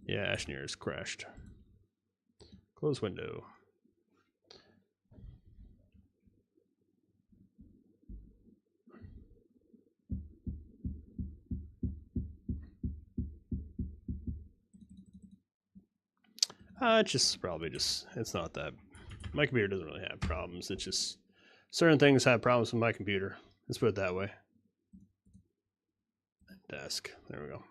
Yeah, Astroneer is crashed. Close window. It's just probably just, it's not that. My computer doesn't really have problems. It's just certain things have problems with my computer. Let's put it that way. Desk. There we go.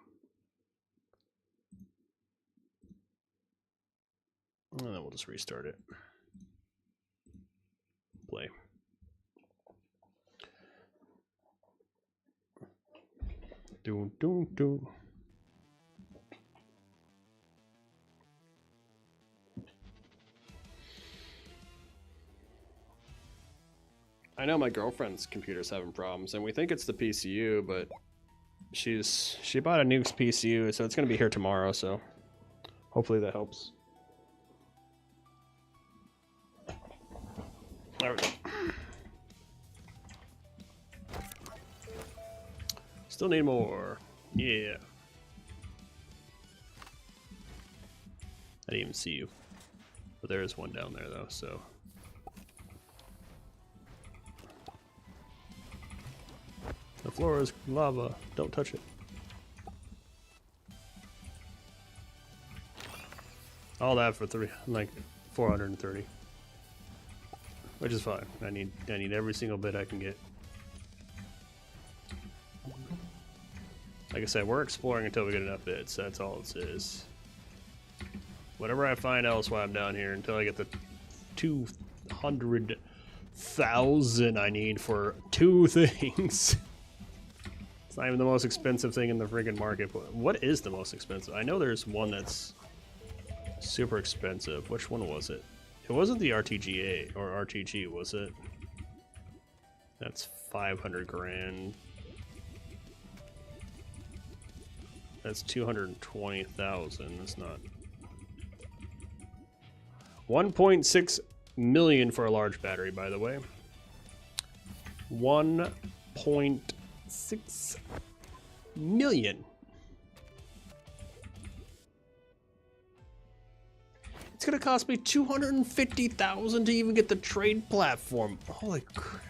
And then we'll just restart it. Play. Do. I know my girlfriend's computer's having problems, and we think it's the PCU, but she bought a new PCU, so it's gonna be here tomorrow. So hopefully that helps. There we go. Still need more. Yeah. I didn't even see you. But there is one down there though, so. The floor is lava. Don't touch it. All that for 430. Which is fine. I need every single bit I can get. Like I said, we're exploring until we get enough bits. That's all it is. Whatever I find else while I'm down here, until I get the 200,000 I need for 2 things. It's not even the most expensive thing in the friggin' market. What is the most expensive? I know there's one that's super expensive. Which one was it? It wasn't the RTGA or RTG, was it? That's 500 grand. That's 220,000. That's not 1.6 million for a large battery, by the way. 1 1.6 million. It's gonna cost me 250,000 to even get the trade platform. Holy crap.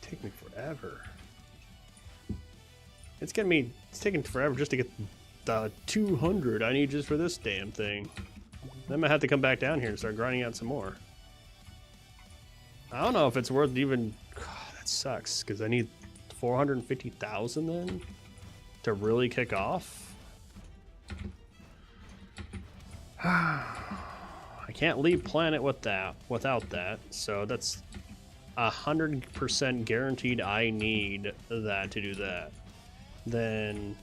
Take me forever. It's taking forever just to get the 200 I need just for this damn thing. Then I'm gonna have to come back down here and start grinding out some more. I don't know if it's worth even. God, that sucks because I need 450,000 then to really kick off. I can't leave planet without that, so that's 100% guaranteed I need that to do that. Then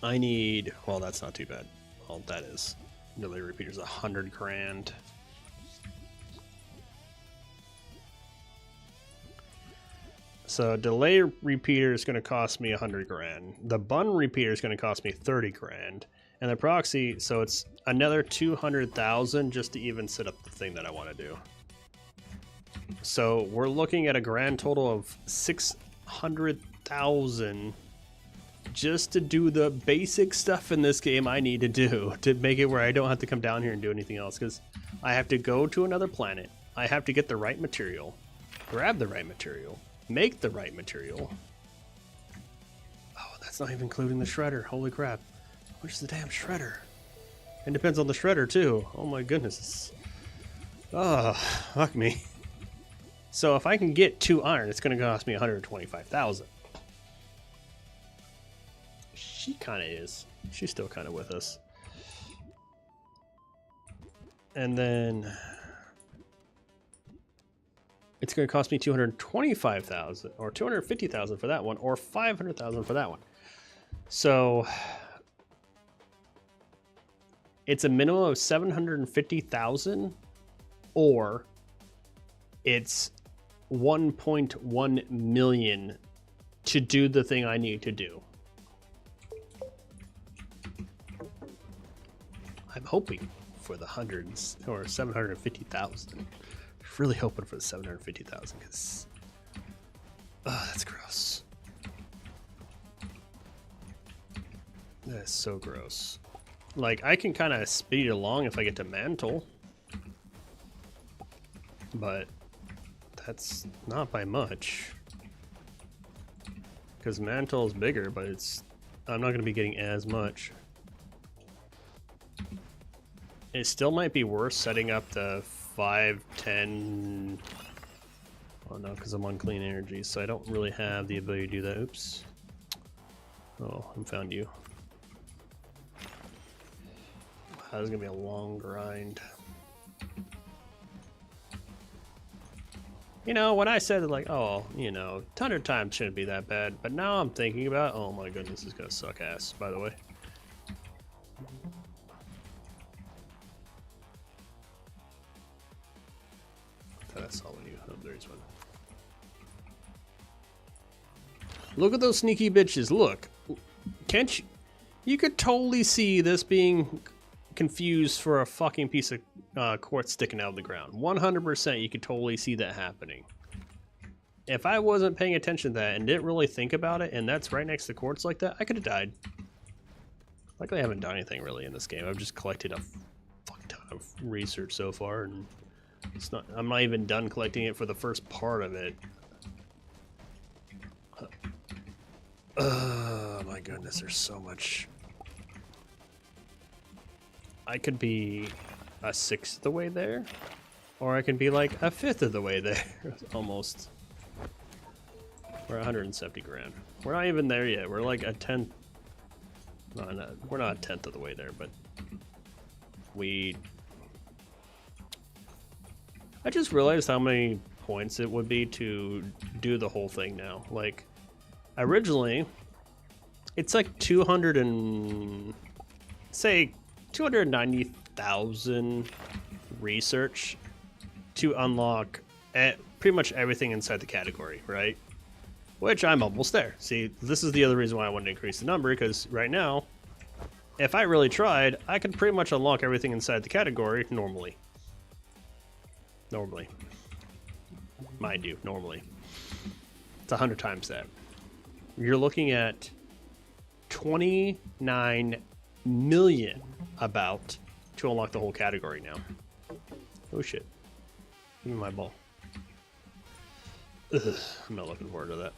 I need, well, that's not too bad. Well, that is. Delay repeaters 100 grand. So delay repeater is going to cost me 100 grand. The bun repeater is going to cost me 30 grand. And the proxy, so it's another 200,000 just to even set up the thing that I want to do. So we're looking at a grand total of 600,000 just to do the basic stuff in this game I need to do to make it where I don't have to come down here and do anything else, because I have to go to another planet. I have to get the right material, grab the right material, make the right material. Oh, that's not even including the shredder. Holy crap. How much is the damn shredder? It depends on the shredder too. Oh my goodness. Oh, fuck me. So if I can get 2 iron, it's going to cost me 125,000. She kind of is. She's still kind of with us. And then it's going to cost me 225,000 or 250,000 for that one, or 500,000 for that one. So it's a minimum of 750,000, or it's 1.1 million to do the thing I need to do. I'm hoping for the hundreds, or 750,000. Really hoping for the 750,000, because that's gross. That is so gross. Like, I can kind of speed it along if I get to mantle, but that's not by much, because mantle is bigger, but I'm not going to be getting as much. It still might be worth setting up the 5, 10. Oh no, because I'm on clean energy, so I don't really have the ability to do that. Oops. Oh, I found you. Wow, this is gonna be a long grind. You know, when I said like, oh, you know, 100 times shouldn't be that bad, but now I'm thinking about, oh my goodness, this is gonna suck ass, by the way. That's all you. Oh, there's one. Look at those sneaky bitches. Look. Can't you? You could totally see this being confused for a fucking piece of quartz sticking out of the ground. 100% you could totally see that happening. If I wasn't paying attention to that and didn't really think about it, and that's right next to quartz like that, I could have died. Luckily I haven't done anything really in this game. I've just collected a fuck ton of research so far, and I'm not even done collecting it for the first part of it. Oh my goodness, there's so much. I could be a 1/6 of the way there, or I could be like a 1/5 of the way there. Almost. We're 170 grand. We're not even there yet. We're like a 10th. No, we're not a 10th of the way there, but I just realized how many points it would be to do the whole thing now. Like, originally, it's like 290,000 research to unlock pretty much everything inside the category, right? Which I'm almost there. See, this is the other reason why I wanted to increase the number, because right now, if I really tried, I could pretty much unlock everything inside the category normally. Normally. Mind you, normally. It's 100 times that. You're looking at 29 million about to unlock the whole category now. Oh shit. Give me my ball. Ugh, I'm not looking forward to that.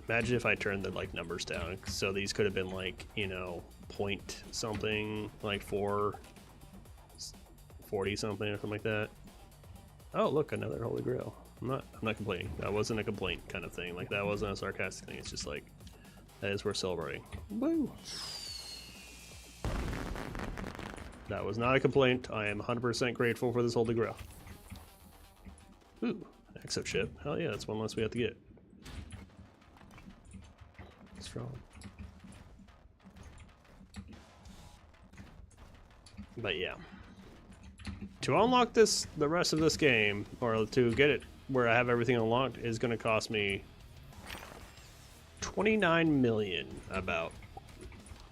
Imagine if I turned the like numbers down. So these could have been like, you know, point something, like 440 something or something like that. Oh, look, another Holy Grail. I'm not complaining. That wasn't a complaint kind of thing. Like that wasn't a sarcastic thing. It's just like that is worth celebrating. Woo! That was not a complaint. I am 100% grateful for this Holy Grail. Ooh, exo chip. Hell yeah, that's one less we have to get. Strong. But yeah. To unlock this, the rest of this game, or to get it where I have everything unlocked, is going to cost me 29 million, about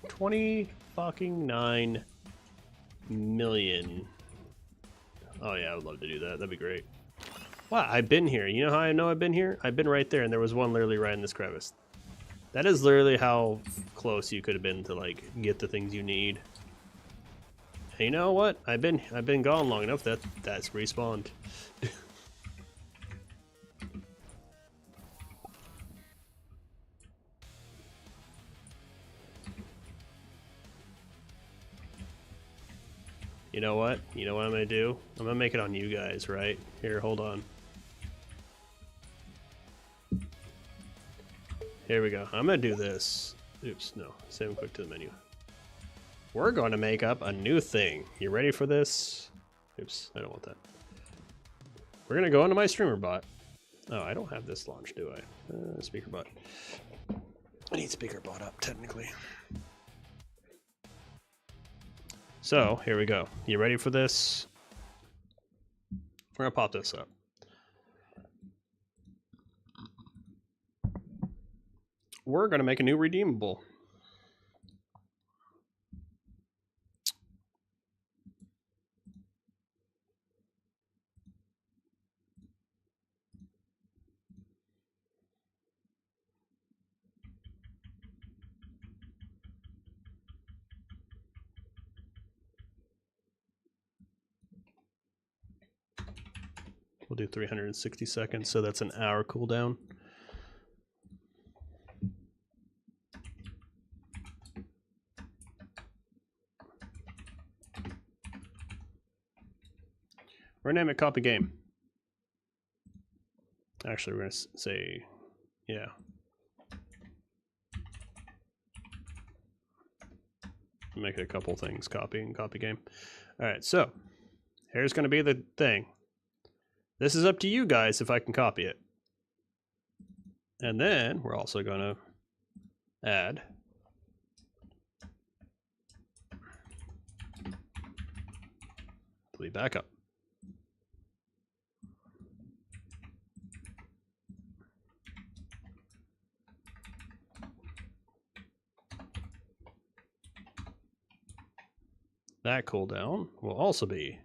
20 fucking 9 million. Oh yeah, I would love to do that. That'd be great. Wow, I've been here. You know how I know I've been here? I've been right there, and there was one literally right in this crevice. That is literally how close you could have been to like get the things you need. And you know what? I've been gone long enough that that's respawned. You know what? You know what I'm gonna do? I'm gonna make it on you guys, right? Here, hold on. Here we go. I'm gonna do this. Oops, no. Save quick to the menu. We're going to make up a new thing. You ready for this? Oops, I don't want that. We're gonna go into my streamer bot. Oh, I don't have this launched, do I? Speaker bot. I need speaker bot up, technically. So, here we go. You ready for this? We're gonna pop this up. We're gonna make a new redeemable. We'll do 360 seconds, so that's an hour cooldown. We're gonna name it copy game. Actually, we're gonna say, yeah. Make it a couple things, copy and copy game. All right, so here's gonna be the thing. This is up to you guys if I can copy it. And then we're also gonna add delete backup. That cooldown will also be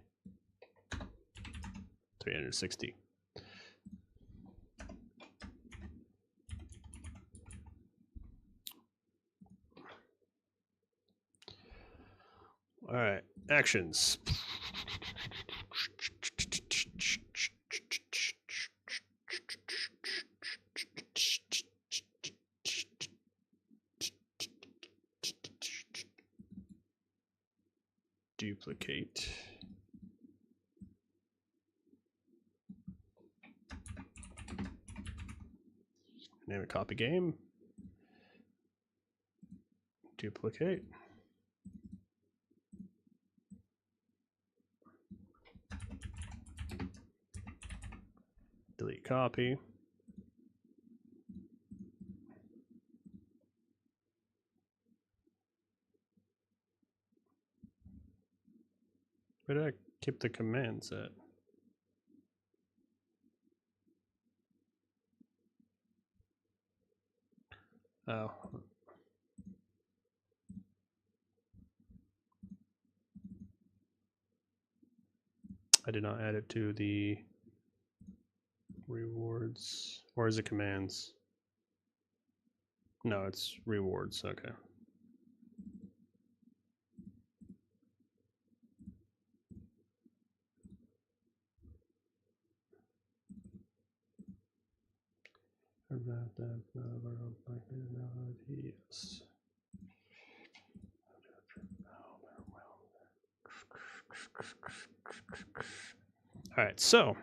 360. All right, actions. Duplicate. Name it copy game. Duplicate. Delete copy. Where did I keep the commands at? Oh. I did not add it to the rewards. Or is it commands? No, it's rewards. Okay. Yes. All right, so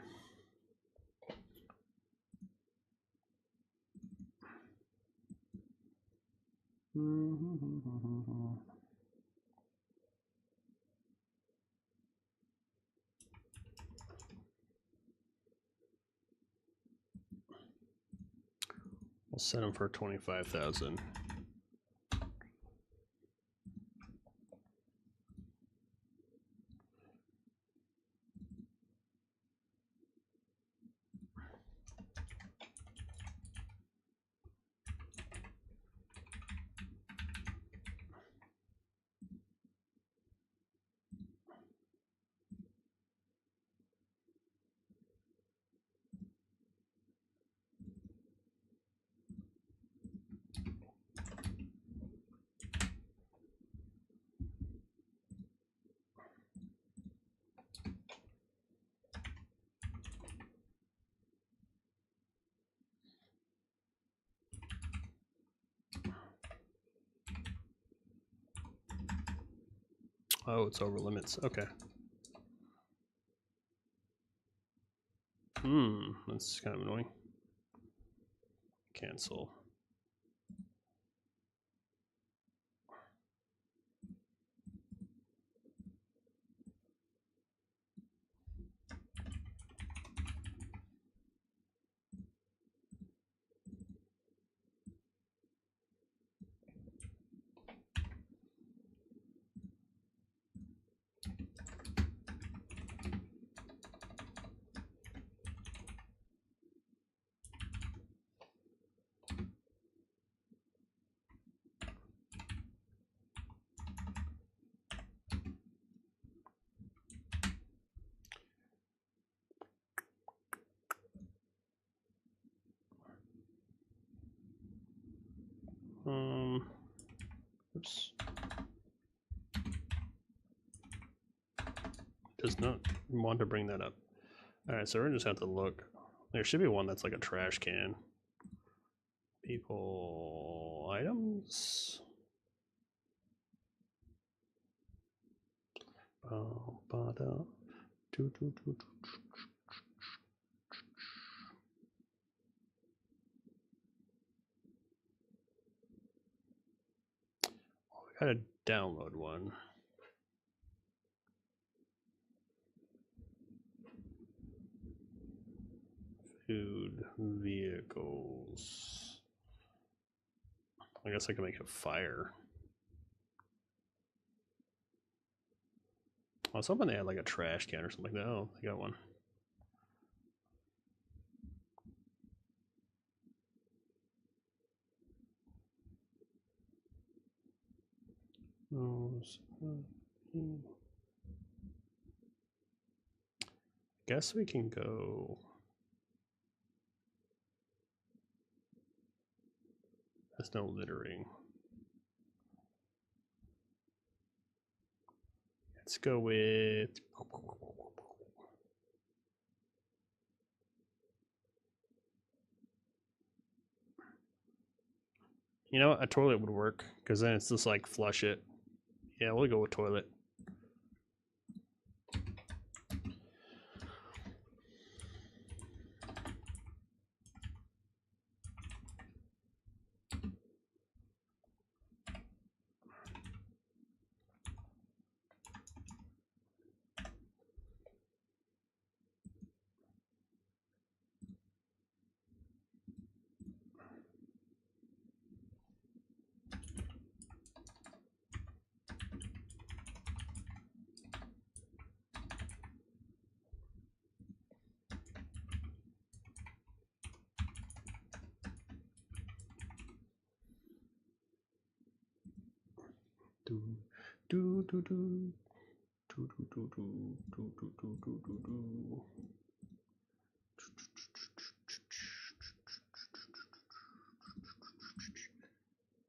we'll set them for 25,000. Oh, it's over limits. Okay. That's kind of annoying. Cancel. Oops. Does not want to bring that up. All right, so we're gonna just have to look. There should be one that's like a trash can. People, items. Oh, we gotta download one. Food, vehicles. I guess I can make a fire. I was hoping they had like a trash can or something like that. Oh, they got one. Guess we can go. There's no littering. Let's go with. You know what? A toilet would work because then it's just like flush it. Yeah, we'll go with toilet. Do do do do do do do do do do do do do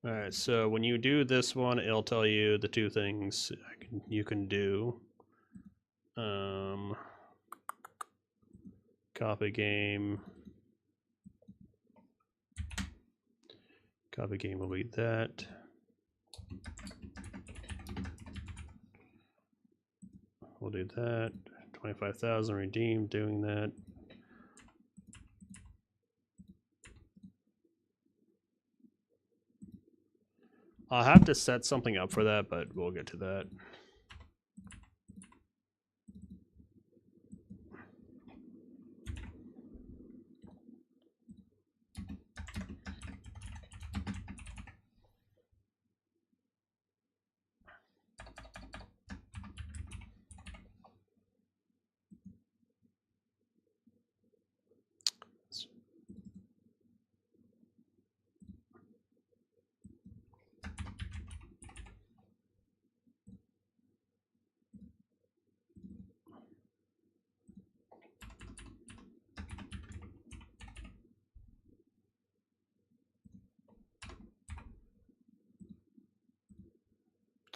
Alright, so when you do this one, it'll tell you the two things you can do. Copy game. Copy game will be that. We'll do that. 25,000 redeemed, doing that. I'll have to set something up for that, but we'll get to that.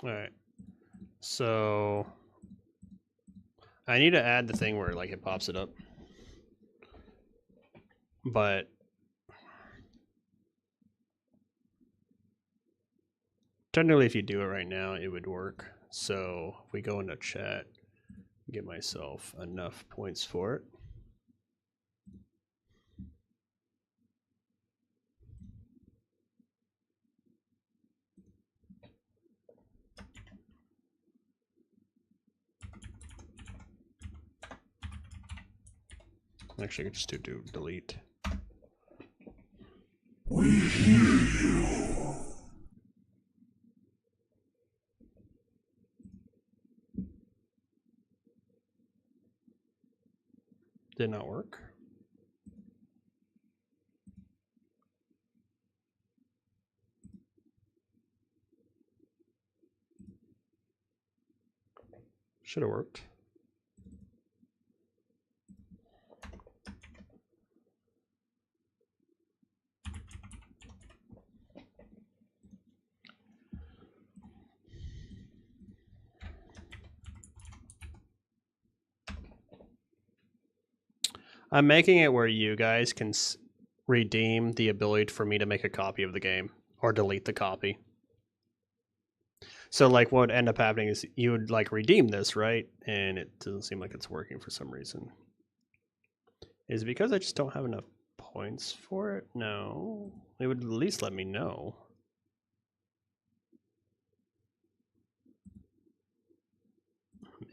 All right, so I need to add the thing where like it pops it up, but technically if you do it right now, it would work. So if we go into chat, get myself enough points for it. Actually, I could just do delete. We hear you. Did not work. Should have worked. I'm making it where you guys can redeem the ability for me to make a copy of the game or delete the copy. So like what would end up happening is you would like redeem this, right? And it doesn't seem like it's working for some reason. Is it because I just don't have enough points for it? No. It would at least let me know.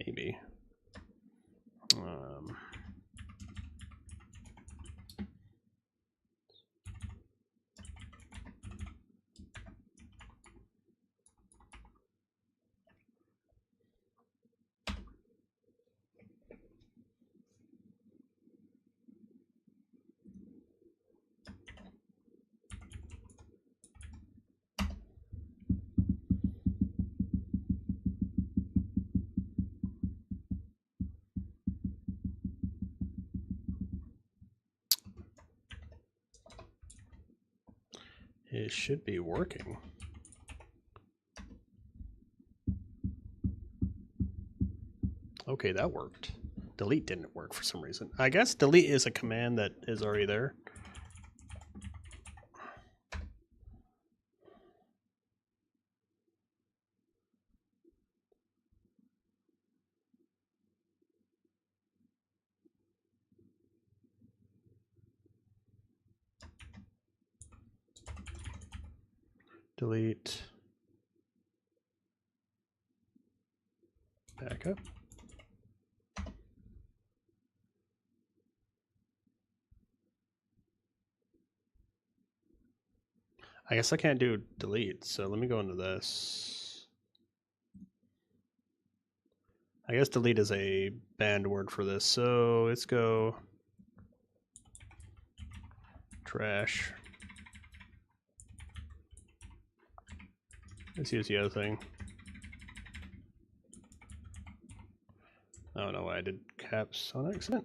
Maybe. It should be working. Okay, that worked. Delete didn't work for some reason. I guess delete is a command that is already there. Delete. Backup. I guess I can't do delete, so let me go into this. I guess delete is a banned word for this, so let's go trash. Let's use the other thing. I don't know why I did caps on accident.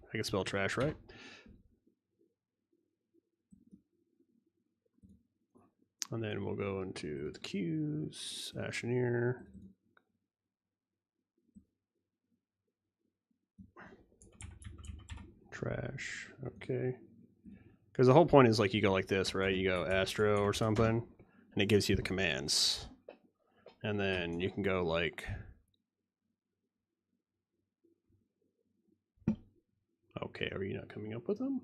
I can spell trash, right? And then we'll go into the queues, Astroneer. Trash, okay. Because the whole point is like you go like this, right? You go Astro or something, and it gives you the commands. And then you can go like... Okay, are you not coming up with them?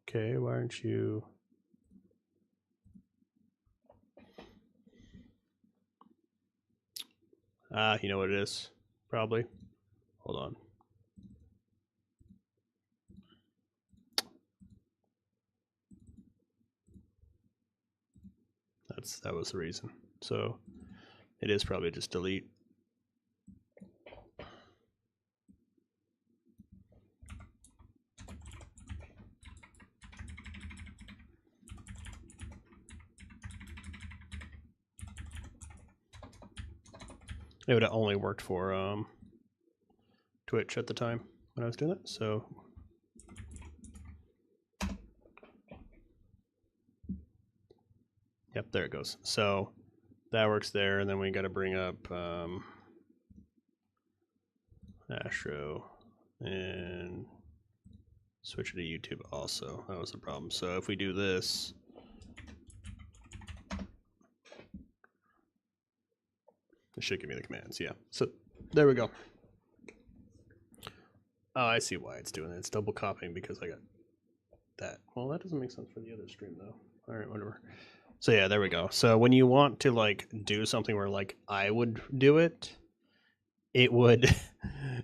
Okay, why aren't you... you know what it is? Probably. Hold on. That was the reason. So it is probably just delete. It would have only worked for Twitch at the time when I was doing it. So yep, there it goes. So that works there, and then we got to bring up Astro and switch it to YouTube also. That was the problem. So if we do this, it should give me the commands. Yeah. So there we go. Oh, I see why it's doing it. It's double copying because I got that. Well, that doesn't make sense for the other stream though. All right, whatever. So yeah, there we go. So when you want to like do something where like I would do it, it would,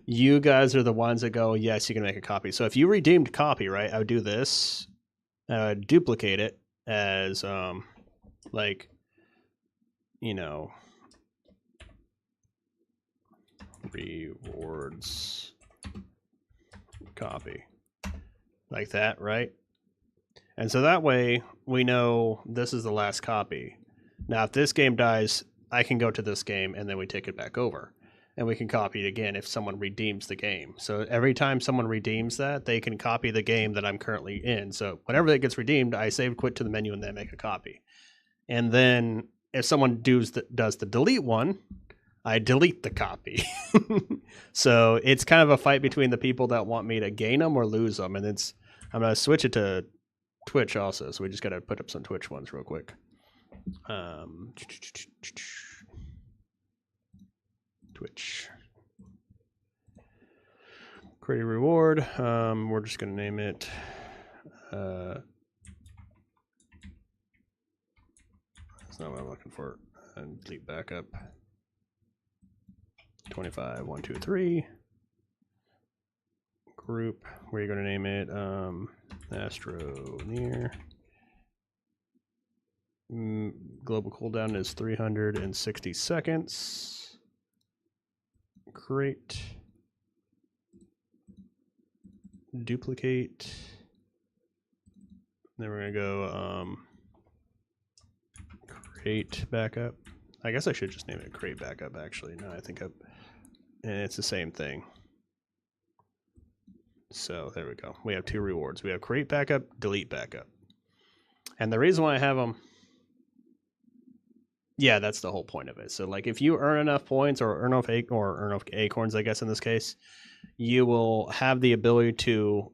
you guys are the ones that go, yes, you can make a copy. So if you redeemed copy, right, I would do this, duplicate it as like, you know, rewards copy like that, right? And so that way we know this is the last copy. Now if this game dies, I can go to this game and then we take it back over and we can copy it again if someone redeems the game. So every time someone redeems that, they can copy the game that I'm currently in. So whenever that gets redeemed, I save quit to the menu and then make a copy. And then if someone does the delete one, I delete the copy. So it's kind of a fight between the people that want me to gain them or lose them. And I'm going to switch it to Twitch also. So we just got to put up some Twitch ones real quick. Twitch. Create a reward. We're just going to name it. That's not what I'm looking for. And delete backup. 25, 1, 2, 3. Group. Where are you going to name it? Astroneer. Global cooldown is 360 seconds. Create. Duplicate. Then we're going to go create backup. I guess I should just name it create backup actually. No, I think and it's the same thing. So there we go. We have two rewards. We have create backup, delete backup. And the reason why I have them, yeah, that's the whole point of it. So like if you earn enough points or earn enough acorns, I guess in this case, you will have the ability to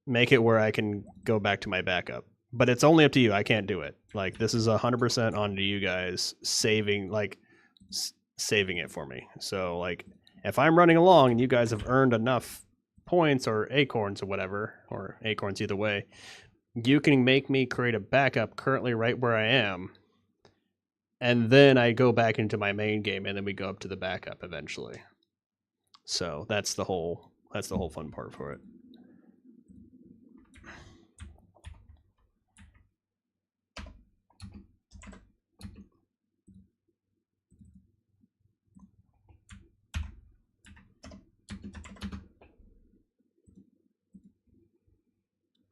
make it where I can go back to my backup. But it's only up to you. I can't do it. Like this is 100% onto you guys saving it for me. So like if I'm running along and you guys have earned enough points or acorns or whatever, or acorns either way, you can make me create a backup currently right where I am. And then I go back into my main game and then we go up to the backup eventually. So that's the whole fun part for it.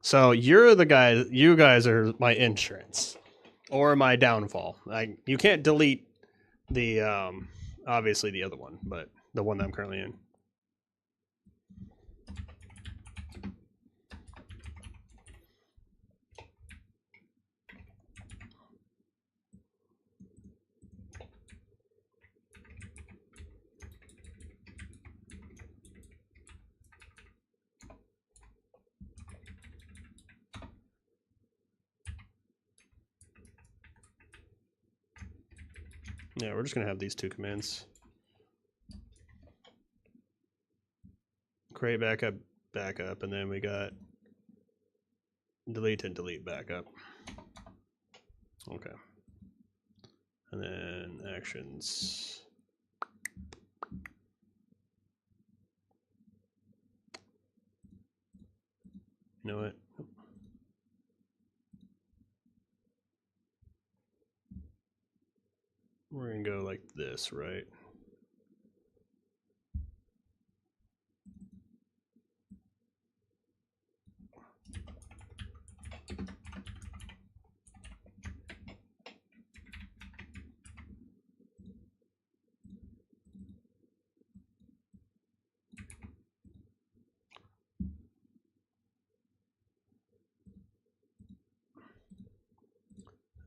So you're the guy. You guys are my insurance, or my downfall. You can't delete The obviously the other one, but the one that I'm currently in. Yeah, we're just gonna have these two commands. Create backup, backup, and then we got delete and delete backup. Okay. And then actions. You know what? We're gonna go like this, right?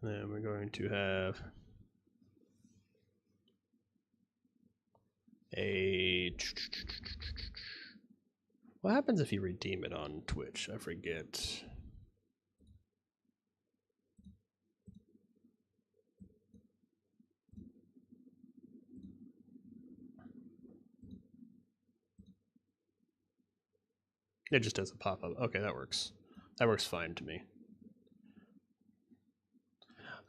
Then we're going to have a... What happens if you redeem it on Twitch? I forget. It just doesn't pop up. Okay, that works. That works fine to me.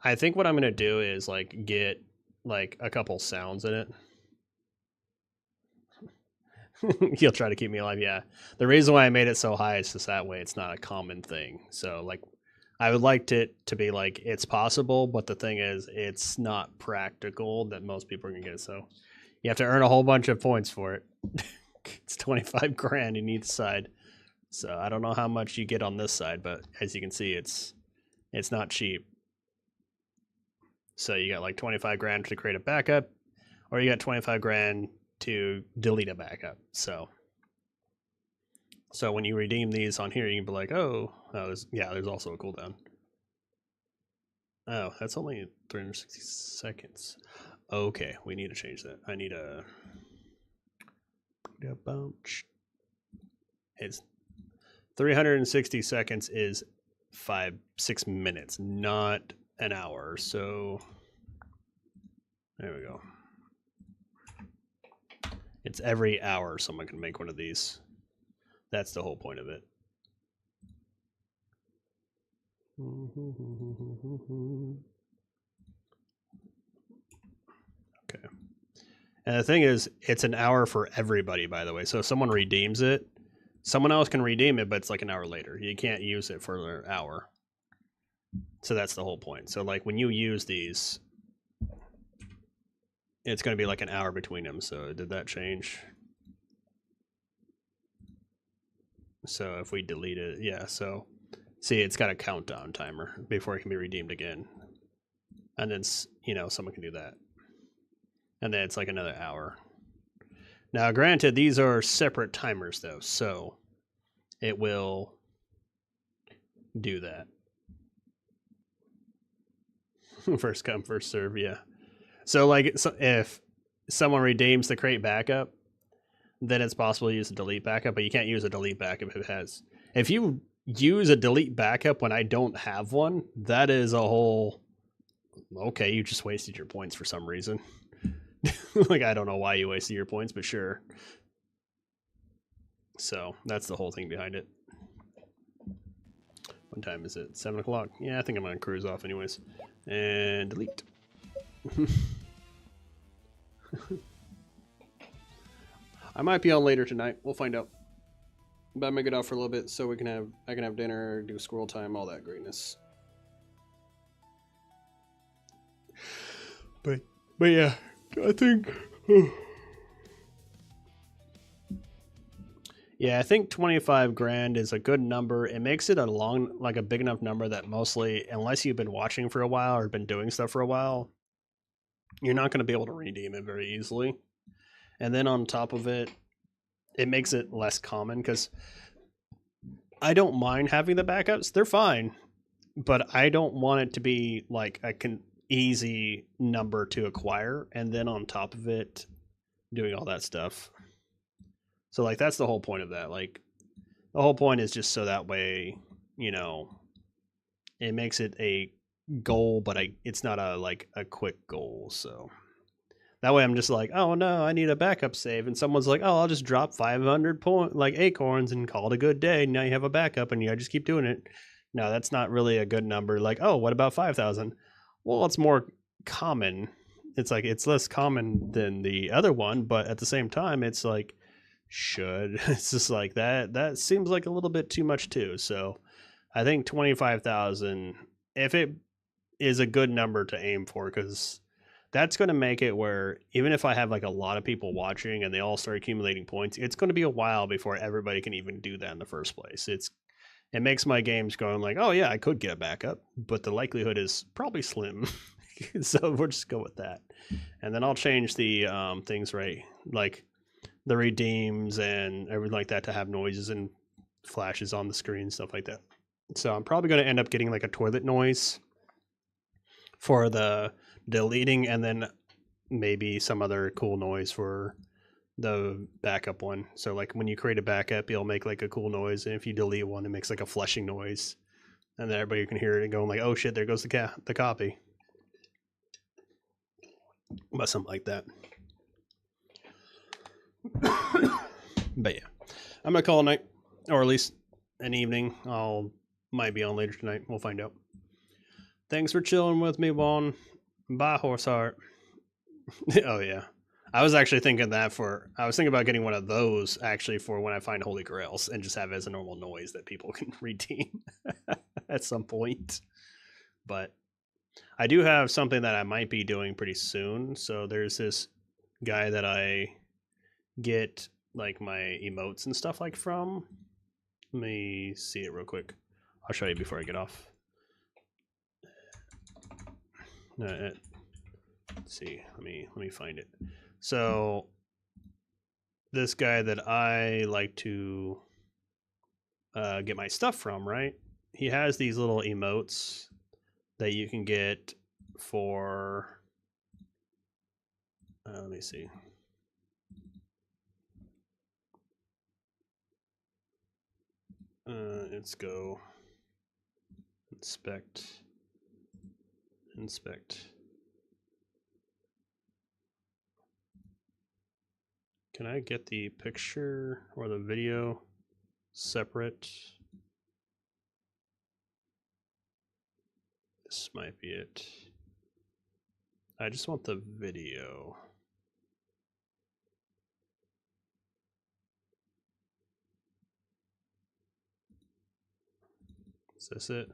I think what I'm going to do is like get like a couple sounds in it. You'll try to keep me alive. Yeah. The reason why I made it so high is just that way it's not a common thing. So like I would like it to be like it's possible, but the thing is it's not practical that most people are going to get it. So you have to earn a whole bunch of points for it. It's 25 grand in each side. So I don't know how much you get on this side, but as you can see, it's not cheap. So you got like 25 grand to create a backup, or you got 25 grand to delete a backup. So when you redeem these on here, you can be like, oh, there's also a cooldown. Oh, that's only 360 seconds. Okay, we need to change that. I need a... It's 360 seconds is 6 minutes, not an hour. So there we go. It's every hour someone can make one of these. That's the whole point of it. Okay. And the thing is, it's an hour for everybody, by the way. So if someone redeems it, someone else can redeem it, but it's like an hour later. You can't use it for an hour. So that's the whole point. So like when you use these, it's going to be like an hour between them. So did that change? So if we delete it, yeah. So see, it's got a countdown timer before it can be redeemed again. And then, you know, someone can do that. And then it's like another hour. Now, granted, these are separate timers though. So it will do that. First come, first serve, yeah. So like if someone redeems the crate backup, then it's possible to use a delete backup, but you can't use a delete backup if you use a delete backup when I don't have one, that is a whole, okay, you just wasted your points for some reason. Like, I don't know why you wasted your points, but sure. So that's the whole thing behind it. What time is it? 7 o'clock. Yeah, I think I'm gonna cruise off anyways. And delete. I might be on later tonight. We'll find out. But I'm gonna get off for a little bit so I can have dinner, do squirrel time, all that greatness. But yeah, I think. Yeah, I think 25 grand is a good number. It makes it a big enough number that mostly, unless you've been watching for a while or been doing stuff for a while, you're not going to be able to redeem it very easily. And then on top of it, it makes it less common because I don't mind having the backups. They're fine, but I don't want it to be like easy number to acquire. And then on top of it, doing all that stuff. So like, that's the whole point of that. Like the whole point is just so that way, you know, it makes it a goal, but it's not a quick goal. So that way I'm just like, oh no, I need a backup save, and someone's like, oh, I'll just drop 500 acorns and call it a good day. Now you have a backup, and you just keep doing it. No, that's not really a good number. Like, oh, what about 5,000? Well, it's more common. It's like it's less common than the other one, but at the same time, it's like it's just like that. That seems like a little bit too much too. So I think 25,000, if it is a good number to aim for, because that's going to make it where even if I have like a lot of people watching and they all start accumulating points, it's going to be a while before everybody can even do that in the first place. It makes my games going like, oh yeah, I could get a backup, but the likelihood is probably slim. So we'll just go with that. And then I'll change the things, right? Like the redeems and everything like that to have noises and flashes on the screen, stuff like that. So I'm probably going to end up getting like a toilet noise for the deleting, and then maybe some other cool noise for the backup one. So like when you create a backup, it'll make like a cool noise, and if you delete one, it makes like a flushing noise, and then everybody can hear it and going like, oh shit, there goes the copy. But something like that. But yeah, I'm gonna call a night, or at least an evening. Might be on later tonight. We'll find out. Thanks for chilling with me, Juan. Bye, Horseheart. Oh yeah, I was actually thinking I was thinking about getting one of those actually for when I find Holy Grails and just have it as a normal noise that people can redeem at some point. But I do have something that I might be doing pretty soon. So there's this guy that I get like my emotes and stuff like from. Let me see it real quick. I'll show you before I get off. Let's see. Let me find it. So this guy that I like to get my stuff from, right? He has these little emotes that you can get for. Let me see. Let's go inspect. Can I get the picture or the video separate? This might be it. I just want the video. Is this it?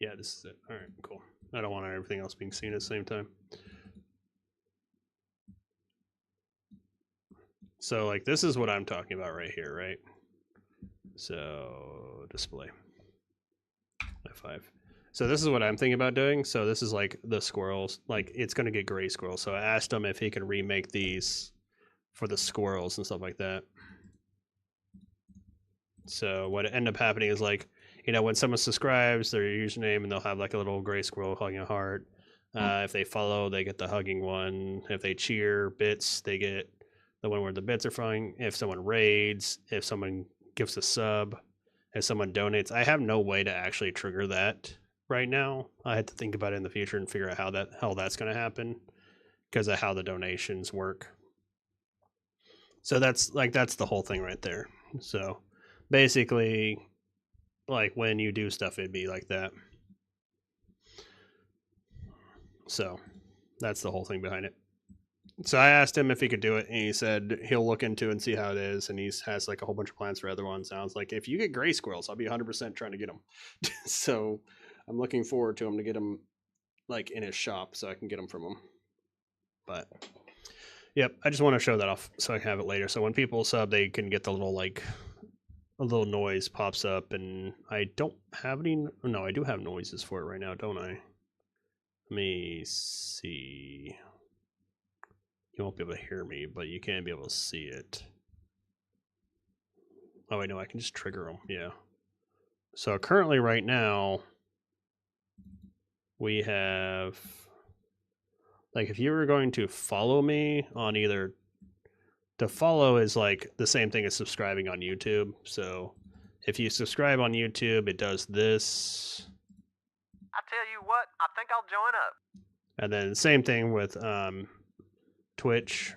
Yeah, this is it. All right, cool. I don't want everything else being seen at the same time. So like this is what I'm talking about right here, right? So display F5. So this is what I'm thinking about doing. So this is like the squirrels, like it's going to get gray squirrels. So I asked him if he could remake these for the squirrels and stuff like that. So what ended up happening is like, you know, when someone subscribes, their username, and they'll have like a little gray squirrel hugging a heart. If they follow, they get the hugging one. If they cheer bits, they get the one where the bits are flying. If someone raids, if someone gives a sub, if someone donates, I have no way to actually trigger that right now. I had to think about it in the future and figure out how that's going to happen because of how the donations work. So that's the whole thing right there. So basically, like when you do stuff, it'd be like that. So that's the whole thing behind it. So I asked him if he could do it, and he said he'll look into it and see how it is. And he has like a whole bunch of plans for other ones. And I was like, if you get gray squirrels, I'll be 100% trying to get them. So I'm looking forward to him to get them like in his shop so I can get them from him. But yep, I just want to show that off so I can have it later. So when people sub, they can get the little like a little noise pops up, and I don't have any. No, I do have noises for it right now, don't I? Let me see. You won't be able to hear me, but you can be able to see it. Oh, wait, no, I can just trigger them. Yeah. So currently right now, we have, like, if you were going to follow me on either, to follow is like the same thing as subscribing on YouTube. So if you subscribe on YouTube, it does this. I tell you what, I think I'll join up. And then same thing with Twitch.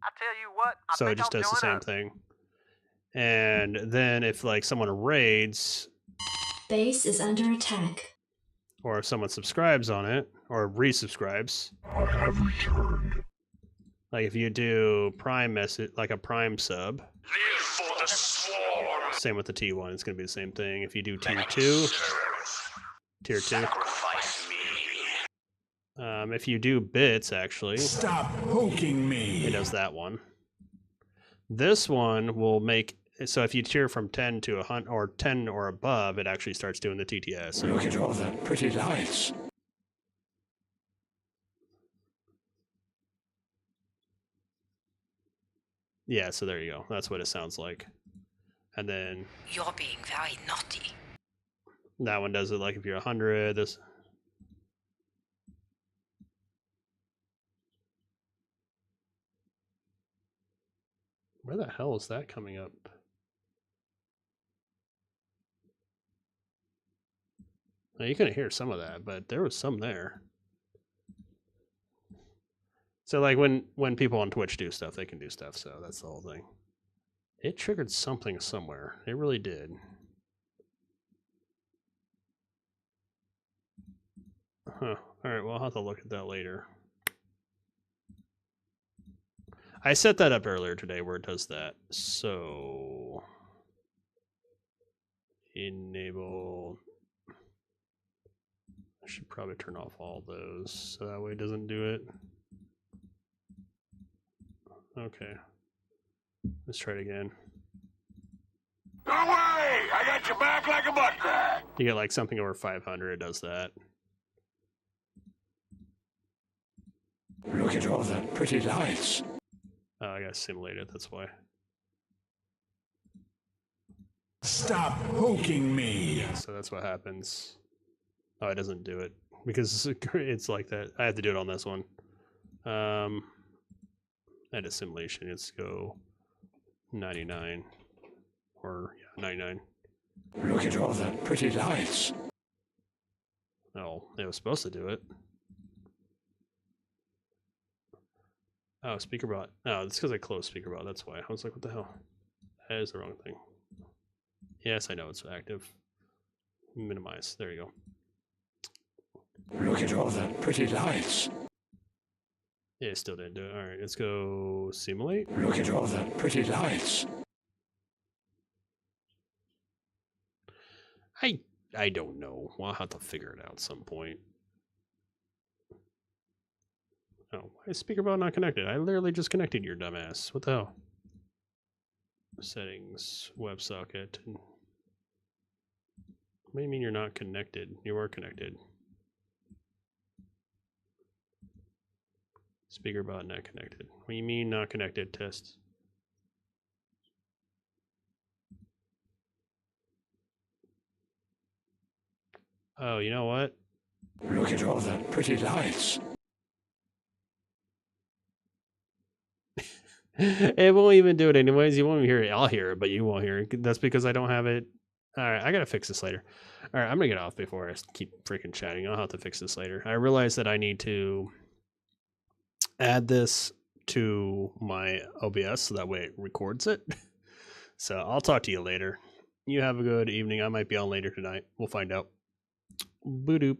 I tell you what, I So it think just I'll does the join same up. thing. And then if like someone raids, Base is under attack. or if someone subscribes on it, or resubscribes, I have returned. like if you do Prime message, like a Prime sub, Live for the swarm. same with the T1, it's going to be the same thing. If you do Tier 2, Tier 2. Sacrifice me. If you do bits, actually, Stop poking me. it does that one. This one will make, so if you tier from 10 to 100, or 10 or above, it actually starts doing the TTS. So Look at all the pretty lights. yeah, so there you go. That's what it sounds like. And then You're being very naughty. that one does it like if you're 100. This. Where the hell is that coming up? Now, you couldn't hear some of that, but there was some there. So like when people on Twitch do stuff, they can do stuff. So that's the whole thing. It triggered something somewhere. It really did. Huh. All right, well, I'll have to look at that later. I set that up earlier today where it does that. So enable. I should probably turn off all those so that way it doesn't do it. Okay. Let's try it again. Don't worry, I got your back like a butt crack. You get like something over 500, it does that. Look at all the pretty lights. Oh, I gotta simulate it, that's why. Stop poking me. So that's what happens. Oh, it doesn't do it because it's like that. I have to do it on this one. Edit simulation. Let's go 99 or yeah, 99. Look at all the pretty lights. Oh, it was supposed to do it. Oh, speaker bot. No, it's because I closed speaker bot. That's why. I was like, what the hell? That is the wrong thing. Yes, I know it's active. Minimize. There you go. Look at all the pretty lights. Yeah, it still didn't do it. All right, let's go simulate. Look at all the pretty lights. I don't know. We'll have to figure it out at some point. Oh, why is speaker bot not connected? I literally just connected your dumbass. What the hell? Settings, WebSocket. What do you mean you're not connected? You are connected. Speaker bot not connected. What do you mean not connected? Test. Oh, you know what? Look at all the pretty lights. It won't even do it anyways. You won't even hear it. I'll hear it, but you won't hear it. That's because I don't have it. All right, I gotta fix this later. All right, I'm gonna get off before I keep freaking chatting. I'll have to fix this later. I realize that I need to add this to my OBS so that way it records it. So I'll talk to you later. You have a good evening. I might be on later tonight. We'll find out. Boo-doop.